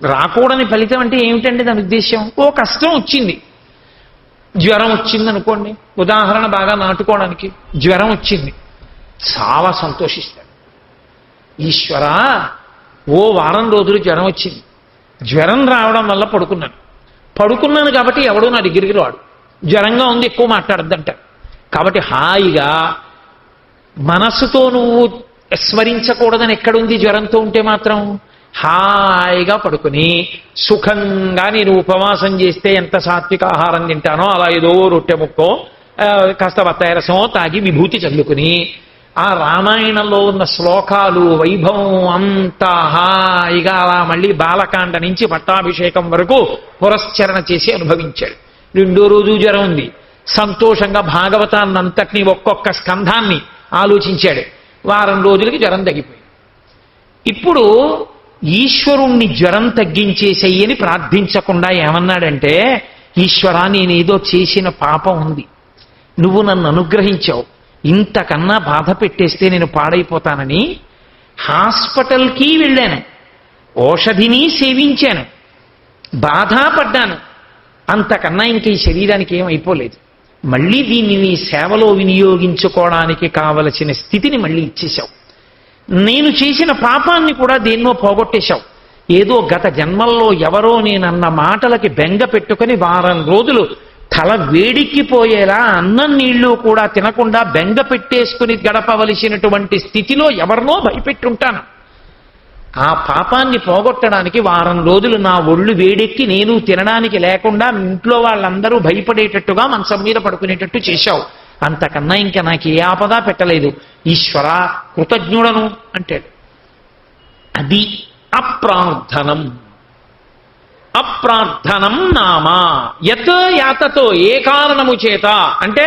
రాకూడని ఫలితం అంటే ఏమిటండి దాని ఉద్దేశం? ఓ కష్టం వచ్చింది, జ్వరం వచ్చింది అనుకోండి, ఉదాహరణ బాగా నాటుకోవడానికి. జ్వరం వచ్చింది, చాలా సంతోషిస్తాడు. ఈశ్వరా ఓ వారం రోజులు జ్వరం వచ్చింది, జ్వరం రావడం వల్ల పడుకున్నాను కాబట్టి ఎవడో నా దగ్గరికి రాడు, జ్వరంగా ఉంది ఎక్కువ మాట్లాడద్దంటాడు. కాబట్టి హాయిగా మనస్సుతో నువ్వు స్మరించకూడదని ఎక్కడుంది? జ్వరంతో ఉంటే మాత్రం హాయిగా పడుకుని సుఖంగా నేను ఉపవాసం చేస్తే ఎంత సాత్విక ఆహారం తింటానో అలా ఏదో రొట్టె ముక్కో కాస్త బత్తాయి రసమో తాగి విభూతి చల్లుకుని ఆ రామాయణంలో ఉన్న శ్లోకాలు వైభవం అంతా హాయిగా అలా మళ్ళీ బాలకాండ నుంచి పట్టాభిషేకం వరకు పురస్చరణ చేసి అనుభవించాడు. 2వ రోజు జ్వరం ఉంది, సంతోషంగా భాగవతాన్ని అంతటినీ ఒక్కొక్క స్కంధాన్ని ఆలోచించాడు. వారం రోజులకి జ్వరం తగ్గిపోయింది. ఇప్పుడు ఈశ్వరుణ్ణి జ్వరం తగ్గించేసేయని ప్రార్థించకుండా ఏమన్నాడంటే, ఈశ్వరా నేనేదో చేసిన పాపం ఉంది, నువ్వు నన్ను అనుగ్రహించావు, ఇంతకన్నా బాధ పెట్టేస్తే నేను పాడైపోతానని హాస్పిటల్కి వెళ్ళాను, ఔషధిని సేవించాను, బాధపడ్డాను, అంతకన్నా ఇంక ఈ శరీరానికి ఏమైపోలేదు. మళ్ళీ దీన్ని నీ సేవలో వినియోగించుకోవడానికి కావలసిన స్థితిని మళ్ళీ ఇచ్చేశావు. నేను చేసిన పాపాన్ని కూడా దేన్నో పోగొట్టేశావు. ఏదో గత జన్మల్లో ఎవరో నేనన్న మాటలకి బెంగ పెట్టుకుని వారం రోజులు తల వేడిక్కిపోయేలా అన్నం నీళ్లు కూడా తినకుండా బెంగ పెట్టేసుకుని గడపవలసినటువంటి స్థితిలో ఎవరినో భయపెట్టుంటాను. ఆ పాపాన్ని పోగొట్టడానికి వారం రోజులు నా ఒళ్ళు వేడెక్కి నేను తినడానికి లేకుండా ఇంట్లో వాళ్ళందరూ భయపడేటట్టుగా మంచం మీద పడుకునేటట్టు చేశావు. అంతకన్నా ఇంకా నాకు ఏ ఆపద పెట్టలేదు, ఈశ్వర కృతజ్ఞుడను అంటాడు. అది అప్రార్థనం. అప్రార్థనం నామా యత్ యాతతో, ఏ కారణము చేత అంటే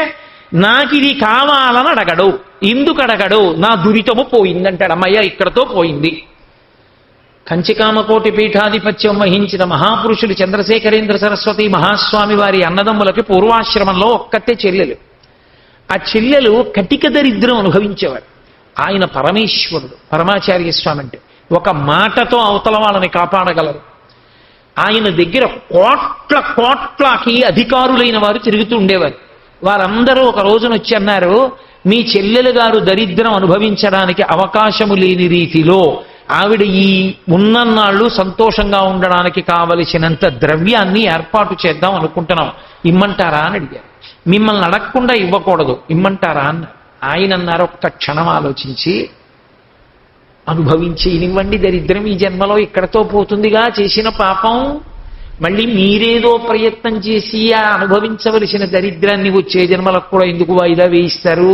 నాకిది కావాలని అడగడు. ఎందుకు అడగడు? నా దురితము పోయిందంటాడు. అమ్మయ్య ఇక్కడతో పోయింది. కంచికామకోటి పీఠాధిపత్యం వహించిన మహాపురుషులు చంద్రశేఖరేంద్ర సరస్వతి మహాస్వామి వారి అన్నదమ్ములకి పూర్వాశ్రమంలో ఒక్కతే చెల్లెలు. ఆ చెల్లెలు కటిక దరిద్రం అనుభవించేవారు. ఆయన పరమేశ్వరుడు, పరమాచార్య స్వామి అంటే ఒక మాటతో అవతల వాళ్ళని కాపాడగలరు. ఆయన దగ్గర కోట్లకి అధికారులైన వారు తిరుగుతూ ఉండేవారు. వారందరూ ఒక రోజున వచ్చి అన్నారు, మీ చెల్లెలు గారు దరిద్రం అనుభవించడానికి అవకాశము లేని రీతిలో ఆవిడ ఈ ఉన్నన్నాళ్ళు సంతోషంగా ఉండడానికి కావలసినంత ద్రవ్యాన్ని ఏర్పాటు చేద్దాం అనుకుంటున్నాం, ఇమ్మంటారా అని అడిగారు. మిమ్మల్ని అడగకుండా ఇవ్వకూడదు, ఇమ్మంటారా అన్నారు. ఆయన అన్నారు, ఒక్క క్షణం ఆలోచించి, అనుభవించి ఇనివ్వండి, దరిద్రం ఈ జన్మలో ఇక్కడతో పోతుందిగా, చేసిన పాపం మళ్ళీ మీరేదో ప్రయత్నం చేసి ఆ అనుభవించవలసిన దరిద్రాన్ని వచ్చే జన్మలకు కూడా ఎందుకు వాయిదా వేయిస్తారు,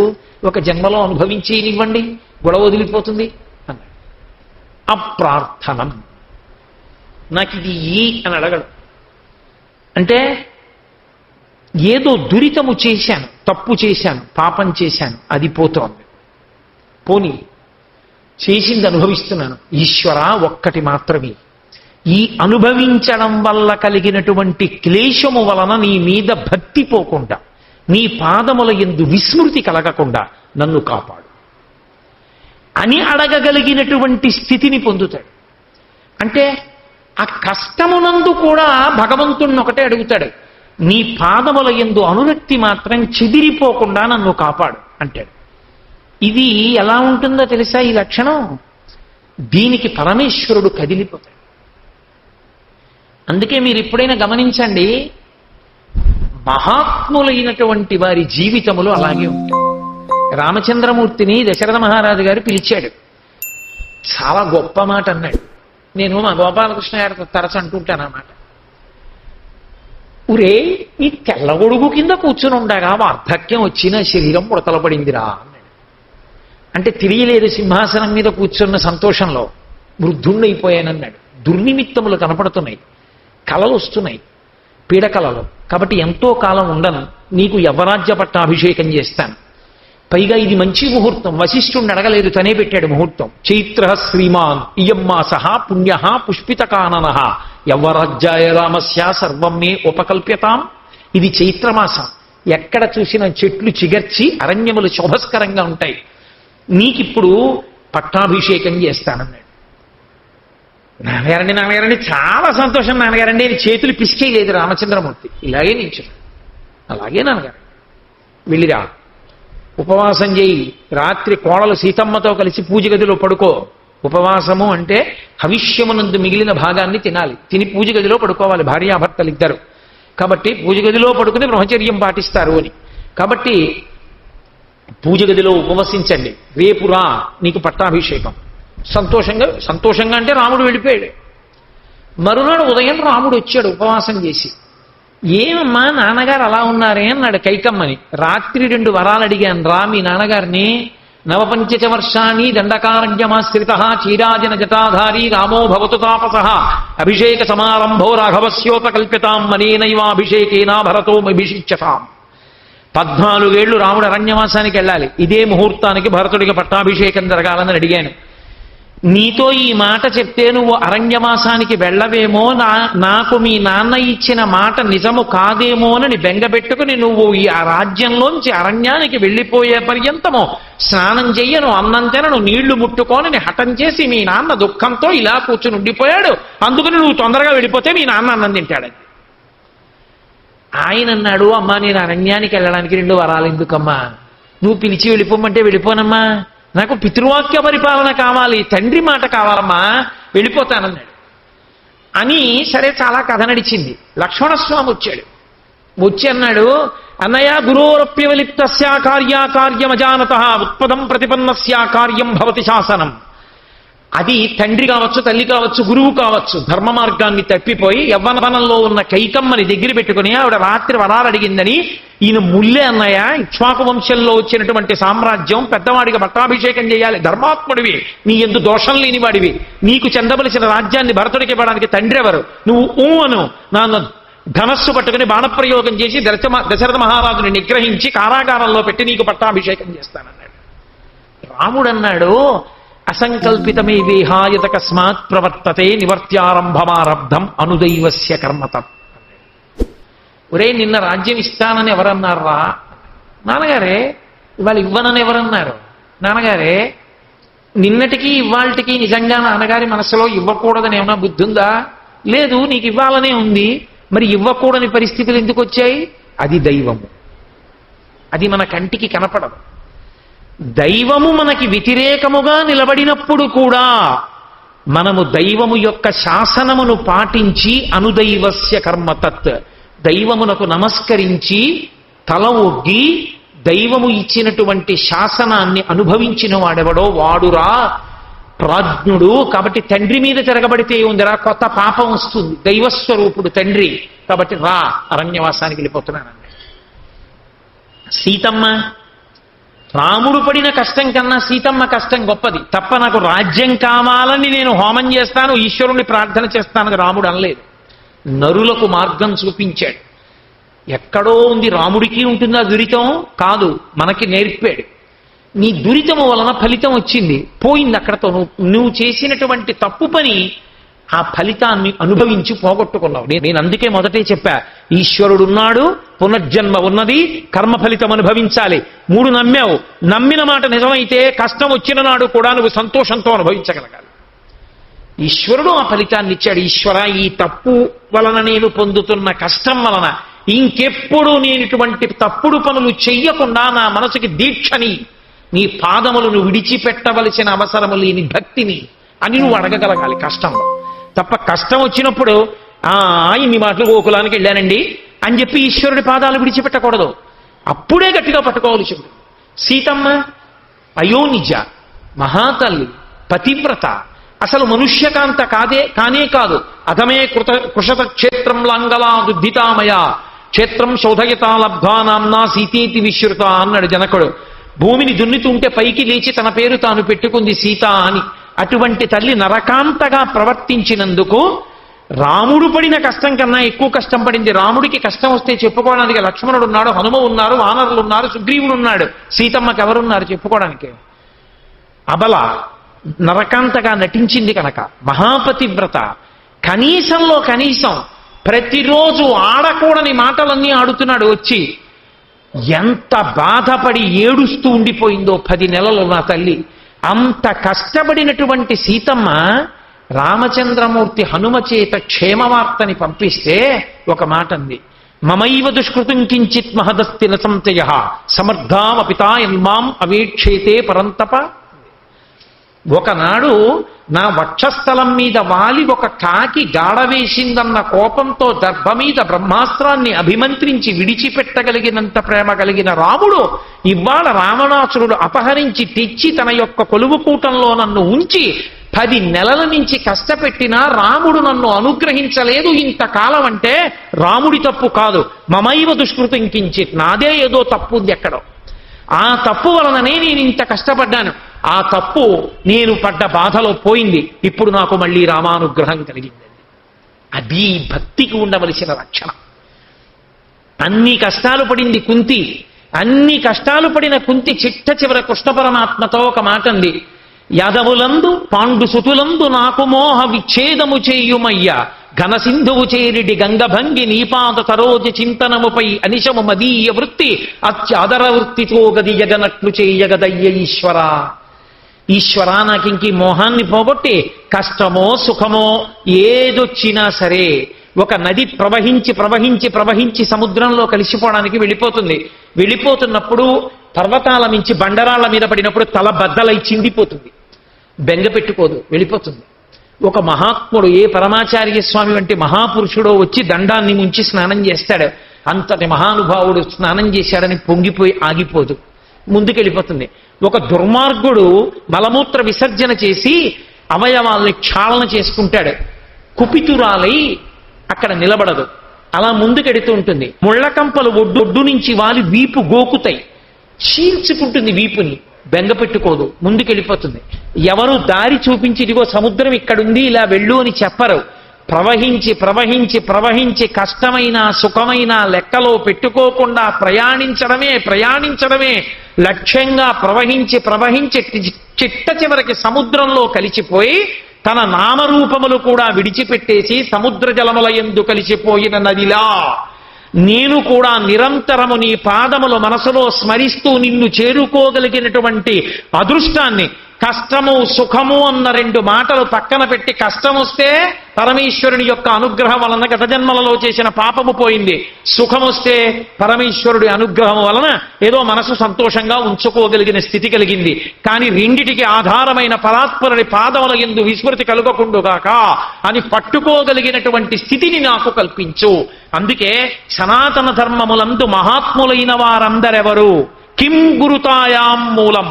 ఒక జన్మలో అనుభవించి ఇనివ్వండి, గొడవ వదిలిపోతుంది అన్నాడు. అప్రార్థనం, నాకు ఇది అని అడగడు. అంటే ఏదో దురితము చేశాను, తప్పు చేశాను, పాపం చేశాను, అది పోతోంది, పోనీ చేసింది అనుభవిస్తున్నాను, ఈశ్వర ఒక్కటి మాత్రమే, ఈ అనుభవించడం వల్ల కలిగినటువంటి క్లేశము వలన నీ మీద భక్తి పోకుండా, నీ పాదముల యందు విస్మృతి కలగకుండా నన్ను కాపాడు అని అడగగలిగినటువంటి స్థితిని పొందుతాడు. అంటే ఆ కష్టమునందు కూడా భగవంతుణ్ణి ఒకటే అడుగుతాడు, నీ పాదముల యందు అనురక్తి మాత్రం చెదిరిపోకుండా నన్ను కాపాడు అంటాడు. ఇది ఎలా ఉంటుందో తెలుసా ఈ లక్షణం? దీనికి పరమేశ్వరుడు కదిలిపోతాడు. అందుకే మీరు ఎప్పుడైనా గమనించండి, మహాత్ములైనటువంటి వారి జీవితములు అలాగే ఉంటాయి. రామచంద్రమూర్తిని దశరథ మహారాజు గారు పిలిచాడు, చాలా గొప్ప మాట అన్నాడు. నేను మా గోపాలకృష్ణ గారితో తరచు అంటుంటానన్నమాట, ఊరే ఈ తెల్లగొడుగు కింద కూర్చుని ఉండగా వార్ధక్యం వచ్చిన శరీరం ముడతలపడిందిరా అన్నాడు. అంటే తెలియలేదు సింహాసనం మీద కూర్చున్న సంతోషంలో వృద్ధుణ్ణైపోయానన్నాడు. దుర్నిమిత్తములు కనపడుతున్నాయి, కలలు వస్తున్నాయి, పీడకలలు. కాబట్టి ఎంతో కాలం ఉండను, నీకు యవ్వరాజ్య పట్టాభిషేకం చేస్తాను. పైగా ఇది మంచి ముహూర్తం, వశిష్ఠుణ్ణి అడగలేదు, తనే పెట్టాడు ముహూర్తం. చైత్ర శ్రీమాన్ ఇయమ్మాస పుణ్య పుష్పిత కానన యవ్వరాజ్యాయ రామస్య సర్వం మే ఉపకల్ప్యతాం. ఇది చైత్రమాసం, ఎక్కడ చూసిన చెట్లు చిగర్చి అరణ్యములు శోభస్కరంగా ఉంటాయి, నీకిప్పుడు పట్టాభిషేకం చేస్తానన్నాడు. నాన్నగారండి చాలా సంతోషం నాన్నగారండి అని చేతులు పిసికేయలేదు రామచంద్రమూర్తి. ఇలాగే నిల్చున్నాడు. అలాగే నాన్నగారు, వెళ్ళిరా, ఉపవాసం చేయి, రాత్రి కోడలు సీతమ్మతో కలిసి పూజ గదిలో పడుకో. ఉపవాసము అంటే హవిష్యమునందు మిగిలిన భాగాన్ని తినాలి, తిని పూజ గదిలో పడుకోవాలి భార్యాభర్తలు ఇద్దరు. కాబట్టి పూజ గదిలో పడుకుని బ్రహ్మచర్యం పాటిస్తారు అని. కాబట్టి పూజ గదిలో ఉపవసించండి, రేపు రా నీకు పట్టాభిషేకం. సంతోషంగా అంటే రాముడు వెళ్ళిపోయాడు. మరునాడు ఉదయం రాముడు వచ్చాడు ఉపవాసం చేసి. ఏమమ్మా నాన్నగారు అలా ఉన్నారే అన్నాడు కైకమ్మని. రాత్రి 2 వరాలు అడిగాను రా మీ నాన్నగారిని. నవపంచ వర్షాన్ని దండకారణ్యమాశ్రిత చీరాజన జటాధారీ రామో భవతు తాపస అభిషేక సమారంభో రాఘవస్యోపకల్ప్యతాం మనీనైవాభిషేకేనా భరతోమభిషిచ్యతాం. 14 ఏళ్లు రాముడు అరణ్యవాసానికి వెళ్ళాలి, ఇదే ముహూర్తానికి భరతుడికి పట్టాభిషేకం జరగాలని అడిగాను. నీతో ఈ మాట చెప్తే నువ్వు అరణ్యవాసానికి వెళ్ళవేమో, నాకు మీ నాన్న ఇచ్చిన మాట నిజము కాదేమోనని బెంగపెట్టుకుని నువ్వు ఈ ఆ రాజ్యంలోంచి అరణ్యానికి వెళ్ళిపోయే పర్యంతము స్నానం చెయ్యను, అన్నం తినను, నీళ్లు ముట్టుకోనని హఠం చేసి మీ నాన్న దుఃఖంతో ఇలా కూర్చుని ఉండిపోయాడు. అందుకని నువ్వు తొందరగా వెళ్ళిపోతే మీ నాన్న అన్నం తింటాడని. ఆయన అన్నాడు, అమ్మా నేను అరణ్యానికి వెళ్ళడానికి 2 వరాలు ఎందుకమ్మా, నువ్వు పిలిచి వెళ్ళిపోమంటే వెళ్ళిపోనమ్మా, నాకు పితృవాక్య పరిపాలన కావాలి, తండ్రి మాట కావాలమ్మా, వెళ్ళిపోతానన్నాడు. అని సరే చాలా కథ నడిచింది. లక్ష్మణస్వామి వచ్చాడు, వచ్చి అన్నాడు, అన్నయ్య గురోరప్యవలిప్తస్యా కార్యాకార్యమజానత ఉత్పదం ప్రతిపన్నస్యా కార్యం భవతి శాసనం. అది తండ్రి కావచ్చు, తల్లి కావచ్చు, గురువు కావచ్చు, ధర్మ మార్గాన్ని తప్పిపోయి యవ్వనవనంలో ఉన్న కైకమ్మని దగ్గర పెట్టుకుని ఆవిడ రాత్రి వరాలు అడిగిందని ఈయన ముల్లే అన్నయ్య, ఇక్ష్వాకు వంశంలో వచ్చినటువంటి సామ్రాజ్యం, పెద్దవాడికి పట్టాభిషేకం చేయాలి, ధర్మాత్ముడివి, నీ ఎందు దోషం లేనివాడివి, నీకు చెందవలసిన రాజ్యాన్ని భరతుడికి ఇవ్వడానికి తండ్రి ఎవరు, నువ్వు అను. నాన్న ధనస్సు పట్టుకుని బాణప్రయోగం చేసి దశరథ మహారాజుని నిగ్రహించి కారాగారంలో పెట్టి నీకు పట్టాభిషేకం చేస్తానన్నాడు. రాముడు అన్నాడు, అసంకల్పితమే వేహాయత కస్మాత్ ప్రవర్తతే నివర్త్యారంభమారబ్ధం అనుదైవస్య కర్మతం. ఒరే నిన్న రాజ్యం ఇస్తానని ఎవరన్నారా? నాన్నగారే. ఇవాళ ఇవ్వనని ఎవరన్నారు? నాన్నగారే. నిన్నటికి ఇవాళకి నిజంగా నాన్నగారి మనసులో ఇవ్వకూడదని ఏమైనా బుద్ధి ఉందా? లేదు, నీకు ఇవ్వాలనే ఉంది. మరి ఇవ్వకూడని పరిస్థితులు ఎందుకు వచ్చాయి? అది దైవము, అది మన కంటికి కనపడదు. దైవము మనకి వ్యతిరేకముగా నిలబడినప్పుడు కూడా మనము దైవము యొక్క శాసనమును పాటించి అనుదైవస్య కర్మతత్, దైవమునకు నమస్కరించి తల ఒగ్గి దైవము ఇచ్చినటువంటి శాసనాన్ని అనుభవించిన వాడెవడో వాడురా ప్రాజ్ఞుడు. కాబట్టి తండ్రి మీద తిరగబడితే ఉందిరా, కొత్త పాపం వస్తుంది. దైవస్వరూపుడు తండ్రి కాబట్టి రా అరణ్యవాసానికి వెళ్ళిపోతున్నానండి. సీతమ్మ, రాముడు పడిన కష్టం కన్నా సీతమ్మ కష్టం గొప్పది. తప్ప నాకు రాజ్యం కావాలని నేను హోమం చేస్తాను, ఈశ్వరుని ప్రార్థన చేస్తానని రాముడు అనలేదు. నరులకు మార్గం చూపించాడు. ఎక్కడో ఉంది, రాముడికి ఉంటుందా దురితం? కాదు, మనకి నేర్పాడు. నీ దురితము వలన ఫలితం వచ్చింది, పోయింది అక్కడతో. నువ్వు చేసినటువంటి తప్పు పని ఆ ఫలితాన్ని అనుభవించి పోగొట్టుకున్నావు. నేను అందుకే మొదటే చెప్పా, ఈశ్వరుడున్నాడు, పునర్జన్మ ఉన్నది, కర్మ ఫలితం అనుభవించాలి. 3 నమ్మావు. నమ్మిన మాట నిజమైతే కష్టం వచ్చిన నాడు కూడా నువ్వు సంతోషంతో అనుభవించగలగాలి. ఈశ్వరుడు ఆ ఫలితాన్ని ఇచ్చాడు. ఈశ్వర, ఈ తప్పు వలన నేను పొందుతున్న కష్టం వలన ఇంకెప్పుడు నేను ఇటువంటి తప్పుడు పనులు చెయ్యకుండా నా మనసుకి దీక్షని, నీ పాదములను విడిచిపెట్టవలసిన అవసరము లేని భక్తిని అని నువ్వు అడగగలగాలి కష్టంలో. తప్ప కష్టం వచ్చినప్పుడు ఇన్ని మాటలు గోకులానికి వెళ్ళానండి అని చెప్పి ఈశ్వరుడి పాదాలు విడిచిపెట్టకూడదు. అప్పుడే గట్టిగా పట్టుకోవాల్సి ఉంటుంది. సీతమ్మ అయోనిజ, మహాతల్లి, పతివ్రత, అసలు మనుష్యకాంత కానే కాదు. అధమే కృషత క్షేత్రం లాంగలాదుద్ధితామయ క్షేత్రం శోధయతా లబ్ధానాంనా సీతేతి విశ్రుత అన్నాడు జనకుడు. భూమిని దున్నుతుంటే పైకి లేచి తన పేరు తాను పెట్టుకుంది సీత అని. అటువంటి తల్లి నరకాంతగా ప్రవర్తించినందుకు రాముడు పడిన కష్టం కన్నా ఎక్కువ కష్టం పడింది. రాముడికి కష్టం వస్తే చెప్పుకోవడానికి లక్ష్మణుడు ఉన్నాడు, హనుమ ఉన్నారు, వానరులు ఉన్నారు, సుగ్రీవుడు ఉన్నాడు. సీతమ్మకి ఎవరున్నారు చెప్పుకోవడానికి? అబల నరకాంతగా నటించింది కనుక మహాపతివ్రత. కనీసంలో కనీసం ప్రతిరోజు ఆడకూడని మాటలన్నీ ఆడుతున్నాడు వచ్చి. ఎంత బాధపడి ఏడుస్తూ ఉండిపోయిందో 10 నెలలు నా తల్లి. అంత కష్టపడినటువంటి సీతమ్మ రామచంద్రమూర్తి హనుమ చేత క్షేమవార్తని పంపిస్తే ఒక మాట అంది, మమైవ దుష్కృతం కించిత్ మహదస్తి నసంతయ సమర్థామపితాయన్మాం అవేక్షేతే పరంతప. ఒకనాడు నా వక్షస్థలం మీద వాలి ఒక కాకి గాడవేసిందన్న కోపంతో దర్భ మీద బ్రహ్మాస్త్రాన్ని అభిమంత్రించి విడిచిపెట్టగలిగినంత ప్రేమ కలిగిన రాముడు ఇవాళ రావణాసురుడు అపహరించి తెచ్చి తన యొక్క కొలువుకూటంలో నన్ను ఉంచి 10 నెలల నుంచి కష్టపెట్టినా రాముడు నన్ను అనుగ్రహించలేదు ఇంతకాలం అంటే రాముడి తప్పు కాదు. మమైవ దుష్కృతం కించిత్, నాదే ఏదో తప్పు ఉంది ఎక్కడో. ఆ తప్పు వలననే నేను ఇంత కష్టపడ్డాను. ఆ తప్పు నేను పడ్డ బాధలో పోయింది. ఇప్పుడు నాకు మళ్ళీ రామానుగ్రహం కలిగిందండి. అది భక్తికి ఉండవలసిన రక్షణ. అన్ని కష్టాలు పడింది కుంతి. అన్ని కష్టాలు పడిన కుంతి చిట్ట చివర కృష్ణ పరమాత్మతో ఒక మాట అంది, యాదవులందు పాండు సుతులందు నాకు మోహ విచ్ఛేదము చేయుమయ్యా ఘనసింధువు చేరిడి గంగభంగి నీపాద తరోజ చింతనముపై అనిశము మదీయ వృత్తి అత్యాదర వృత్తితో గదియగనట్లు చేయగదయ్య ఈశ్వర. ఈశ్వర, నాకింక ఈ మోహాన్ని పోగొట్టి కష్టమో సుఖమో ఏదొచ్చినా సరే ఒక నది ప్రవహించి ప్రవహించి ప్రవహించి సముద్రంలో కలిసిపోవడానికి వెళ్ళిపోతుంది. వెళ్ళిపోతున్నప్పుడు పర్వతాల మించి బండరాళ్ల మీద పడినప్పుడు తల బద్దలై చిందిపోతుంది, బెంగ పెట్టుకోదు, వెళ్ళిపోతుంది. ఒక మహాత్ముడు, ఏ పరమాచార్య స్వామి వంటి మహాపురుషుడో వచ్చి దండాన్ని ముంచి స్నానం చేస్తాడు. అంతటి మహానుభావుడు స్నానం చేశాడని పొంగిపోయి ఆగిపోదు, ముందుకెళ్ళిపోతుంది. ఒక దుర్మార్గుడు మలమూత్ర విసర్జన చేసి అవయవాల్ని క్షాళన చేసుకుంటాడు, కుపితురాలై అక్కడ నిలబడదు, అలా ముందుకెడుతూ ఉంటుంది. ముళ్ళకంపలు ఒడ్డు నుంచి వాలి వీపు గోకుతాయి, చీల్చుకుంటుంది వీపుని, బెంగ పెట్టుకోదు, ముందుకెళ్ళిపోతుంది. ఎవరు దారి చూపించి ఇదిగో సముద్రం ఇక్కడుంది ఇలా వెళ్ళు అని చెప్పరు. ప్రవహించి ప్రవహించి ప్రవహించి కష్టమైన సుఖమైన లెక్కలో పెట్టుకోకుండా ప్రయాణించడమే లక్ష్యంగా ప్రవహించి ప్రవహించి చిట్ట చివరికి సముద్రంలో కలిసిపోయి తన నామరూపములు కూడా విడిచిపెట్టేసి సముద్ర జలముల యందు కలిసిపోయిన నదిలా నేను కూడా నిరంతరము నీ పాదములు మనసులో స్మరిస్తూ నిన్ను చేరుకోగలిగినటువంటి అదృష్టాన్ని కష్టము సుఖము అన్న రెండు మాటలు పక్కన పెట్టి కష్టం వస్తే పరమేశ్వరుని యొక్క అనుగ్రహం వలన గత జన్మలలో చేసిన పాపము పోయింది, సుఖం వస్తే పరమేశ్వరుడి అనుగ్రహం వలన ఏదో మనసు సంతోషంగా ఉంచుకోగలిగిన స్థితి కలిగింది. కానీ రెండిటికి ఆధారమైన పరాత్పరుడి పాదముల యందు విస్మృతి కలుగకుండుగాక అని పట్టుకోగలిగినటువంటి స్థితిని నాకు కల్పించు. అందుకే సనాతన ధర్మములందు మహాత్ములైన వారందరెవరు? కిం గురుతాయాం మూలం.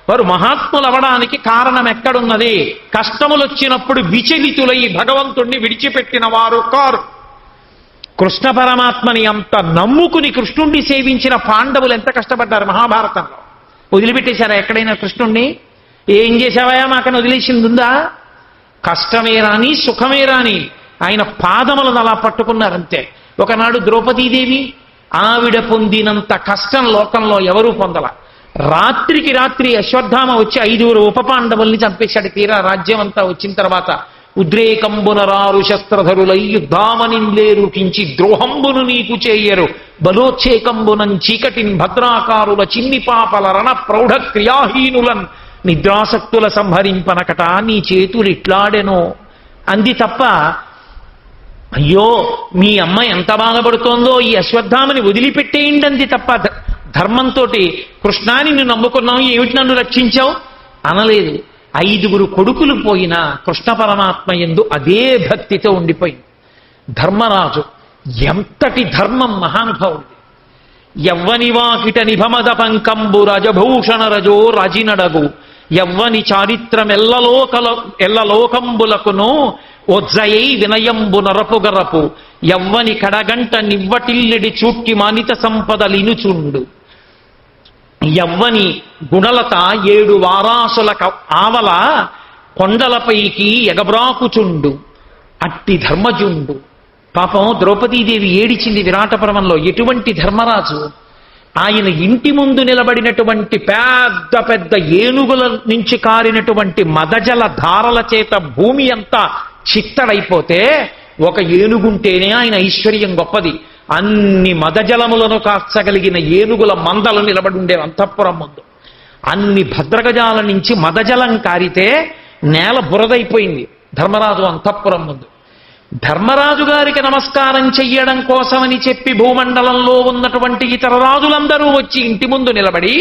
వారు మహాత్ములవడానికి కారణం ఎక్కడున్నది? కష్టములు వచ్చినప్పుడు విచలితులై భగవంతుణ్ణి విడిచిపెట్టిన వారు కారు. కృష్ణ పరమాత్మని అంత నమ్ముకుని కృష్ణుణ్ణి సేవించిన పాండవులు ఎంత కష్టపడ్డారు మహాభారతంలో. వదిలిపెట్టేశారా ఎక్కడైనా కృష్ణుణ్ణి? ఏం చేశావయా మాకని వదిలేసింది ఉందా? కష్టమే రాని సుఖమే రాని ఆయన పాదములను అలా పట్టుకున్నారంతే. ఒకనాడు ద్రౌపదీదేవి ఆవిడ పొందినంత కష్టం లోకంలో ఎవరూ పొందల. రాత్రికి రాత్రి అశ్వత్థామ వచ్చి 5 ఉపపాండవుల్ని చంపేశాడు. తీరా రాజ్యం అంతా వచ్చిన తర్వాత ఉద్రేకంబునరారు శస్త్రధరులై యుద్ధామనింలేరు కించి ద్రోహంబును నీకు చేయరు బలోచ్చేకంబునం చీకటిన్ భద్రాకారుల చిన్ని పాపల రణ ప్రౌఢ క్రియాహీనులన్ నిద్రాసక్తుల సంహరింపనకట నీ చేతులు ఇట్లాడెనో అంది తప్ప, అయ్యో మీ అమ్మ ఎంత బాధపడుతోందో ఈ అశ్వత్థామని వదిలిపెట్టేయండి అంది తప్ప ధర్మంతో కృష్ణాని నువ్వు నమ్ముకున్నావు ఏమిటి నన్ను రక్షించావు అనలేదు. 5 కొడుకులు పోయినా కృష్ణ పరమాత్మ యందు అదే భక్తితో ఉండిపోయింది. ధర్మరాజు ఎంతటి ధర్మం మహానుభావుడు. యవ్వని వాకిట నిభమద పంకంబు రజభూషణ రజో రాజినడగు యవ్వని చారిత్రమెల్లలోకంబులకును ఒజ్జయై వినయంబు నరపుగరపు యవ్వని కడగంట నివ్వటిల్లెడి చూట్టి మానిత సంపదలినుచుండు యవ్వని గుణలత 7 వారాసుల ఆవల కొండలపైకి ఎగబ్రాకుచుండు అట్టి ధర్మజుండు. పాపం ద్రౌపదీదేవి ఏడిచింది విరాటపురమంలో. ఎటువంటి ధర్మరాజు! ఆయన ఇంటి ముందు నిలబడినటువంటి పెద్ద పెద్ద ఏనుగుల నుంచి కారినటువంటి మదజల ధారల చేత భూమి అంతా చిత్తడైపోతే ఒక ఏనుగుంటేనే ఆయన ఐశ్వర్యం గొప్పది. అన్ని మదజలములను కాల్చగలిగిన ఏనుగుల మందలు నిలబడి ఉండేవి అంతఃపురం ముందు. అన్ని భద్రగజాల నుంచి మదజలం కారితే నేల బురదైపోయింది ధర్మరాజు అంతఃపురం ముందు. ధర్మరాజు గారికి నమస్కారం చెయ్యడం కోసమని చెప్పి భూమండలంలో ఉన్నటువంటి ఇతర రాజులందరూ వచ్చి ఇంటి ముందు నిలబడి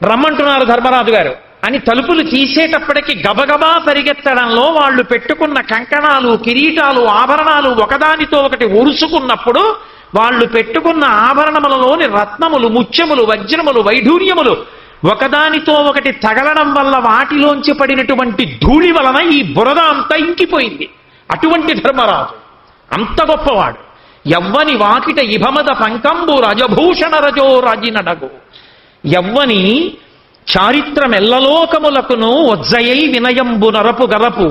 రమ్మంటున్నారు ధర్మరాజు గారు అని తలుపులు తీసేటప్పటికి గబగబా పరిగెత్తడంలో వాళ్ళు పెట్టుకున్న కంకణాలు కిరీటాలు ఆభరణాలు ఒకదానితో ఒకటి ఒరుసుకున్నప్పుడు వాళ్ళు పెట్టుకున్న ఆభరణములలోని రత్నములు ముత్యములు వజ్రములు వైఢూర్యములు ఒకదానితో ఒకటి తగలడం వల్ల వాటిలోంచి పడినటువంటి ధూళి వలన ఈ బురద అంతా ఇంకిపోయింది. అటువంటి ధర్మరాజు అంత గొప్పవాడు. యవ్వని వాకిట ఇభమద పంకంబు రజభూషణ రజో రాజినడగు యవ్వని చారిత్రమెల్లలోకములకును వజ్జయై వినయంబు నరపు గరపు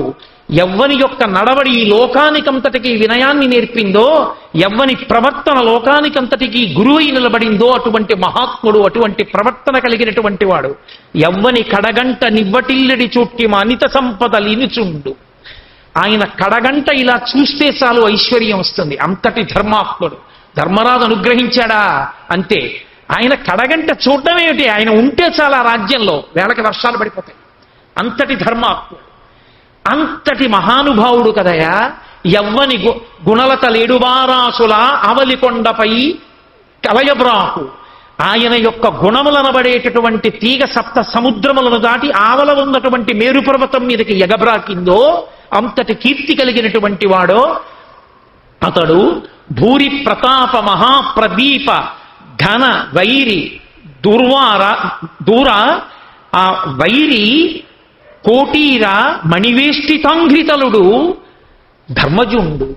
యవ్వని యొక్క నడవడి ఈ లోకానికంతటికి వినయాన్ని నేర్పిందో, యవ్వని ప్రవర్తన లోకానికంతటికి గురువై నిలబడిందో అటువంటి మహాత్ముడు, అటువంటి ప్రవర్తన కలిగినటువంటి వాడు. యవ్వని కడగంట నివ్వటిల్లెడి చుట్టి మానిత సంపదలినుచుండు. ఆయన కడగంట ఇలా చూస్తే చాలు ఐశ్వర్యం వస్తుంది. అంతటి ధర్మాత్ముడు. ధర్మరాజు అనుగ్రహించాడా అంతే. ఆయన కడగంట చూడడం ఏమిటి, ఆయన ఉంటే చాలా రాజ్యంలో వేళకి వర్షాలు పడిపోతాయి. అంతటి ధర్మాత్ముడు, అంతటి మహానుభావుడు కదయా. యవ్వని గుణలత 7 వారాసుల ఆవలికొండపై కలయబ్రాకు. ఆయన యొక్క గుణములనబడేటటువంటి తీగ 7 సముద్రములను దాటి ఆవల ఉన్నటువంటి మేరు పర్వతం మీదకి ఎగబ్రాకిందో అంతటి కీర్తి కలిగినటువంటి వాడో అతడు. భూరి ప్రతాప మహాప్రదీప ఘన వైరి దూర ఆ వైరి కోటీర మణివేష్టితాంఘ్రితలుడు ధర్మజుండు.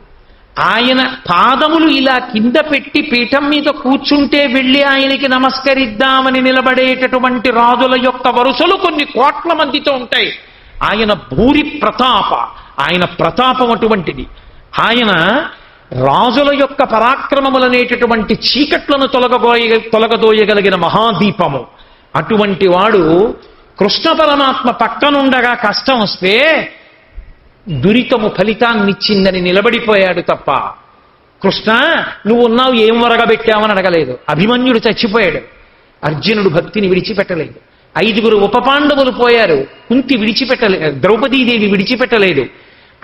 ఆయన పాదములు ఇలా కింద పెట్టి పీఠం మీద కూర్చుంటే వెళ్ళి ఆయనకి నమస్కరిద్దామని నిలబడేటటువంటి రాజుల యొక్క వరుసలు కొన్ని కోట్ల మందితో ఉంటాయి. ఆయన భూరి ప్రతాప, ఆయన ప్రతాపం అటువంటిది. ఆయన రాజుల యొక్క పరాక్రమములనేటటువంటి చీకట్లను తొలగదోయగలిగిన మహాదీపము. అటువంటి వాడు కృష్ణ పరమాత్మ పక్కనుండగా కష్టం వస్తే దురితము ఫలితాన్నిచ్చిందని నిలబడిపోయాడు తప్ప కృష్ణ నువ్వు ఉన్నావు ఏం వరగబెట్టావని అడగలేదు. అభిమన్యుడు చచ్చిపోయాడు, అర్జునుడు భక్తిని విడిచిపెట్టలేదు. 5గురు ఉపపాండవులు పోయారు, కుంతి విడిచిపెట్టలేదు, ద్రౌపదీదేవి విడిచిపెట్టలేదు.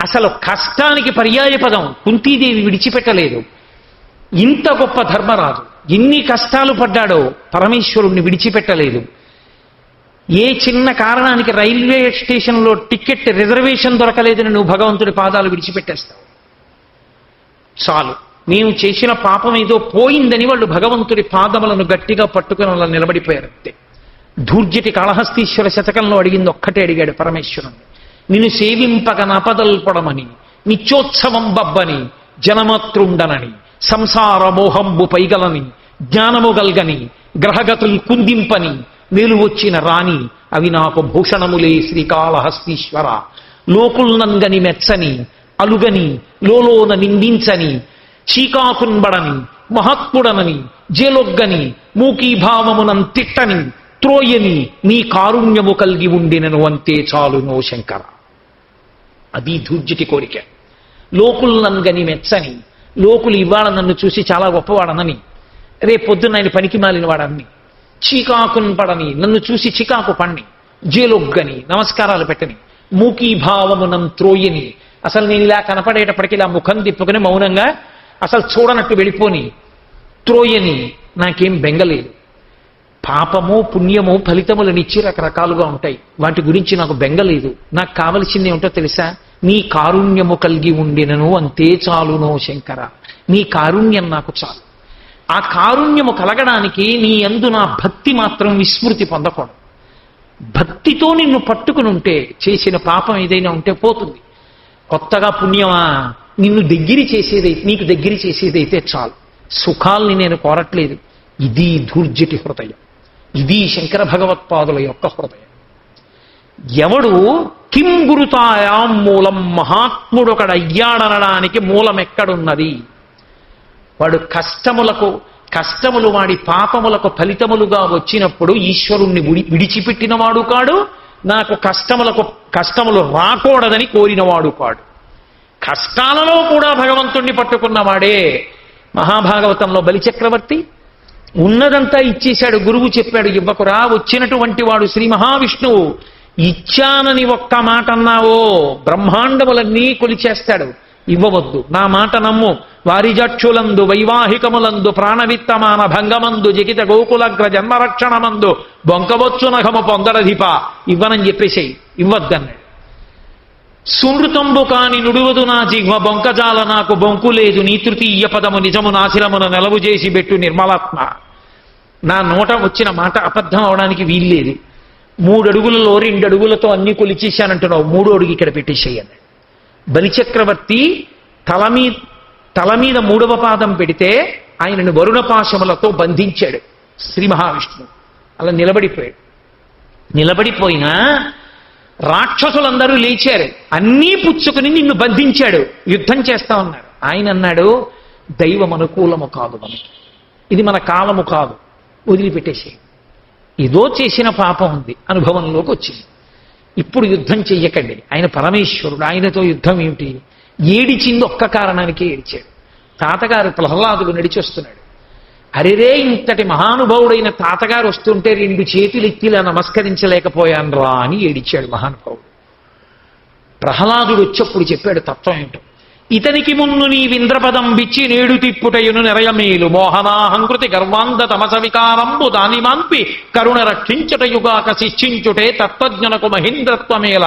అసలు కష్టానికి పర్యాయ పదం కుంతీదేవి విడిచిపెట్టలేదు. ఇంత గొప్ప ధర్మరాజు ఎన్ని కష్టాలు పడ్డాడో పరమేశ్వరుణ్ణి విడిచిపెట్టలేదు. ఏ చిన్న కారణానికి రైల్వే స్టేషన్లో టికెట్ రిజర్వేషన్ దొరకలేదని నువ్వు భగవంతుడి పాదాలు విడిచిపెట్టేస్తావు. చాలు, మేము చేసిన పాపం ఏదో పోయిందని వాళ్ళు భగవంతుడి పాదములను గట్టిగా పట్టుకుని అలా నిలబడిపోయారు అంతే. ధూర్జటి కాళహస్తీశ్వర శతకంలో అడిగింది ఒక్కటే అడిగాడు పరమేశ్వరుణ్ణి, నిన్ను సేవింపక నపదల్పడమని, నిత్యోత్సవం బబ్బని, జనమాతృండనని, సంసార మోహంబు పైగలని, జ్ఞానము గల్గని, గ్రహగతులు కుందింపని, మేలు వచ్చిన రాణి అవి నాకు భూషణములే శ్రీకాళహస్తీశ్వర. లోకుల్నంగని మెచ్చని, అలుగని, లోలోన నిందించని, చీకాకున్బడని, మహాత్ముడనని, జేలొగ్గని, మూకీభావమునం తిట్టని, త్రోయని, నీ కారుణ్యము కలిగి ఉండినను అంతే చాలునో శంకర. అది ధూర్జటి కోరిక. లోకుల్నంగని మెచ్చని, లోకులు ఇవాళ నన్ను చూసి చాలా గొప్పవాడనని, రేపొద్దున ఆయన పనికి మాలిన వాడని, చీకాకున్ పడని, నన్ను చూసి చికాకు పణ్ణి, జేలొగ్గని, నమస్కారాలు పెట్టని, మూకీభావమునం త్రోయని, అసలు నేను ఇలా కనపడేటప్పటికీ ఇలా ముఖం తిప్పుకుని మౌనంగా అసలు చూడనట్టు వెళ్ళిపోని, త్రోయని, నాకేం బెంగలేదు. పాపము పుణ్యము ఫలితములనిచ్చి రకరకాలుగా ఉంటాయి, వాటి గురించి నాకు బెంగలేదు. నాకు కావలసింది ఏమిటో తెలుసా, నీ కారుణ్యము కలిగి ఉండినను అంతే చాలునో శంకర. నీ కారుణ్యం నాకు చాలు. ఆ కారుణ్యము కలగడానికి నీ యందు నా భక్తి మాత్రం విస్మృతి పొందకూడదు. భక్తితో నిన్ను పట్టుకుని ఉంటే చేసిన పాపం ఏదైనా ఉంటే పోతుంది. కొత్తగా పుణ్యమా, నిన్ను నీకు దగ్గర చేసేదైతే చాలు. సుఖాల్ని నేను కోరట్లేదు. ఇది ధూర్జటి హృదయం, ఇది శంకర భగవత్పాదుల యొక్క హృదయం. ఎవడు కిం గురుతాయాం మూలం, మహాత్ముడొకడయ్యాడనడానికి మూలం ఎక్కడున్నది? వాడు కష్టములు వాడి పాపములకు ఫలితములుగా వచ్చినప్పుడు ఈశ్వరుణ్ణి విడిచిపెట్టినవాడు కాడు, నాకు కష్టములు రాకూడదని కోరినవాడు కాడు. కష్టాలలో కూడా భగవంతుణ్ణి పట్టుకున్నవాడే. మహాభాగవతంలో బలిచక్రవర్తి ఉన్నదంతా ఇచ్చేశాడు, గురువు చెప్పాడు ఇవ్వకురా. వచ్చినటువంటి వాడు శ్రీ మహావిష్ణువు. ఇచ్చానని ఒక్క మాట అన్నావో బ్రహ్మాండములన్నీ కొలిచేస్తాడు. ఇవ్వవద్దు, నా మాట నమ్ము. వారిజక్షులందు వైవాహికములందు ప్రాణవిత్తమాన భంగమందు జగిత గోకులగ్ర జన్మరక్షణమందు బొంకవచ్చు నఖము పొందరధిప, ఇవ్వనని చెప్పేసేయి. ఇవ్వద్దన్నాడు. సుమృతంబు కాని నుడువదు నా జిహ్వ బొంకజాల, నాకు బొంకు లేదు నీ తృతీయ పదము నిజము నాశిలమున నెలవు చేసి పెట్టు నిర్మలాత్మ. నా నోట వచ్చిన మాట అబద్ధం అవడానికి వీల్లేదు. 3 అడుగులలో 2 అడుగులతో అన్ని కొలిచేశానంటున్నావు, 3వ అడుగు ఇక్కడ పెట్టేసేయన్నాడు. బలిచక్రవర్తి తల మీద 3వ పాదం పెడితే ఆయనను వరుణపాశములతో బంధించాడు శ్రీ మహావిష్ణువు. అలా నిలబడిపోయినా రాక్షసులందరూ లేచారు, అన్నీ పుచ్చుకుని నిన్ను బంధించాడు, యుద్ధం చేస్తా ఉన్నారు. ఆయన అన్నాడు, దైవం అనుకూలము కాదు మనకి, ఇది మన కాలము కాదు, వదిలిపెట్టేసి. ఏదో చేసిన పాపం ఉంది, అనుభవంలోకి వచ్చింది, ఇప్పుడు యుద్ధం చెయ్యకండి. ఆయన పరమేశ్వరుడు, ఆయనతో యుద్ధం ఏమిటి? ఏడిచింది ఒక్క కారణానికే ఏడిచాడు. తాతగారు ప్రహ్లాదుడు నడిచొస్తున్నాడు. అరెరే, ఇంతటి మహానుభావుడైన తాతగారు వస్తుంటే 2 చేతులు ఎత్తిలా నమస్కరించలేకపోయాన్రా అని ఏడిచాడు మహానుభావుడు. ప్రహ్లాదుడు వచ్చప్పుడు చెప్పాడు తత్వం ఏంటో. ఇతనికి మున్ను నీ వింద్రపదం బిచ్చి నేడు తిప్పుటయును నెరయమేలు, మోహనాహంకృతి గర్వాంధ తమస వికారంబు దాని మాన్పి కరుణ రక్షించుటయుగాక శిక్షించుటే తత్వజ్ఞనకు మహేంద్రత్వమేల,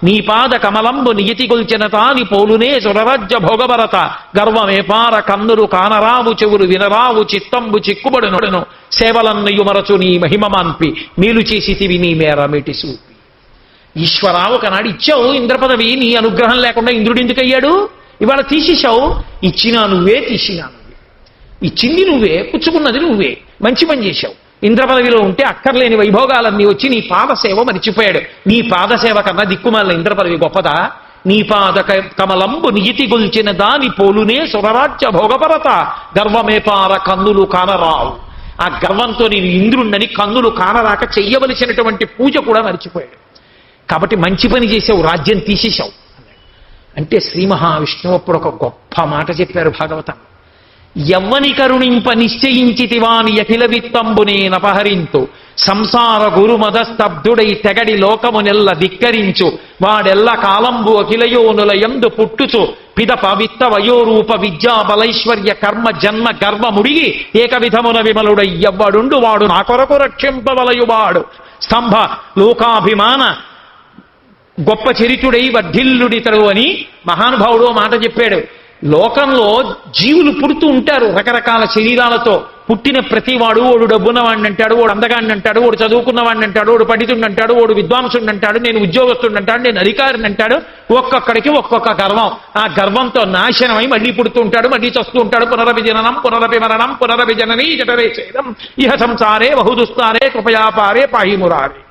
నీ పాద కమలంబు నియతి గొల్చెన తాని పోలునే సురరాజ్య భోగభరత, గర్వమేపార కన్నులు కానరావు చెవులు వినరావు చిత్తంబు చిక్కుబడును, సేవలన్నయు మరచు నీ మహిమ మాన్పి మేలు చేసితివి నీ మేర మేటి సూపి. ఈశ్వరా, ఒకనాడు ఇచ్చావు ఇంద్రపదవి, నీ అనుగ్రహం లేకుండా ఇంద్రుడు ఎందుకయ్యాడు? ఇవాళ తీసేశావు. ఇచ్చినా నువ్వే, తీసినా నువ్వే. ఇచ్చింది నువ్వే, పుచ్చుకున్నది నువ్వే. మంచి పని చేశావు. ఇంద్రపదవిలో ఉంటే అక్కర్లేని వైభోగాలన్నీ వచ్చి నీ పాదసేవ మరిచిపోయాడు. నీ పాదసేవ కన్నా దిక్కుమాలిన ఇంద్రపదవి గొప్పదా? నీ పాద కమలంబు నియతి గొల్చిన దాని పోలునే సురరాజ్య భోగపరత, గర్వమేపార కన్నులు కానరావు. ఆ గర్వంతో నేను ఇంద్రుణ్ణని కన్నులు కానరాక చెయ్యవలసినటువంటి పూజ కూడా మరిచిపోయాడు. కాబట్టి మంచి పని చేసావు, రాజ్యం తీసేశావు అన్నాడు. అంటే శ్రీ మహావిష్ణువు అప్పుడు ఒక గొప్ప మాట చెప్పారు భాగవతం. యవ్వని కరుణింప నిశ్చయించితివాని అఖిల విత్తంబునే నపహరింతు, సంసార గురుమద స్తబ్దుడై తెగడి లోకమునెల్ల ధిక్కరించు వాడెల్ల కాలంబు అఖిలయోనుల యందు పుట్టుచు పిదప విత్త వయోరూప విద్యా బలైశ్వర్య కర్మ జన్మ గర్వముడిగి ఏక విధమున విమలుడయ్యవ్వడుండు వాడు నా కొరకు రక్షింపవలయువాడు స్తంభ లోకాభిమాన గొప్ప చరితుడై వర్ధిల్లుడితడు అని మహానుభావుడు మాట చెప్పాడు. లోకంలో జీవులు పుడుతూ ఉంటారు రకరకాల శరీరాలతో. పుట్టిన ప్రతివాడు ఓడు డబ్బున్నవాడిని అంటాడు, ఓడు అందగాడిని అంటాడు, ఓడు చదువుకున్నవాడిని అంటాడు, ఓడు పండితుడిని అంటాడు, ఓడు విద్వాంసుడిని అంటాడు, నేను ఉద్యోగస్తుడిని అంటాడు, నేను అధికారిని అంటాడు. ఒక్కొక్కడికి ఒక్కొక్క గర్వం. ఆ గర్వంతో నాశనమై మళ్ళీ పుడుతూ ఉంటాడు, మళ్ళీ చస్తూ ఉంటాడు. పునరభిజననం పునరభిమరణం పునరభిజననీ జఠరేచేదం ఇహ సంసారే బహుదుస్తారే కృపయాపారే పాహిమురారే.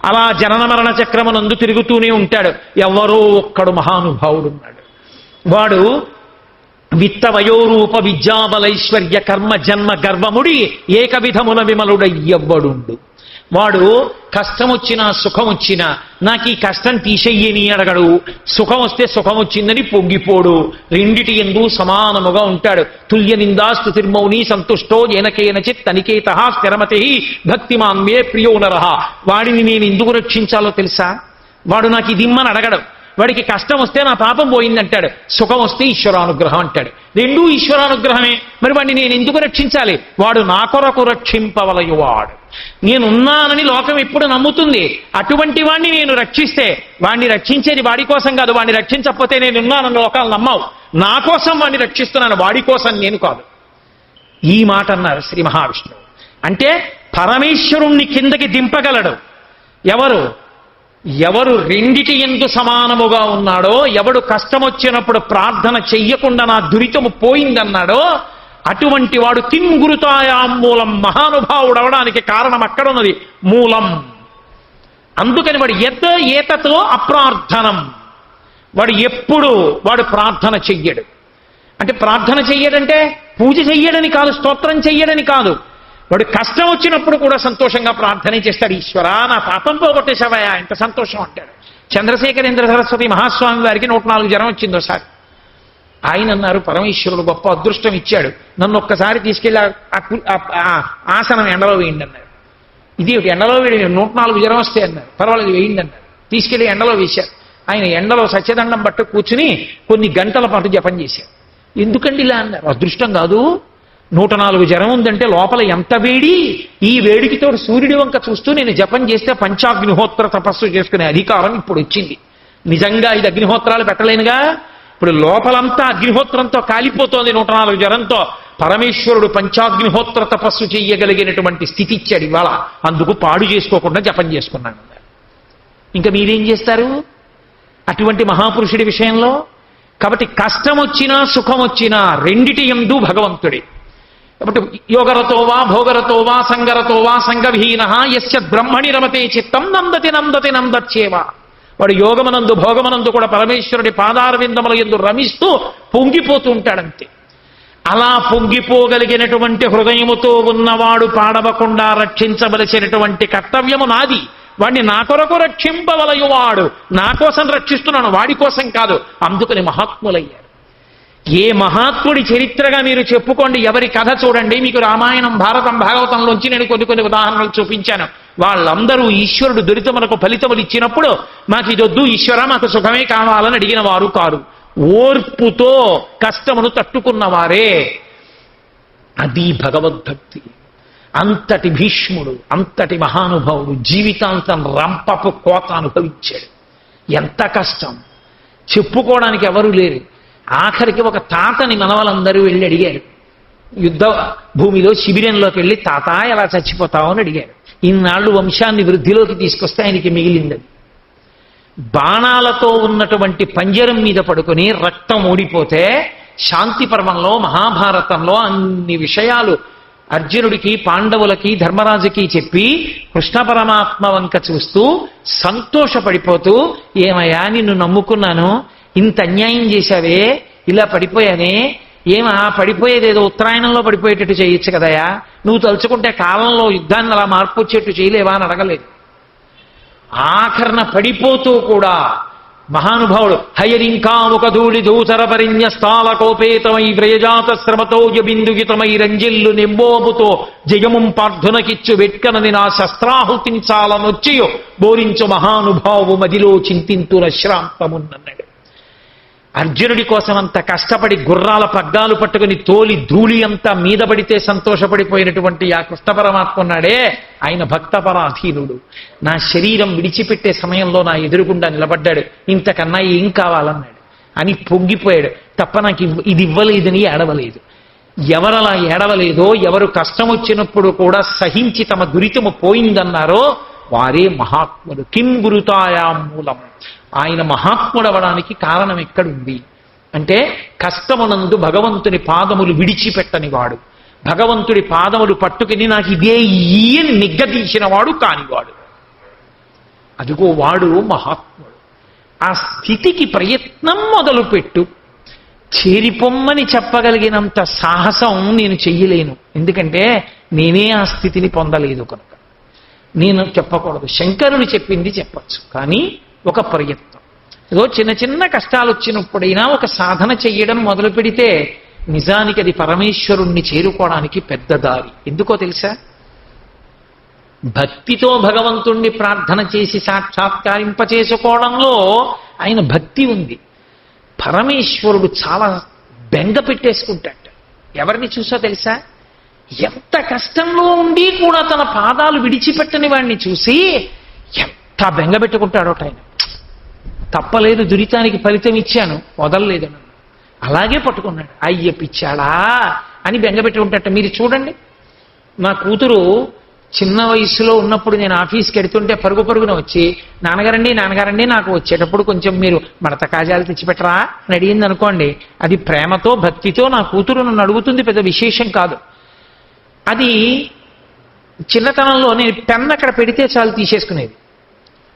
అలా జనన మరణ చక్రమునందు తిరుగుతూనే ఉంటాడు. ఎవరో ఒక్కడు మహానుభావుడున్నాడు. వాడు విత్త వయోరూప విద్యాబలైశ్వర్య కర్మ జన్మ గర్వముడి ఏక విధమున విమలుడయ్యవ్వడుండు. వాడు కష్టం వచ్చినా సుఖం వచ్చినా నాకు ఈ కష్టం తీసేయని అడగడు, సుఖం వస్తే సుఖం వచ్చిందని పొంగిపోడు. రెండిటి యందు సమానముగా ఉంటాడు. తుల్య నిందాస్తు తిర్మౌని సంతుష్టో ఏనకేనచిత్ తనికేత స్థిరమతి భక్తిమాన్ మే ప్రియో నరః. వాడిని నేను ఎందుకు రక్షించాలో తెలుసా? వాడు నాకు ఇది ఇమ్మని అడగడు. వాడికి కష్టం వస్తే నా పాపం పోయిందంటాడు, సుఖం వస్తే ఈశ్వరానుగ్రహం అంటాడు. రెండూ ఈశ్వరానుగ్రహమే. మరి వాడిని నేను ఎందుకు రక్షించాలి? వాడు నా కొరకు రక్షింపవలయువాడు. నేనున్నానని లోకం ఎప్పుడు నమ్ముతుంది. అటువంటి వాడిని నేను రక్షిస్తే, వాడిని రక్షించేది వాడి కోసం కాదు. వాడిని రక్షించకపోతే నేనున్నానని లోకాలు నమ్మవు. నా కోసం వాడిని రక్షిస్తున్నాను, వాడి కోసం నేను కాదు. ఈ మాట అన్నారు శ్రీ మహావిష్ణువు. అంటే పరమేశ్వరుణ్ణి కిందకి దింపగలడు ఎవరు రెండిటి యందు సమానముగా ఉన్నాడో, ఎవడు కష్టం వచ్చినప్పుడు ప్రార్థన చెయ్యకుండా నా దురితము పోయిందన్నాడో అటువంటి వాడు కిం గురుతాయాం మూలం. మహానుభావుడు అవడానికి కారణం అక్కడున్నది మూలం. అందుకని వాడు ఏతతో అప్రార్థనం. వాడు ప్రార్థన చెయ్యడు. అంటే ప్రార్థన చెయ్యడంటే పూజ చెయ్యడని కాదు, స్తోత్రం చెయ్యడని కాదు. వాడు కష్టం వచ్చినప్పుడు కూడా సంతోషంగా ప్రార్థన చేస్తాడు. ఈశ్వరా నా పాపం పోగొట్టేశావయా, ఎంత సంతోషం అంటాడు. చంద్రశేఖరేంద్ర సరస్వతి మహాస్వామి వారికి 104 జ్వరం వచ్చింది ఒకసారి. ఆయన అన్నారు, పరమేశ్వరుడు గొప్ప అదృష్టం ఇచ్చాడు, నన్ను ఒక్కసారి తీసుకెళ్ళి ఆసనం ఎండలో వేయండి అన్నారు. ఇది ఎండలో వేడి 104 జ్వరం వస్తే అన్నారు. పర్వాలేదు వేయండి అన్నారు. తీసుకెళ్లి ఎండలో వేశారు. ఆయన ఎండలో సత్యదండం పట్టు కూర్చుని కొన్ని గంటల పాటు జపం చేశారు. ఎందుకండి ఇలా అన్నారు? అదృష్టం కాదు, 104 జ్వరం ఉందంటే లోపల ఎంత వేడి. ఈ వేడికితో సూర్యుడి వంక చూస్తూ నేను జపం చేస్తే పంచాగ్నిహోత్ర తపస్సు చేసుకునే అధికారం ఇప్పుడు వచ్చింది. నిజంగా ఇది అగ్నిహోత్రాలు పెట్టలేనుగా. ఇప్పుడు లోపలంతా అగ్నిహోత్రంతో కాలిపోతోంది 104 జ్వరంతో. పరమేశ్వరుడు పంచాగ్నిహోత్ర తపస్సు చెయ్యగలిగినటువంటి స్థితి ఇచ్చాడు ఇవాళ. అందుకు పాడు చేసుకోకుండా జపం చేసుకున్నాను. ఇంకా మీరేం చేస్తారు అటువంటి మహాపురుషుడి విషయంలో? కాబట్టి కష్టం వచ్చినా సుఖం వచ్చినా రెండిటి యందు భగవంతుడే. కాబట్టి యోగరతోవా భోగరతోవా సంగరతోవా సంగవిహీన యస్య బ్రహ్మణి రమతే చిత్తం నందతి నందతి నందచ్చేవా. వాడు యోగమనందు భోగమనందు కూడా పరమేశ్వరుడి పాదారవిందముల యందు రమిస్తూ పొంగిపోతూ ఉంటాడంతే. అలా పొంగిపోగలిగినటువంటి హృదయముతో ఉన్నవాడు పాడవకుండా రక్షించవలసినటువంటి కర్తవ్యము నాది. వాడిని నా కొరకు రక్షింపవలయువాడు. నా కోసం రక్షిస్తున్నాను, వాడి కోసం కాదు. అందుకని మహాత్ములయ్యారు. ఏ మహాత్ముడి చరిత్రగా మీరు చెప్పుకోండి, ఎవరి కథ చూడండి, మీకు రామాయణం భారతం భాగవతంలోంచి నేను కొన్ని ఉదాహరణలు చూపించాను. వాళ్ళందరూ ఈశ్వరుడు దురితములకు ఫలితములు ఇచ్చినప్పుడు మాకు ఇదొద్దు ఈశ్వర మాకు సుఖమే కావాలని అడిగిన వారు కారు. ఓర్పుతో కష్టమును తట్టుకున్నవారే. అది భగవద్భక్తి. అంతటి భీష్ముడు, అంతటి మహానుభావుడు జీవితాంతం రంపపు కోత అనుభవించాడు. ఎంత కష్టం చెప్పుకోవడానికి ఎవరూ లేరు. ఆఖరికి ఒక తాతని మనవలందరూ వెళ్ళి అడిగారు. యుద్ధ భూమిలో శిబిరంలోకి వెళ్ళి, తాత ఎలా చచ్చిపోతావు అని అడిగారు. ఇన్నాళ్ళు వంశాన్ని వృద్ధిలోకి తీసుకొస్తే ఆయనకి మిగిలిందని. బాణాలతో ఉన్నటువంటి పంజరం మీద పడుకుని రక్తం ఓడిపోతే శాంతి పర్వంలో మహాభారతంలో అన్ని విషయాలు అర్జునుడికి పాండవులకి ధర్మరాజుకి చెప్పి కృష్ణ పరమాత్మ వంక చూస్తూ సంతోషపడిపోతూ, ఏమయ్యా నిన్ను నమ్ముకున్నాను, ఇంత అన్యాయం చేశావే, ఇలా పడిపోయానే, పడిపోయేదేదో ఉత్తరాయణంలో పడిపోయేటట్టు చేయొచ్చు కదయా, నువ్వు తలుచుకుంటే కాలంలో యుద్ధాన్ని అలా మార్పు వచ్చేట్టు చేయలేవా అని అడగలేదు. ఆఖరణ పడిపోతూ కూడా మహానుభావుడు హయరింకాముక ధూళి ధూసర పరిన్యస్తాల కోపేతమై వ్రయజాత శ్రమతోజ బిందుగితమై రంజిల్లు నింబోబుతో జయముం పార్థునకిచ్చు వెట్కనని నా శస్త్రాహుతించాలనొచ్చియో బోరించు మహానుభావు మదిలో చింతింతున శ్రాంతమున్నన్నాడు. అర్జునుడి కోసం అంత కష్టపడి గుర్రాల పగ్గాలు పట్టుకుని తోలి ధూళి అంతా మీద పడితే సంతోషపడిపోయినటువంటి ఆ కృష్ణ పరమాత్మ ఉన్నాడే, ఆయన భక్తపరాధీనుడు. నా శరీరం విడిచిపెట్టే సమయంలో నా ఎదురుగుండా నిలబడ్డాడు. ఇంతకన్నా ఏం కావాలన్నాడు అని పొంగిపోయాడు తప్ప నాకు ఇది ఇవ్వలేదని ఏడవలేదు. ఎవరలా ఏడవలేదో, ఎవరు కష్టం వచ్చినప్పుడు కూడా సహించి తమ దురితము పోయిందన్నారో వారే మహాత్ములు. కిం గురుతాయాం మూలం. ఆయన మహాత్ముడవడానికి కారణం ఎక్కడుంది అంటే కష్టమునందు భగవంతుని పాదములు విడిచిపెట్టని వాడు, భగవంతుడి పాదములు పట్టుకుని నాకు ఇదే ఈయని నిగ్గదీసిన వాడు కానివాడు. అదిగో వాడు మహాత్ముడు. ఆ స్థితికి ప్రయత్నం మొదలుపెట్టు. చేరిపొమ్మని చెప్పగలిగినంత సాహసం నేను చెయ్యలేను, ఎందుకంటే నేనే ఆ స్థితిని పొందలేదు కనుక నేను చెప్పకూడదు. శంకరులు చెప్పింది చెప్పచ్చు, కానీ ఒక ప్రయత్నం. ఏదో చిన్న చిన్న కష్టాలు వచ్చినప్పుడైనా ఒక సాధన చెయ్యడం మొదలు పెడితే నిజానికి అది పరమేశ్వరుణ్ణి చేరుకోవడానికి పెద్ద దారి. ఎందుకో తెలుసా? భక్తితో భగవంతుణ్ణి ప్రార్థన చేసి సాక్షాత్కారింపచేసుకోవడంలో ఆయన భక్తి ఉంది. పరమేశ్వరుడు చాలా బెంగ పెట్టేసుకుంటాడు. ఎవరిని చూసో తెలుసా? ఎంత కష్టంలో ఉండి కూడా తన పాదాలు విడిచిపెట్టని వాడిని చూసి ఎంత బెంగ పెట్టుకుంటాడోట ఆయన. తప్పలేదు, దురితానికి ఫలితం ఇచ్చాను, వదలలేదు. అలాగే పట్టుకున్నాడు. అయ్య పిచ్చాడా అని బెంగ పెట్టుకుంటాట. మీరు చూడండి, నా కూతురు చిన్న వయసులో ఉన్నప్పుడు నేను ఆఫీస్కి వెడుతుంటే పరుగు పరుగున వచ్చి నాన్నగారండి నాన్నగారండి నాకు వచ్చేటప్పుడు కొంచెం మీరు మడత కాజాలు తెచ్చిపెట్టరా అని అడిగింది అనుకోండి. అది ప్రేమతో భక్తితో నా కూతురు నన్ను అడుగుతుంది, పెద్ద విశేషం కాదు. అది చిన్నతనంలో నేను పెన్ను అక్కడ పెడితే చాలు తీసేసుకునేది.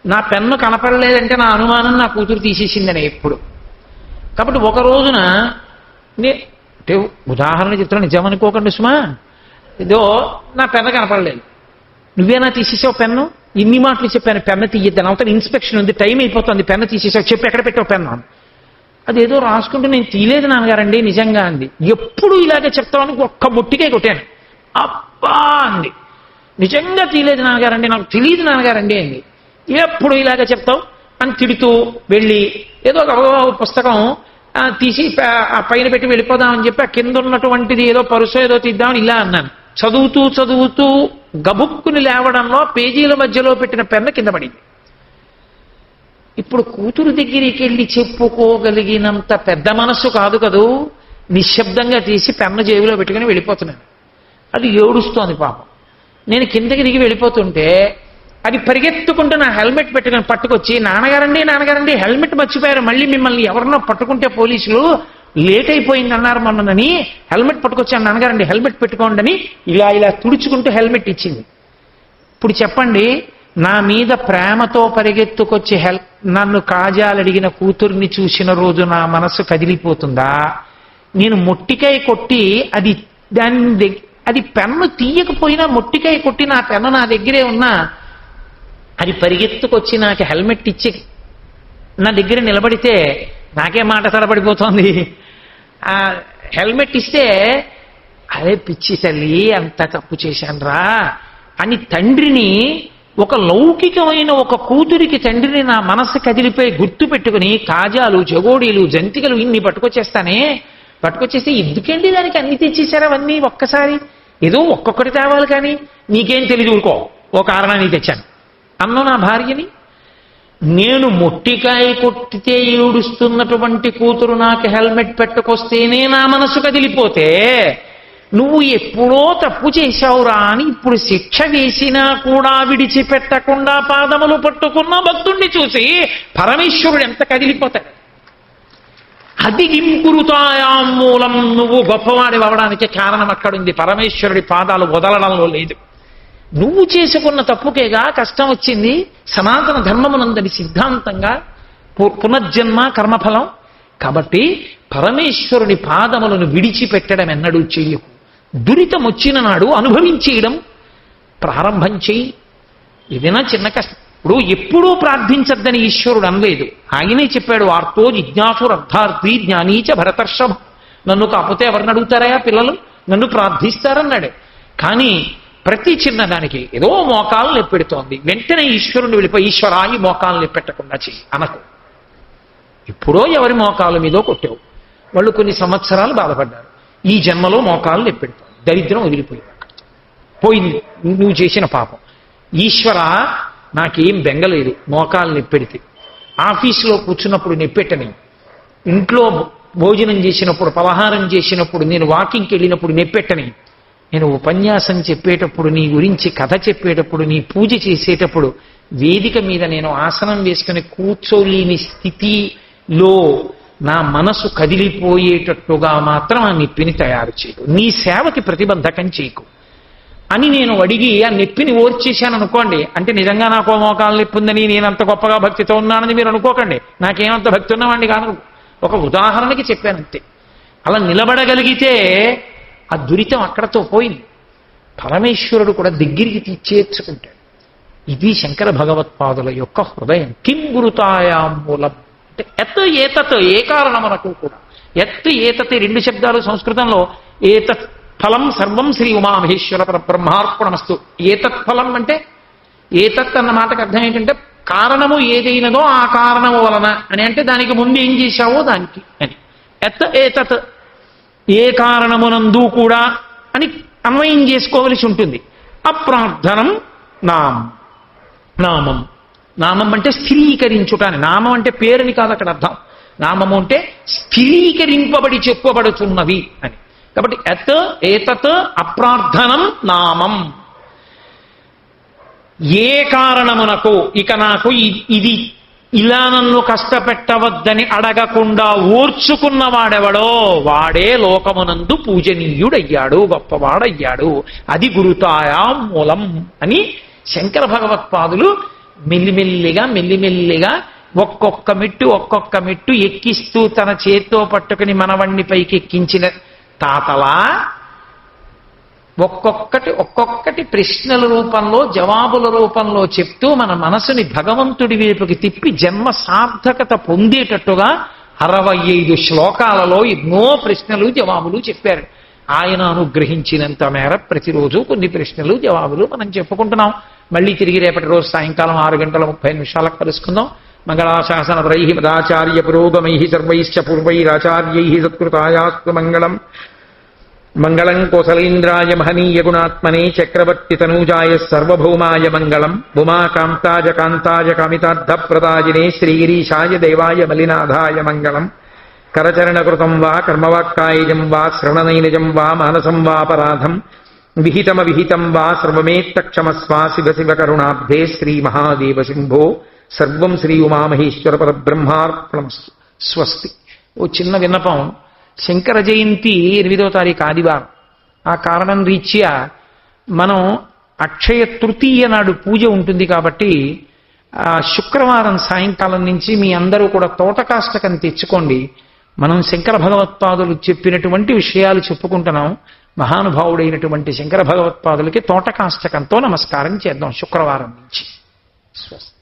నా పెన్ను కనపడలేదంటే నా అనుమానం నా కూతురు తీసేసిందని ఎప్పుడు. కాబట్టి ఒక రోజున అంటే ఉదాహరణ చెప్తున్నా, నిజమనుకోకండి సుమా, ఏదో నా పెన్ను కనపడలేదు, నువ్వేనా తీసేసావు పెన్ను, ఇన్ని మాటలు చెప్పాను పెన్ను తీయద్దాను, అవతల ఇన్స్పెక్షన్ ఉంది, టైం అయిపోతుంది, పెన్ను తీసేసావు, చెప్పి ఎక్కడ పెట్టావు పెన్ను. అదేదో రాసుకుంటూ నేను తీయలేదు నాన్నగారండి నిజంగా అంది. ఎప్పుడు ఇలాగే చెప్తామని ఒక్క ముట్టికే కొట్టాను. అబ్బా అంది. నిజంగా తీయలేదు నాన్నగారండి, నాకు తెలియదు నాన్నగారండి అంది. ఎప్పుడు ఇలాగే చెప్తావు అని తిడుతూ వెళ్ళి ఏదో ఒక పుస్తకం తీసి ఆ పైన పెట్టి వెళ్ళిపోదామని చెప్పి ఆ కింద ఉన్నటువంటిది ఏదో పరుసో ఏదో తీద్దామని ఇలా అన్నాను. చదువుతూ చదువుతూ గబుక్కుని లేవడంలో పేజీల మధ్యలో పెట్టిన పెన్ను కింద పడింది. ఇప్పుడు కూతురు దగ్గరికి వెళ్ళి చెప్పుకోగలిగినంత పెద్ద మనస్సు కాదు కదూ, నిశ్శబ్దంగా తీసి పెన్ను జేబులో పెట్టుకుని వెళ్ళిపోతున్నాను. అది ఏడుస్తోంది పాపం. నేను కిందకి దిగి వెళ్ళిపోతుంటే అది పరిగెత్తుకుంటూ నా హెల్మెట్ పెట్టుకుని పట్టుకొచ్చి నాన్నగారండి నాన్నగారండి హెల్మెట్ మర్చిపోయారు, మళ్ళీ మిమ్మల్ని ఎవరినో పట్టుకుంటే పోలీసులు లేట్ అయిపోయింది అన్నారు మొన్నని, హెల్మెట్ పట్టుకొచ్చాను నాన్నగారండి హెల్మెట్ పెట్టుకోండి అని ఇలా ఇలా తుడుచుకుంటూ హెల్మెట్ ఇచ్చింది. ఇప్పుడు చెప్పండి, నా మీద ప్రేమతో పరిగెత్తుకొచ్చి నన్ను కాజాలు అడిగిన కూతుర్ని చూసిన రోజు నా మనసు కదిలిపోతుందా? నేను మొట్టికాయ కొట్టి అది పెన్ను తీయకపోయినా మొట్టికాయ కొట్టి నా పెన్ను నా దగ్గరే ఉన్నా అది పరిగెత్తుకొచ్చి నాకు హెల్మెట్ ఇచ్చి నా దగ్గర నిలబడితే నాకే మాట తడబడిపోతుంది. ఆ హెల్మెట్ ఇస్తే అదే పిచ్చి తల్లి అంత తప్పు చేశానురా అని తండ్రిని, ఒక లౌకికమైన ఒక కూతురికి తండ్రిని నా మనస్సు కదిలిపోయి గుర్తు పెట్టుకుని కాజాలు జగోడీలు జంతికలు ఇన్ని పట్టుకొచ్చేస్తే ఎందుకండి దానికి అన్ని తెచ్చేశారు అవన్నీ ఒక్కసారి, ఏదో ఒక్కొక్కటి తేవాలి కానీ నీకేం తెలియదు ఊరుకో, ఓ కారణాన్ని తెచ్చాను అన్న నా భార్యని. నేను మొట్టికాయ కొట్టితే ఏడుస్తున్నటువంటి కూతురు నాకు హెల్మెట్ పెట్టుకొస్తేనే నా మనసు కదిలిపోతే నువ్వు ఎప్పుడో తప్పు చేశావురా అని ఇప్పుడు శిక్ష వేసినా కూడా విడిచిపెట్టకుండా పాదములు పట్టుకున్న భక్తుణ్ణి చూసి పరమేశ్వరుడు ఎంత కదిలిపోతాడు. అది గింపురుతాయాం మూలం. నువ్వు గొప్పవాడి అవ్వడానికి కారణం అక్కడుంది, పరమేశ్వరుడి పాదాలు వదలడంలో లేదు. నువ్వు చేసుకున్న తప్పుకేగా కష్టం వచ్చింది. సనాతన ధర్మమునందని సిద్ధాంతంగా పునర్జన్మ కర్మఫలం. కాబట్టి పరమేశ్వరుని పాదములను విడిచిపెట్టడం ఎన్నడూ చెయ్యకు. దురితం వచ్చిన నాడు అనుభవించేయడం ప్రారంభం చెయ్యి. ఏదైనా చిన్న కష్టం ఇప్పుడు ఎప్పుడూ ప్రార్థించద్దని ఈశ్వరుడు అనలేదు. ఆయనే చెప్పాడు, ఆర్తో జిజ్ఞాసుర్ అర్థార్థి జ్ఞానీచ భరతర్షభ. నన్ను కాకపోతే ఎవరిని అడుగుతారయా పిల్లలు, నన్ను ప్రార్థిస్తారన్నాడు. కానీ ప్రతి చిన్నదానికి ఏదో మోకాలు నొప్పెడుతోంది, వెంటనే ఈశ్వరుని వెళ్ళిపోయి ఈశ్వరా ఈ మోకాలు నొప్పెట్టకుండా చెయ్యి అనకు. ఎప్పుడో ఎవరి మోకాల మీదో కొట్టావు, వాళ్ళు కొన్ని సంవత్సరాలు బాధపడ్డారు. ఈ జన్మలో మోకాలు నొప్పెడతావు, దరిద్రం వదిలిపోయింది, పోయింది నువ్వు చేసిన పాపం. ఈశ్వర నాకేం బెంగలేదు మోకాలు నొప్పెడితే, ఆఫీసులో కూర్చున్నప్పుడు నొప్పెట్టని, ఇంట్లో భోజనం చేసినప్పుడు పలహారం చేసినప్పుడు నేను వాకింగ్కి వెళ్ళినప్పుడు నొప్పెట్టని, నేను ఉపన్యాసం చెప్పేటప్పుడు నీ గురించి కథ చెప్పేటప్పుడు నీ పూజ చేసేటప్పుడు వేదిక మీద నేను ఆసనం వేసుకుని కూర్చోలేని స్థితిలో నా మనసు కదిలిపోయేటట్టుగా మాత్రం ఆ నొప్పిని తయారు చేయకు, నీ సేవకి ప్రతిబంధకం చేయకు అని నేను అడిగి ఆ నొప్పిని ఓర్చేశాను అనుకోండి. అంటే నిజంగా నాకు మోకాలు నొప్పి ఉందని నేనంత గొప్పగా భక్తితో ఉన్నానని మీరు అనుకోకండి, నాకేమంత భక్తి ఉన్నవాడిని కాదు, ఒక ఉదాహరణకి చెప్పాను అంతే. అలా నిలబడగలిగితే ఆ దురితం అక్కడతో పోయింది. పరమేశ్వరుడు కూడా దగ్గరికి చేర్చుకుంటాడు. ఇది శంకర భగవత్పాదుల యొక్క హృదయం. కిం గురుతాయాం మూలం అంటే ఎత్ ఏతత్, ఏ కారణమునకు కూడా. ఎత్ ఏతత్ రెండు శబ్దాలు సంస్కృతంలో. ఏతత్ ఫలం సర్వం శ్రీ ఉమామహేశ్వర పరబ్రహ్మార్పణమస్తు. ఏతత్ ఫలం అంటే, ఏతత్ అన్న మాటకు అర్థం ఏంటంటే కారణము ఏదైనదో ఆ కారణము వలన అని, అంటే దానికి ముందు ఏం చేశావో దానికి అని. ఎత్ ఏతత్ ఏ కారణమునందు కూడా అని అన్వయం చేసుకోవలసి ఉంటుంది. అప్రార్థనం నామం. నామం అంటే స్థిరీకరించుట అని. నామం అంటే పేరుని కాదు అక్కడ అర్థం. నామము అంటే స్థిరీకరింపబడి చెప్పబడుతున్నవి అని. కాబట్టి ఎత్ ఏతత్ అప్రార్థనం నామం. ఏ కారణమునకు ఇక నాకు ఇది ఇలా నన్ను కష్టపెట్టవద్దని అడగకుండా ఓర్చుకున్నవాడెవడో వాడే లోకమునందు పూజనీయుడయ్యాడు, గొప్పవాడయ్యాడు. అది గురుతాయా మూలం అని శంకర భగవత్పాదులు మెల్లిమెల్లిగా ఒక్కొక్క మెట్టు ఎక్కిస్తూ తన చేత్తో పట్టుకుని మనవణ్ణి పైకి ఎక్కించిన తాతలా ఒక్కొక్కటి ప్రశ్నల రూపంలో జవాబుల రూపంలో చెప్తూ మన మనసుని భగవంతుడి వైపుకి తిప్పి జన్మ సార్థకత పొందేటట్టుగా 65 శ్లోకాలలో ఎన్నో ప్రశ్నలు జవాబులు చెప్పారు. ఆయన అనుగ్రహించినంత మేర ప్రతిరోజు కొన్ని ప్రశ్నలు జవాబులు మనం చెప్పుకుంటున్నాం. మళ్ళీ తిరిగి రేపటి రోజు సాయంకాలం 6:30 కలుసుకుందాం. మంగళాశాసనపరై మదాచార్య పురోగమై సర్వైశ్చ పూర్వైరాచార్యై సత్కృతాయాస్తు మంగళం. మంగళం కోసలేంద్రాయ మహనీయ గుణాత్మనే చక్రవర్తి తనూజాయ సర్వభౌమాయ మంగళం. ఉమాకాంతాయ కాంతాయ కామితార్థప్రదాయినే శ్రీగిరీశాయ దేవాయ మలినాథాయ మంగళం. కరచరణకృతం వా కర్మవాక్కాయజం వా శ్రవణనైనజం వా మానసం వాపరాధం విహితం వా సర్వమేత్తక్షమస్వ శివ శివ కరుణాబ్ధే శ్రీ మహాదేవ శంభో. సర్వం శ్రీ ఉమామహేశ్వర పరబ్రహ్మార్పణమస్తు. స్వస్తి. ఓ చిన్న విన్నపం. శంకర జయంతి 8వ తారీఖు ఆదివారం. ఆ కారణం రీత్యా మనం అక్షయ తృతీయ నాడు పూజ ఉంటుంది కాబట్టి శుక్రవారం సాయంకాలం నుంచి మీ అందరూ కూడా తోటకాష్టకం తెచ్చుకోండి. మనం శంకర భగవత్పాదులు చెప్పినటువంటి విషయాలు చెప్పుకుంటున్నాం. మహానుభావుడైనటువంటి శంకర భగవత్పాదులకి తోటకాష్టకంతో నమస్కారం చేద్దాం శుక్రవారం నుంచి. స్వస్తి.